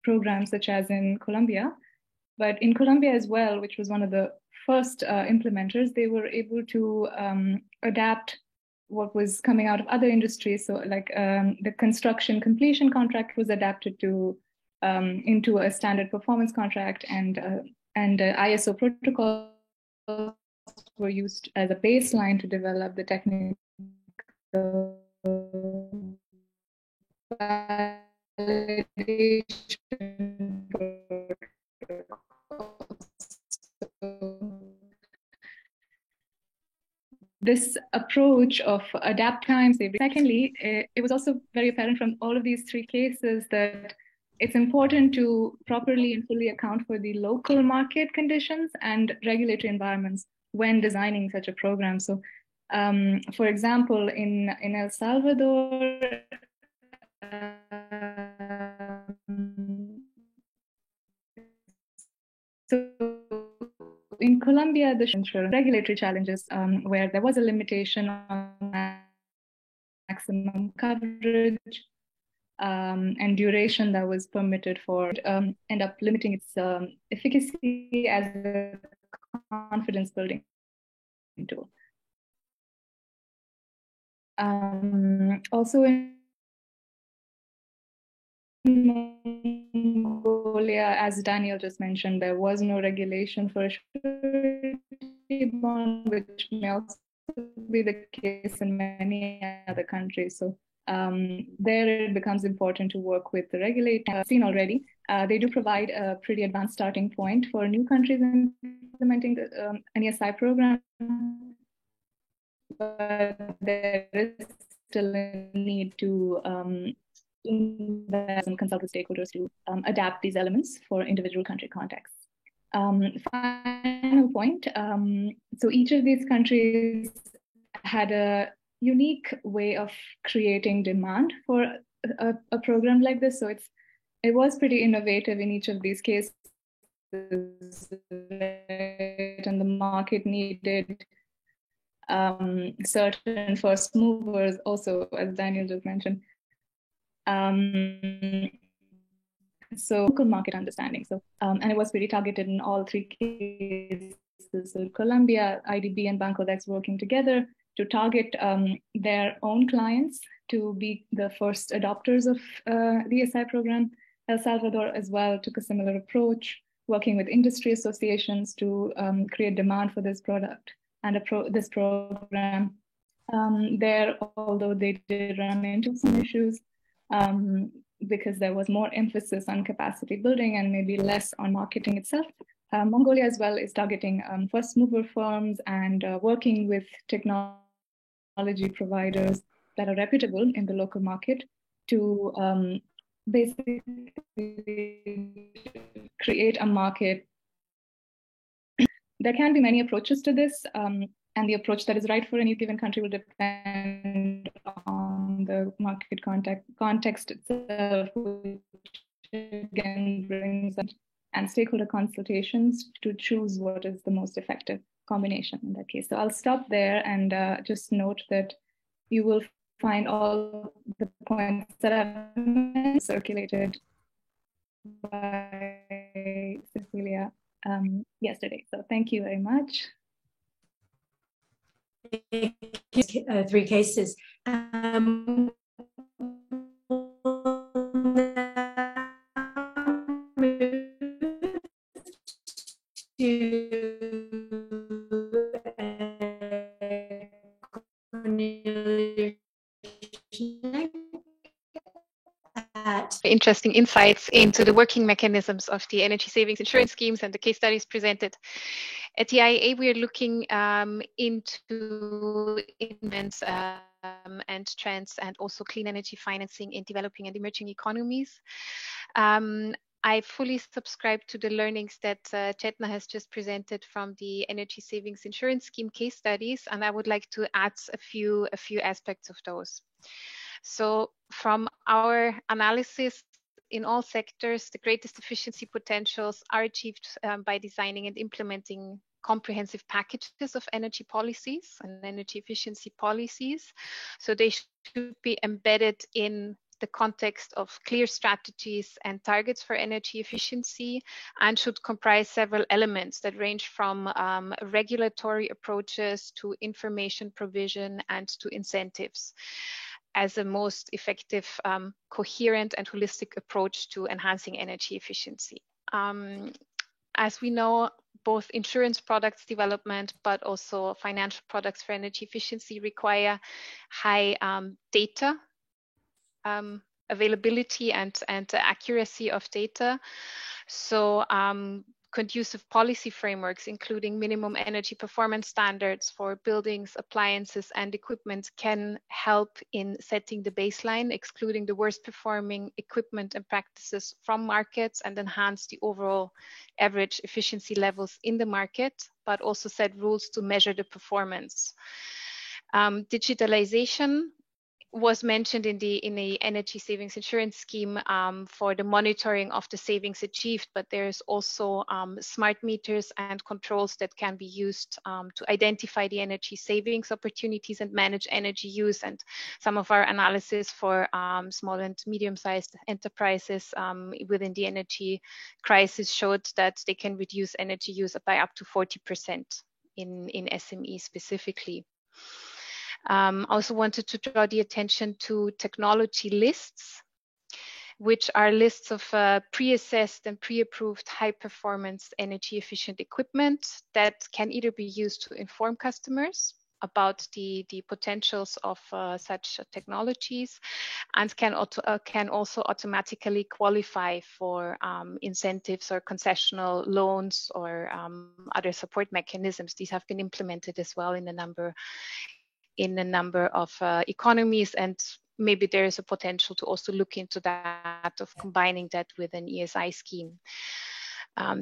programs, such as in Colombia. But in Colombia as well, which was one of the first implementers, they were able to adapt what was coming out of other industries. So like the construction completion contract was adapted to into a standard performance contract, and ISO protocols were used as a baseline to develop the technical validation protocols. This approach of adapt times. Secondly, it was also very apparent from all of these three cases that it's important to properly and fully account for the local market conditions and regulatory environments when designing such a program. So, for example, in El Salvador, so in Colombia, the regulatory challenges where there was a limitation on maximum coverage and duration that was permitted for end up limiting its efficacy as a confidence building tool. Also in Mongolia, as Daniel just mentioned, there was no regulation for a surety bond, which may also be the case in many other countries. So there it becomes important to work with the regulator. I've seen already, they do provide a pretty advanced starting point for new countries implementing the NESI program, but there is still a need to invest and consult with stakeholders to adapt these elements for individual country contexts. Final point, so each of these countries had a unique way of creating demand for a program like this. So it was pretty innovative in each of these cases, and the market needed certain first movers also, as Daniel just mentioned. So local market understanding. So and it was pretty targeted in all three cases. So Colombia, IDB, and Bancodex working together to target their own clients to be the first adopters of the ESI program. El Salvador as well took a similar approach, working with industry associations to create demand for this product and this program. There, although they did run into some issues, because there was more emphasis on capacity building and maybe less on marketing itself. Mongolia as well is targeting first mover firms and working with technology providers that are reputable in the local market to basically create a market. There can be many approaches to this, and the approach that is right for any given country will depend on the market context itself, which again brings up and stakeholder consultations to choose what is the most effective combination in that case. So I'll stop there and just note that you will find all the points that have been circulated by Cecilia yesterday. So thank you very much. Three cases. Interesting insights into the working mechanisms of the energy savings insurance schemes and the case studies presented. At the IEA, we are looking into investments and trends and also clean energy financing in developing and emerging economies. I fully subscribe to the learnings that Chetna has just presented from the energy savings insurance scheme case studies, and I would like to add a few aspects of those. So from our analysis, in all sectors, the greatest efficiency potentials are achieved by designing and implementing comprehensive packages of energy policies and energy efficiency policies. So they should be embedded in the context of clear strategies and targets for energy efficiency, and should comprise several elements that range from regulatory approaches to information provision and to incentives, as a most effective, coherent and holistic approach to enhancing energy efficiency. As we know, both insurance products development, but also financial products for energy efficiency require high data availability and accuracy of data. So conducive policy frameworks, including minimum energy performance standards for buildings, appliances, and equipment, can help in setting the baseline, excluding the worst performing equipment and practices from markets, and enhance the overall average efficiency levels in the market, but also set rules to measure the performance. Digitalization was mentioned in the energy savings insurance scheme for the monitoring of the savings achieved, but there's also smart meters and controls that can be used to identify the energy savings opportunities and manage energy use. And some of our analysis for small and medium-sized enterprises within the energy crisis showed that they can reduce energy use by up to 40% in SME specifically. I also wanted to draw the attention to technology lists, which are lists of pre-assessed and pre-approved high-performance energy-efficient equipment that can either be used to inform customers about the potentials of such technologies, and can also automatically qualify for incentives or concessional loans or other support mechanisms. These have been implemented as well in a number of economies, and maybe there is a potential to also look into that, of combining that with an ESI scheme.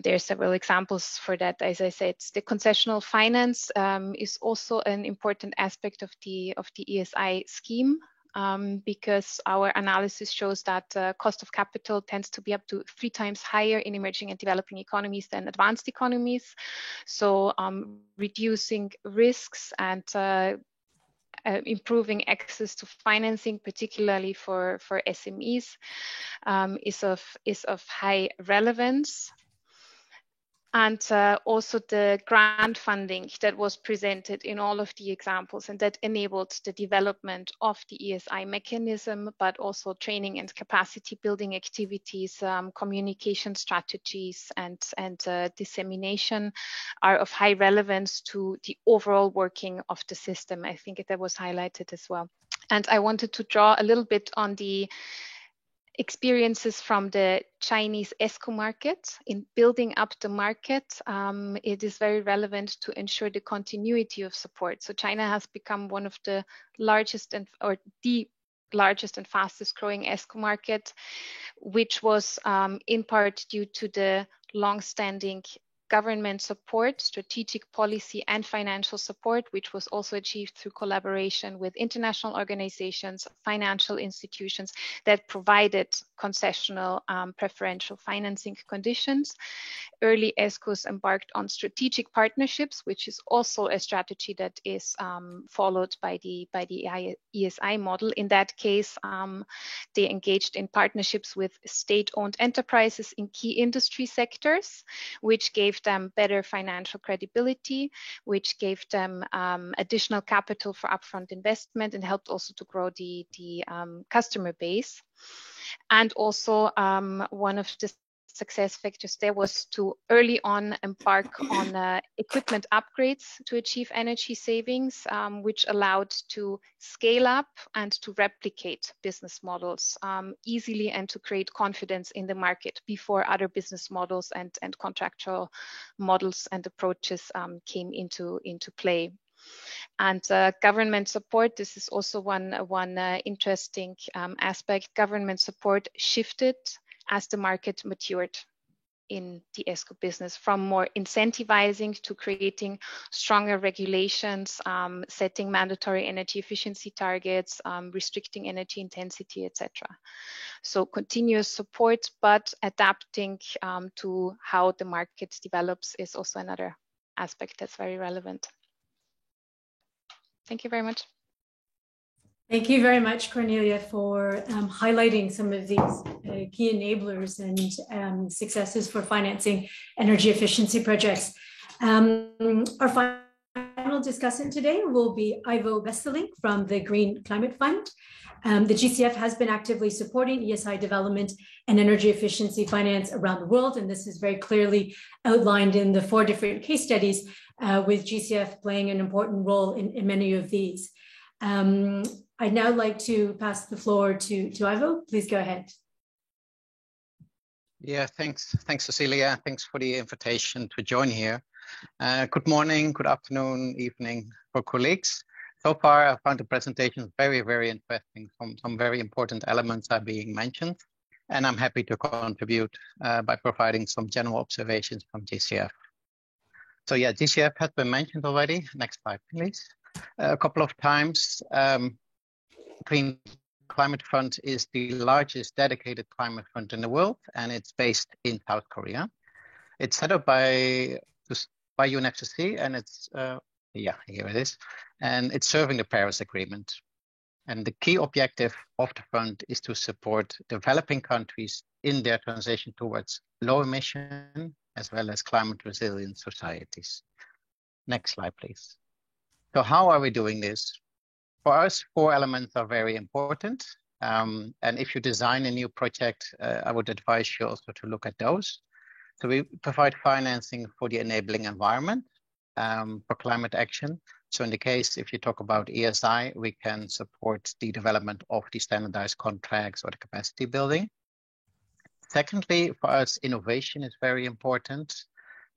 There are several examples for that. As I said, the concessional finance is also an important aspect of the ESI scheme, because our analysis shows that cost of capital tends to be up to 3 times higher in emerging and developing economies than advanced economies. So reducing risks and improving access to financing, particularly for SMEs, is of high relevance. And also the grant funding that was presented in all of the examples, and that enabled the development of the ESI mechanism, but also training and capacity building activities, communication strategies, and dissemination are of high relevance to the overall working of the system. I think that was highlighted as well. And I wanted to draw a little bit on the experiences from the Chinese ESCO market. In building up the market, it is very relevant to ensure the continuity of support. So China has become one of the largest or the largest and fastest growing ESCO market, which was in part due to the long-standing government support, strategic policy and financial support, which was also achieved through collaboration with international organizations, financial institutions that provided concessional preferential financing conditions. Early ESCOs embarked on strategic partnerships, which is also a strategy that is followed by the ESI model. In that case, they engaged in partnerships with state-owned enterprises in key industry sectors, which gave them better financial credibility, which gave them additional capital for upfront investment, and helped also to grow the customer base. And also one of the success factors there was to early on embark on equipment upgrades to achieve energy savings, which allowed to scale up and to replicate business models easily, and to create confidence in the market before other business models and contractual models and approaches came into play. And government support, this is also one interesting aspect. Government support shifted as the market matured in the ESCO business, from more incentivizing to creating stronger regulations, setting mandatory energy efficiency targets, restricting energy intensity, etc. So continuous support, but adapting to how the market develops is also another aspect that's very relevant. Thank you very much. Thank you very much, Cornelia, for highlighting some of these key enablers and successes for financing energy efficiency projects. Our final discussant today will be Ivo Westerling from the Green Climate Fund. The GCF has been actively supporting ESI development and energy efficiency finance around the world, and this is very clearly outlined in the 4 different case studies, with GCF playing an important role in many of these. I'd now like to pass the floor to Ivo. Please go ahead. Yeah, thanks, Cecilia. Thanks for the invitation to join here. Good morning, good afternoon, evening for colleagues. So far, I found the presentation very, very interesting. Some very important elements are being mentioned, and I'm happy to contribute by providing some general observations from GCF. So yeah, GCF has been mentioned already. Next slide, please. A couple of times. Green Climate Fund is the largest dedicated climate fund in the world, and it's based in South Korea. It's set up by UNFCCC, and it's, here it is, and it's serving the Paris Agreement. And the key objective of the fund is to support developing countries in their transition towards low emission, as well as climate resilient societies. Next slide, please. So how are we doing this? For us, 4 elements are very important. And if you design a new project, I would advise you also to look at those. So we provide financing for the enabling environment for climate action. So in the case, if you talk about ESI, we can support the development of the standardized contracts or the capacity building. Secondly, for us, innovation is very important.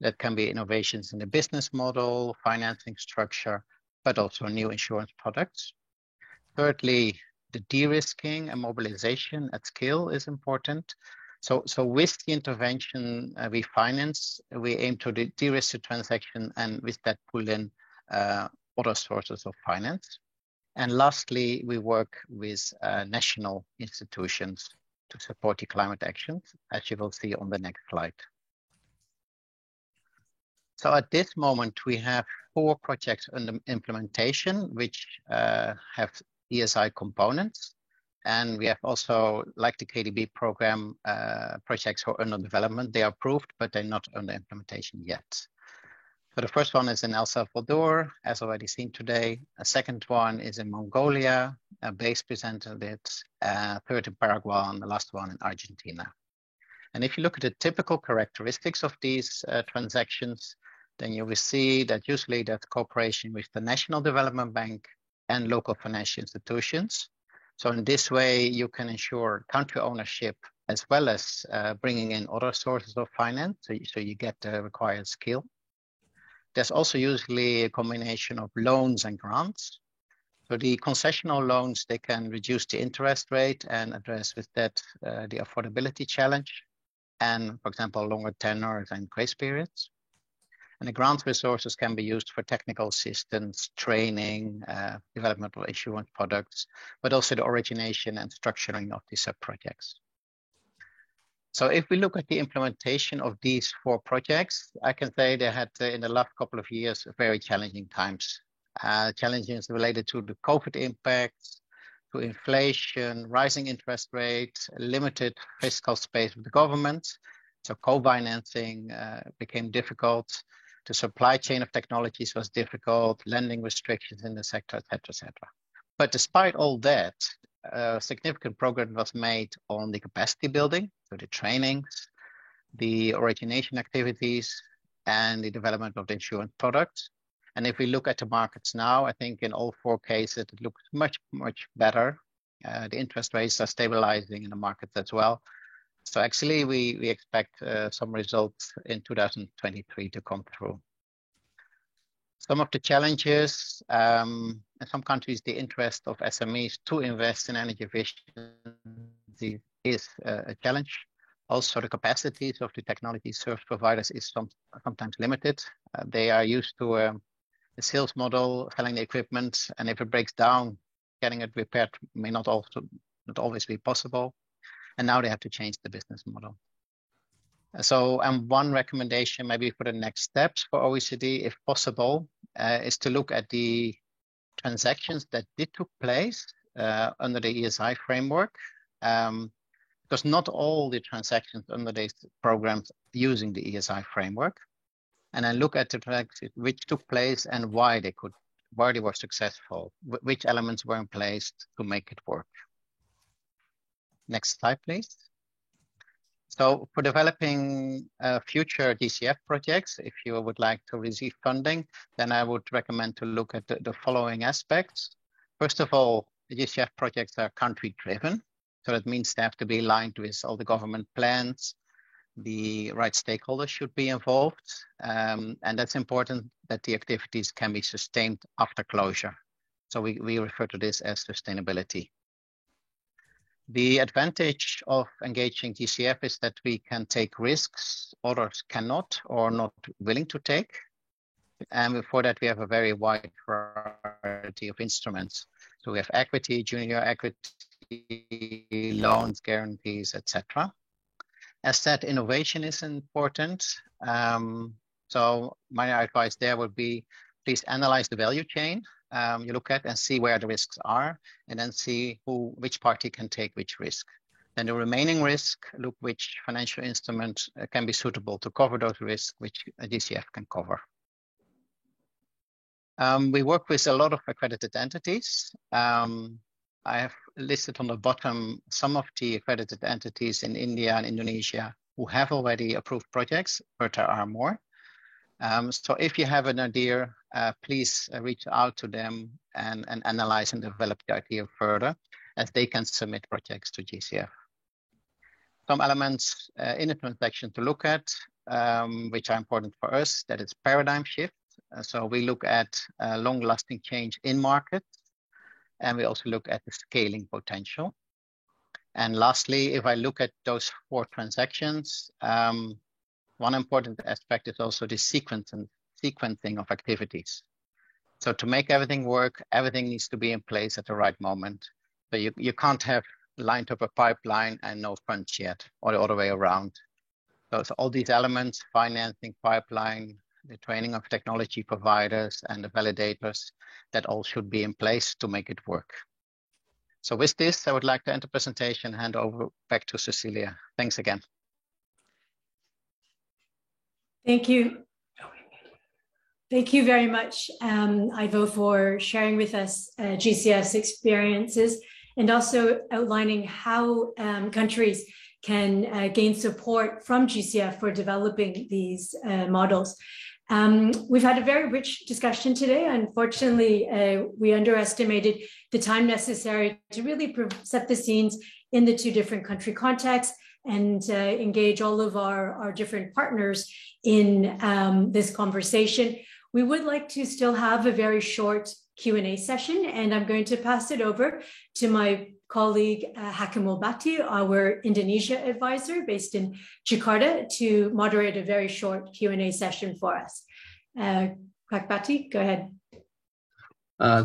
That can be innovations in the business model, financing structure, but also new insurance products. Thirdly, the de-risking and mobilization at scale is important. So with the intervention we finance, we aim to de-risk the transaction and with that pull in other sources of finance. And lastly, we work with national institutions to support the climate actions, as you will see on the next slide. So at this moment, we have 4 projects under implementation, which have ESI components. And we have also, like the KDB program, projects who are under development. They are approved, but they're not under implementation yet. So the first one is in El Salvador, as already seen today. A second one is in Mongolia, BASE presented it. Third in Paraguay, and the last one in Argentina. And if you look at the typical characteristics of these transactions, then you will see that usually that cooperation with the National Development Bank and local financial institutions. So in this way, you can ensure country ownership as well as bringing in other sources of finance, so you get the required skill. There's also usually a combination of loans and grants. So the concessional loans, they can reduce the interest rate and address with that the affordability challenge. And for example, longer tenors and grace periods. And the grant resources can be used for technical assistance, training, development of insurance products, but also the origination and structuring of these sub-projects. So if we look at the implementation of these 4 projects, I can say they had in the last couple of years very challenging times. Challenges related to the COVID impacts, to inflation, rising interest rates, limited fiscal space with the government. So co-financing became difficult. The supply chain of technologies was difficult, lending restrictions in the sector, et cetera, et cetera. But despite all that, significant progress was made on the capacity building, so the trainings, the origination activities, and the development of the insurance products. And if we look at the markets now, I think in all 4 cases, it looks much, much better. The interest rates are stabilizing in the markets as well. So actually, we expect some results in 2023 to come through. Some of the challenges, in some countries, the interest of SMEs to invest in energy efficiency is a challenge. Also, the capacities of the technology service providers is sometimes limited. They are used to a sales model, selling the equipment, and if it breaks down, getting it repaired may not always be possible. And now they have to change the business model. So, and one recommendation maybe for the next steps for OECD, if possible, is to look at the transactions that did took place under the ESI framework, because not all the transactions under these programs using the ESI framework, and then look at the transactions which took place and why they were successful, which elements were in place to make it work. Next slide, please. So for developing future DCF projects, if you would like to receive funding, then I would recommend to look at the following aspects. First of all, the DCF projects are country-driven. So that means they have to be aligned with all the government plans. The right stakeholders should be involved. And that's important that the activities can be sustained after closure. So we refer to this as sustainability. The advantage of engaging DCF is that we can take risks others cannot or not willing to take. And for that, we have a very wide variety of instruments. So we have equity, junior equity, loans, guarantees, etc. As said, innovation is important. So my advice there would be, please analyze the value chain. You look at and see where the risks are, and then see which party can take which risk. Then the remaining risk, look which financial instrument can be suitable to cover those risks, which a GCF can cover. We work with a lot of accredited entities. I have listed on the bottom some of the accredited entities in India and Indonesia who have already approved projects, but there are more. So if you have an idea, please reach out to them and analyze and develop the idea further, as they can submit projects to GCF. Some elements in the transaction to look at, which are important for us, that is paradigm shift. So we look at long-lasting change in markets, and we also look at the scaling potential. And lastly, if I look at those 4 transactions, one important aspect is also the sequencing of activities. So to make everything work, everything needs to be in place at the right moment. So you can't have lined up a pipeline and no funds yet, or the other way around. So all these elements, financing, pipeline, the training of technology providers and the validators, that all should be in place to make it work. So with this, I would like to end the presentation and hand over back to Cecilia. Thanks again. Thank you. Thank you very much, Ivo, for sharing with us GCF's experiences and also outlining how countries can gain support from GCF for developing these models. We've had a very rich discussion today. Unfortunately, we underestimated the time necessary to really set the scenes in the 2 different country contexts and engage all of our different partners in this conversation. We would like to still have a very short Q&A session, and I'm going to pass it over to my colleague Hakim Mulbati, our Indonesia advisor based in Jakarta, to moderate a very short Q&A session for us. Mulbati, go ahead.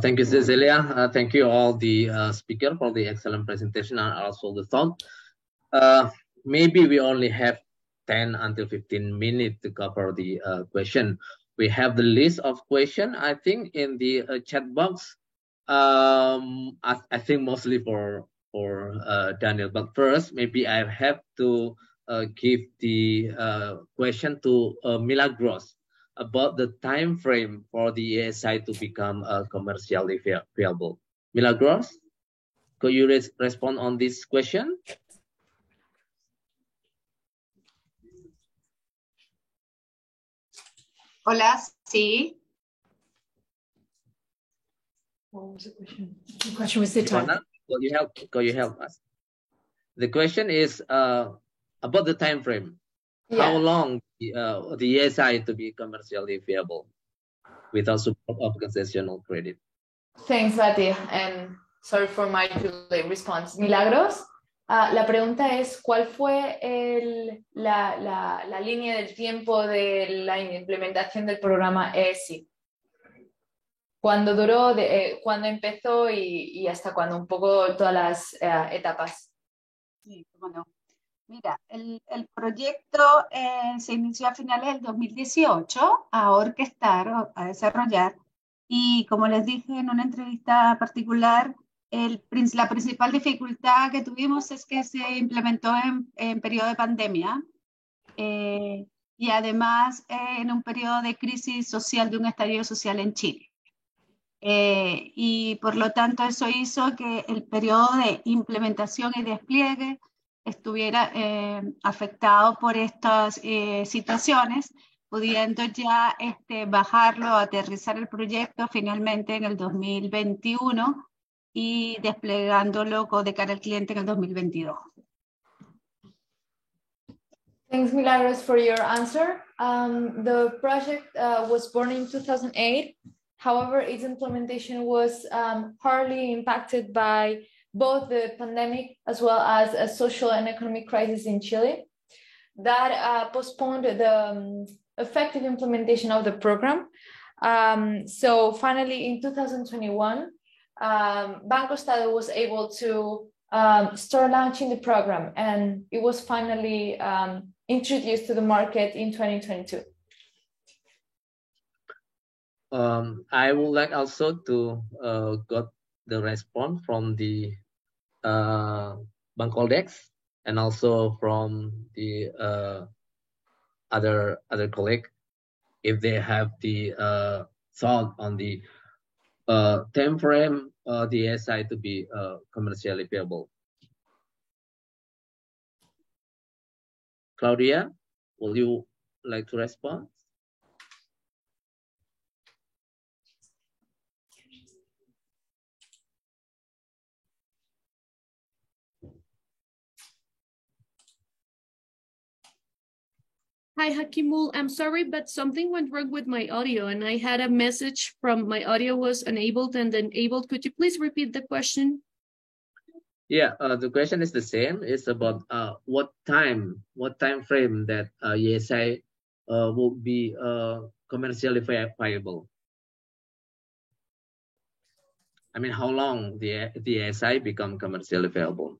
Thank you, Cecilia. Thank you all the speakers for the excellent presentation and also the thought. Maybe we only have 10 until 15 minutes to cover the question. We have the list of questions, I think, in the chat box. I think mostly for Daniel, but first, maybe I have to give the question to Milagros about the time frame for the ESI to become commercially viable. Milagros, could you respond on this question? Hola, sí. What was the question? The question was the time. Could you help us? The question is about the time frame. Yeah. How long the ESI to be commercially viable without support of concessional credit? Thanks, Bati, and sorry for my delayed response. Milagros, la pregunta es, ¿cuál fue la línea del tiempo de la implementación del programa ESI? ¿Cuándo duró, cuándo empezó y hasta cuándo? Un poco todas las etapas. Sí, cómo no. Mira, el proyecto se inició a finales del 2018 a orquestar, a desarrollar, y como les dije en una entrevista particular, la principal dificultad que tuvimos es que se implementó en periodo de pandemia y además en un periodo de crisis social, de un estallido social en Chile. Y por lo tanto eso hizo que el periodo de implementación y despliegue estuviera afectado por estas situaciones, pudiendo ya bajarlo, aterrizar el proyecto finalmente en el 2021 y desplegándolo de cara al cliente en el 2022. Thanks, Milagros, for your answer. The project was born in 2008. However, its implementation was hardly impacted by both the pandemic as well as a social and economic crisis in Chile. That postponed the effective implementation of the program. So finally, in 2021, Banco Estado was able to start launching the program, and it was finally introduced to the market in 2022. I would like also to got the response from the Bancoldex and also from the other colleague, if they have the thought on the time frame the ASI to be commercially viable. Claudia, will you like to respond? Hi, Hakimul. I'm sorry, but something went wrong with my audio, and I had a message from my audio was enabled and then enabled. Could you please repeat the question? Yeah, the question is the same. It's about what time frame that ESI will be commercially viable. I mean, how long the ESI become commercially viable?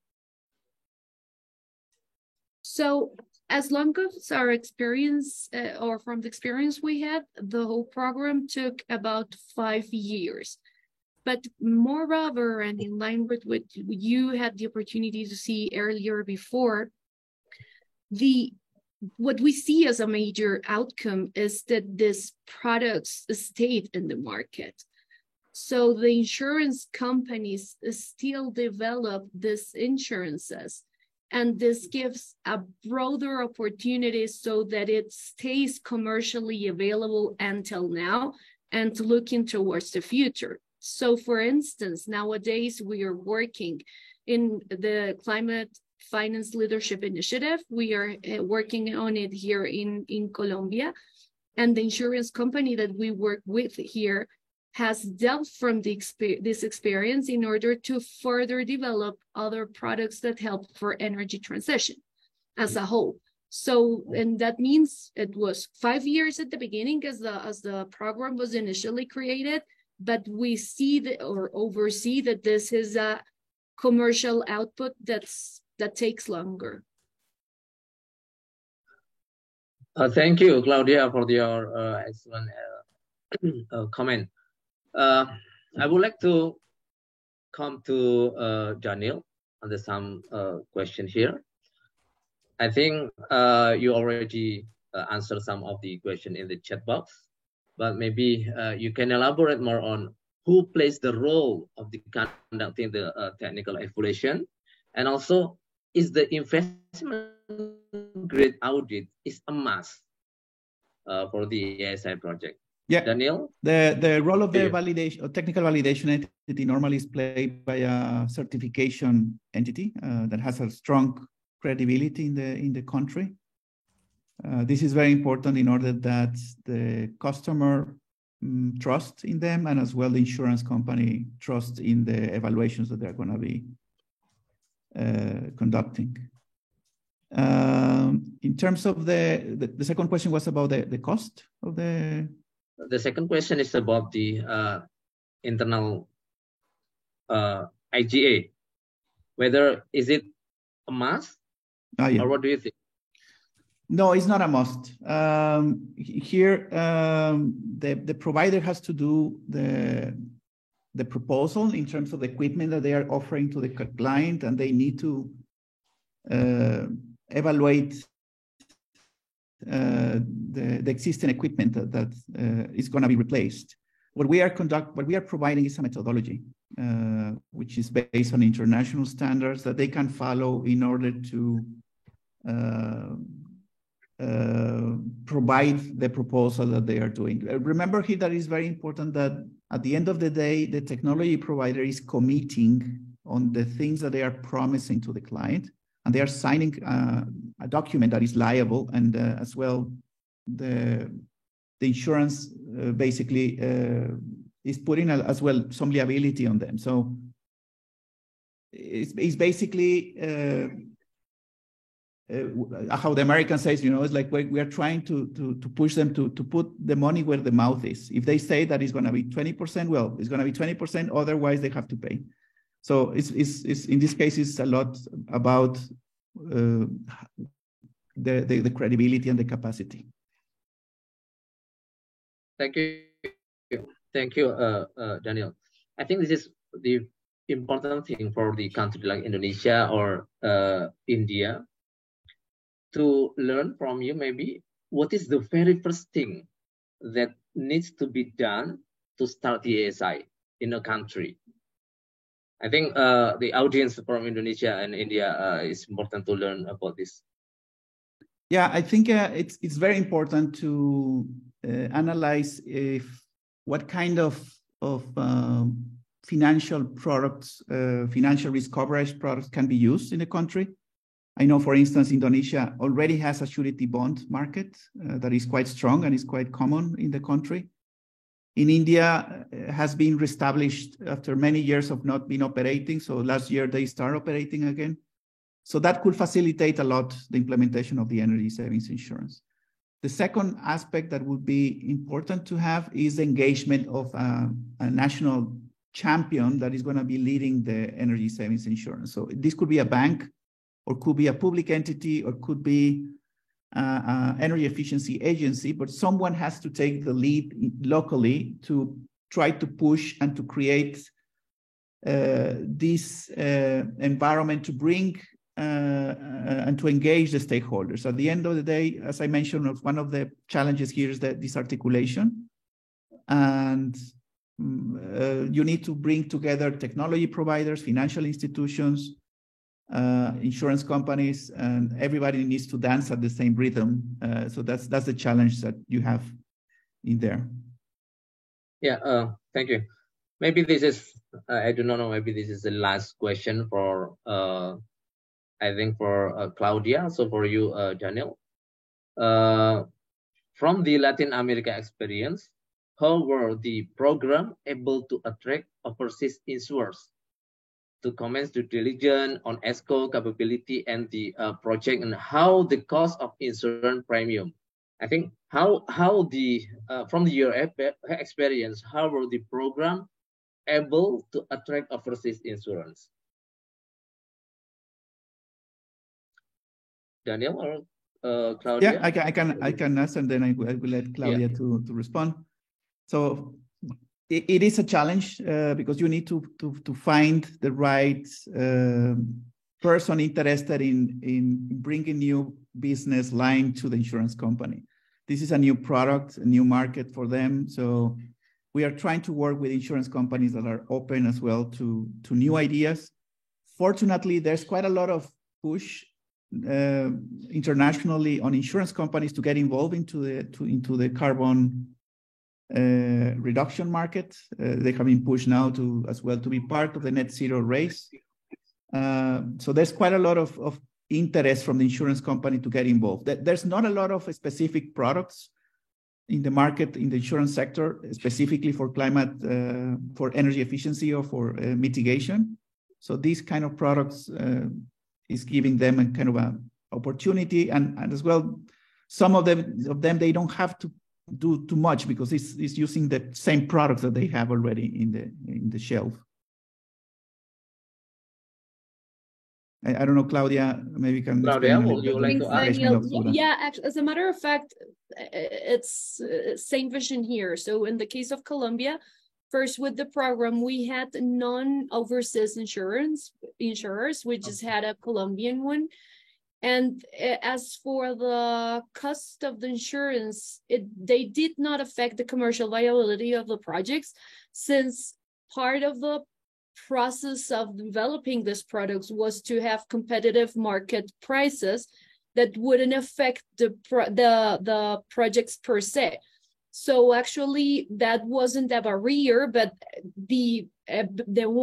So, as long as our experience, or from the experience we had, the whole program took about 5 years. But moreover, and in line with what you had the opportunity to see earlier before, what we see as a major outcome is that these products stayed in the market. So the insurance companies still develop these insurances, and this gives a broader opportunity so that it stays commercially available until now and looking towards the future. So for instance, nowadays we are working in the Climate Finance Leadership Initiative. We are working on it here in Colombia, and the insurance company that we work with here has dealt from this experience in order to further develop other products that help for energy transition as a whole. So, and that means it was 5 years at the beginning as the program was initially created, but we see or oversee that this is a commercial output that takes longer. Thank you, Claudia, for your excellent comment. I would like to come to Daniel under some question here. I think you already answered some of the question in the chat box, but maybe you can elaborate more on who plays the role of the conducting the technical evaluation, and also is the investment grade audit is a must for the ASI project. Yeah, Daniel? The role of the validation or technical validation entity normally is played by a certification entity that has a strong credibility in the country. This is very important in order that the customer trust in them, and as well the insurance company trust in the evaluations that they're going to be conducting. In terms of the second question was about the cost of the. The second question is about the internal IGA. Whether is it a must, or what do you think? No, it's not a must. Here, the provider has to do the proposal in terms of the equipment that they are offering to the client, and they need to evaluate the existing equipment that is going to be replaced. What we are providing is a methodology, which is based on international standards that they can follow in order to provide the proposal that they are doing. Remember here that it's very important that at the end of the day, the technology provider is committing on the things that they are promising to the client, and they are signing a document that is liable, and as well, the insurance basically is putting as well some liability on them. So it's basically how the American says, it's like we are trying to push them to put the money where the mouth is. If they say that it's going to be 20%, well, it's going to be 20%. Otherwise, they have to pay. So it's in this case, it's a lot about the credibility and the capacity. Thank you. Thank you, Daniel. I think this is the important thing for the country like Indonesia or India to learn from you. Maybe what is the very first thing that needs to be done to start the ASI in a country? I think the audience from Indonesia and India is important to learn about this. Yeah, I think it's very important to analyze what kind of financial products, financial risk coverage products can be used in the country. I know, for instance, Indonesia already has a surety bond market that is quite strong and is quite common in the country. In India, has been reestablished after many years of not being operating. So last year they start operating again. So that could facilitate a lot the implementation of the energy savings insurance. The second aspect that would be important to have is the engagement of a national champion that is going to be leading the energy savings insurance. So this could be a bank, or could be a public entity, or could be an energy efficiency agency, but someone has to take the lead locally to try to push and to create this environment to bring and to engage the stakeholders. At the end of the day, as I mentioned, one of the challenges here is that this articulation, and you need to bring together technology providers, financial institutions, insurance companies, and everybody needs to dance at the same rhythm. So that's the challenge that you have in there. Yeah, thank you. Maybe this is, I do not know, maybe this is the last question for, I think for Claudia. So for you, Daniel, from the Latin America experience, how were the program able to attract overseas insurers to commence due diligence on ESCO capability and the project, and how the cost of insurance premium? I think how the from your experience, how were the program able to attract overseas insurance? Daniel or Claudia? Yeah, I can answer, and then I will let Claudia to respond. So it is a challenge because you need to find the right person interested in bringing new business line to the insurance company. This is a new product, a new market for them. So we are trying to work with insurance companies that are open as well to new ideas. Fortunately, there's quite a lot of push internationally on insurance companies to get involved into the carbon reduction market. They have been pushed now to as well to be part of the net zero race. So there's quite a lot of interest from the insurance company to get involved. There's not a lot of specific products in the market, in the insurance sector, specifically for climate, for energy efficiency or for mitigation. So these kind of products is giving them a kind of a opportunity, and as well, some of them they don't have to do too much because it's using the same products that they have already in the shelf. I don't know, Claudia, maybe can. Claudia, would you like to add? Yeah, actually, as a matter of fact, it's same vision here. So in the case of Colombia, first with the program, we had non-overseas insurers. We just had a Colombian one. And as for the cost of the insurance, they did not affect the commercial viability of the projects, since part of the process of developing these products was to have competitive market prices that wouldn't affect the projects per se. So actually, that wasn't a barrier, but the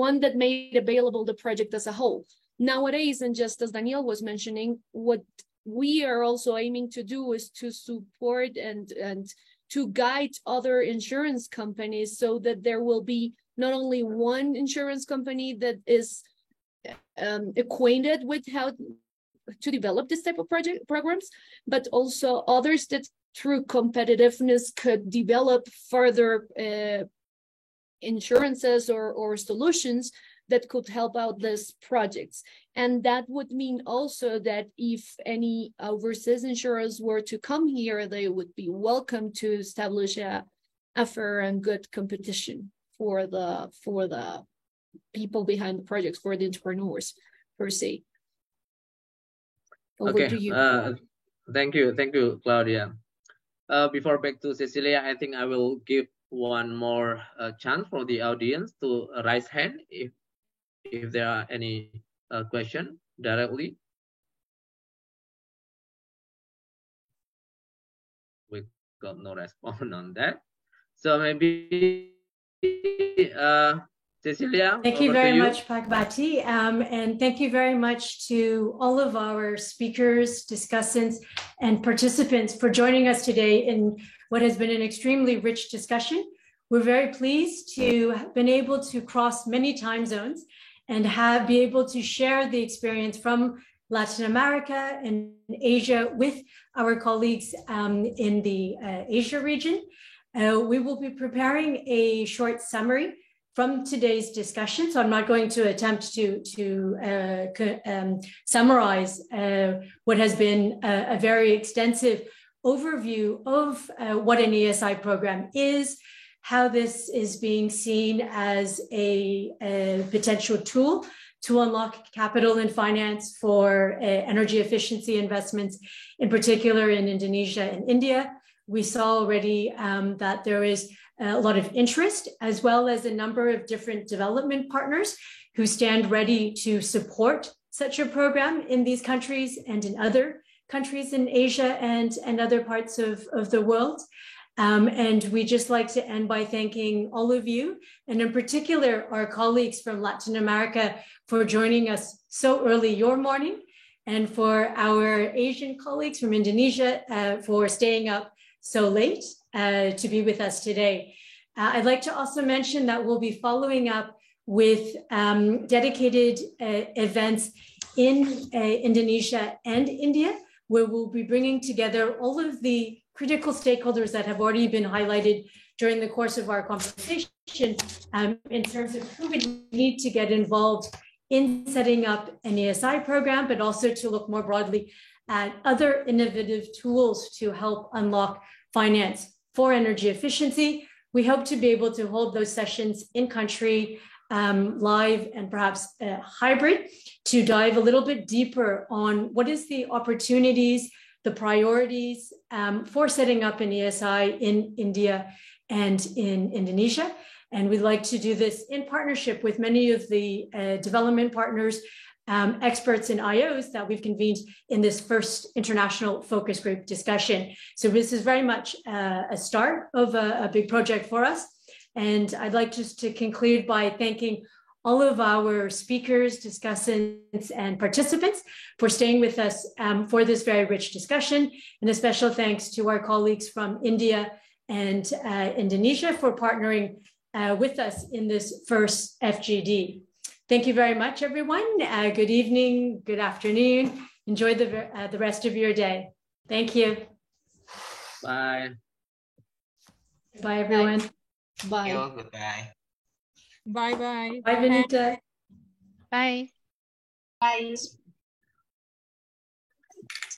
one that made available the project as a whole. Nowadays, and just as Daniel was mentioning, what we are also aiming to do is to support and to guide other insurance companies so that there will be not only one insurance company that is acquainted with how to develop this type of programs, but also others that through competitiveness could develop further insurances or solutions that could help out these projects. And that would mean also that if any overseas insurers were to come here, they would be welcome to establish a fair and good competition for the people behind the projects, for the entrepreneurs per se. Over to you. Thank you, Claudia. Before back to Cecilia, I think I will give one more chance for the audience to raise hand if there are any question directly. We got no response on that. So maybe Cecilia. Thank you very much, Pak Bati. And thank you very much to all of our speakers, discussants, and participants for joining us today in what has been an extremely rich discussion. We're very pleased to have been able to cross many time zones and be able to share the experience from Latin America and Asia with our colleagues in the Asia region. We will be preparing a short summary from today's discussion, so I'm not going to attempt to summarize what has been a very extensive overview of what an ESI program is, how this is being seen as a potential tool to unlock capital and finance for energy efficiency investments, in particular in Indonesia and India. We saw already that there is a lot of interest, as well as a number of different development partners who stand ready to support such a program in these countries and in other countries in Asia and other parts of the world. And we just like to end by thanking all of you, and in particular, our colleagues from Latin America for joining us so early your morning, and for our Asian colleagues from Indonesia for staying up so late to be with us today. I'd like to also mention that we'll be following up with dedicated events in Indonesia and India, where we'll be bringing together all of the critical stakeholders that have already been highlighted during the course of our conversation in terms of who we need to get involved in setting up an ESI program, but also to look more broadly at other innovative tools to help unlock finance for energy efficiency. We hope to be able to hold those sessions in country, live and perhaps hybrid, to dive a little bit deeper on what is the opportunities, the priorities for setting up an ESI in India and in Indonesia. And we'd like to do this in partnership with many of the development partners, experts and IOs that we've convened in this first international focus group discussion. So this is very much a start of a big project for us. And I'd like just to conclude by thanking all of our speakers, discussants, and participants for staying with us for this very rich discussion. And a special thanks to our colleagues from India and Indonesia for partnering with us in this first FGD. Thank you very much, everyone. Good evening, good afternoon. Enjoy the rest of your day. Thank you. Bye. Bye, everyone. Bye. Thank you. Goodbye. Bye-bye. Bye, Benita. Bye. Bye.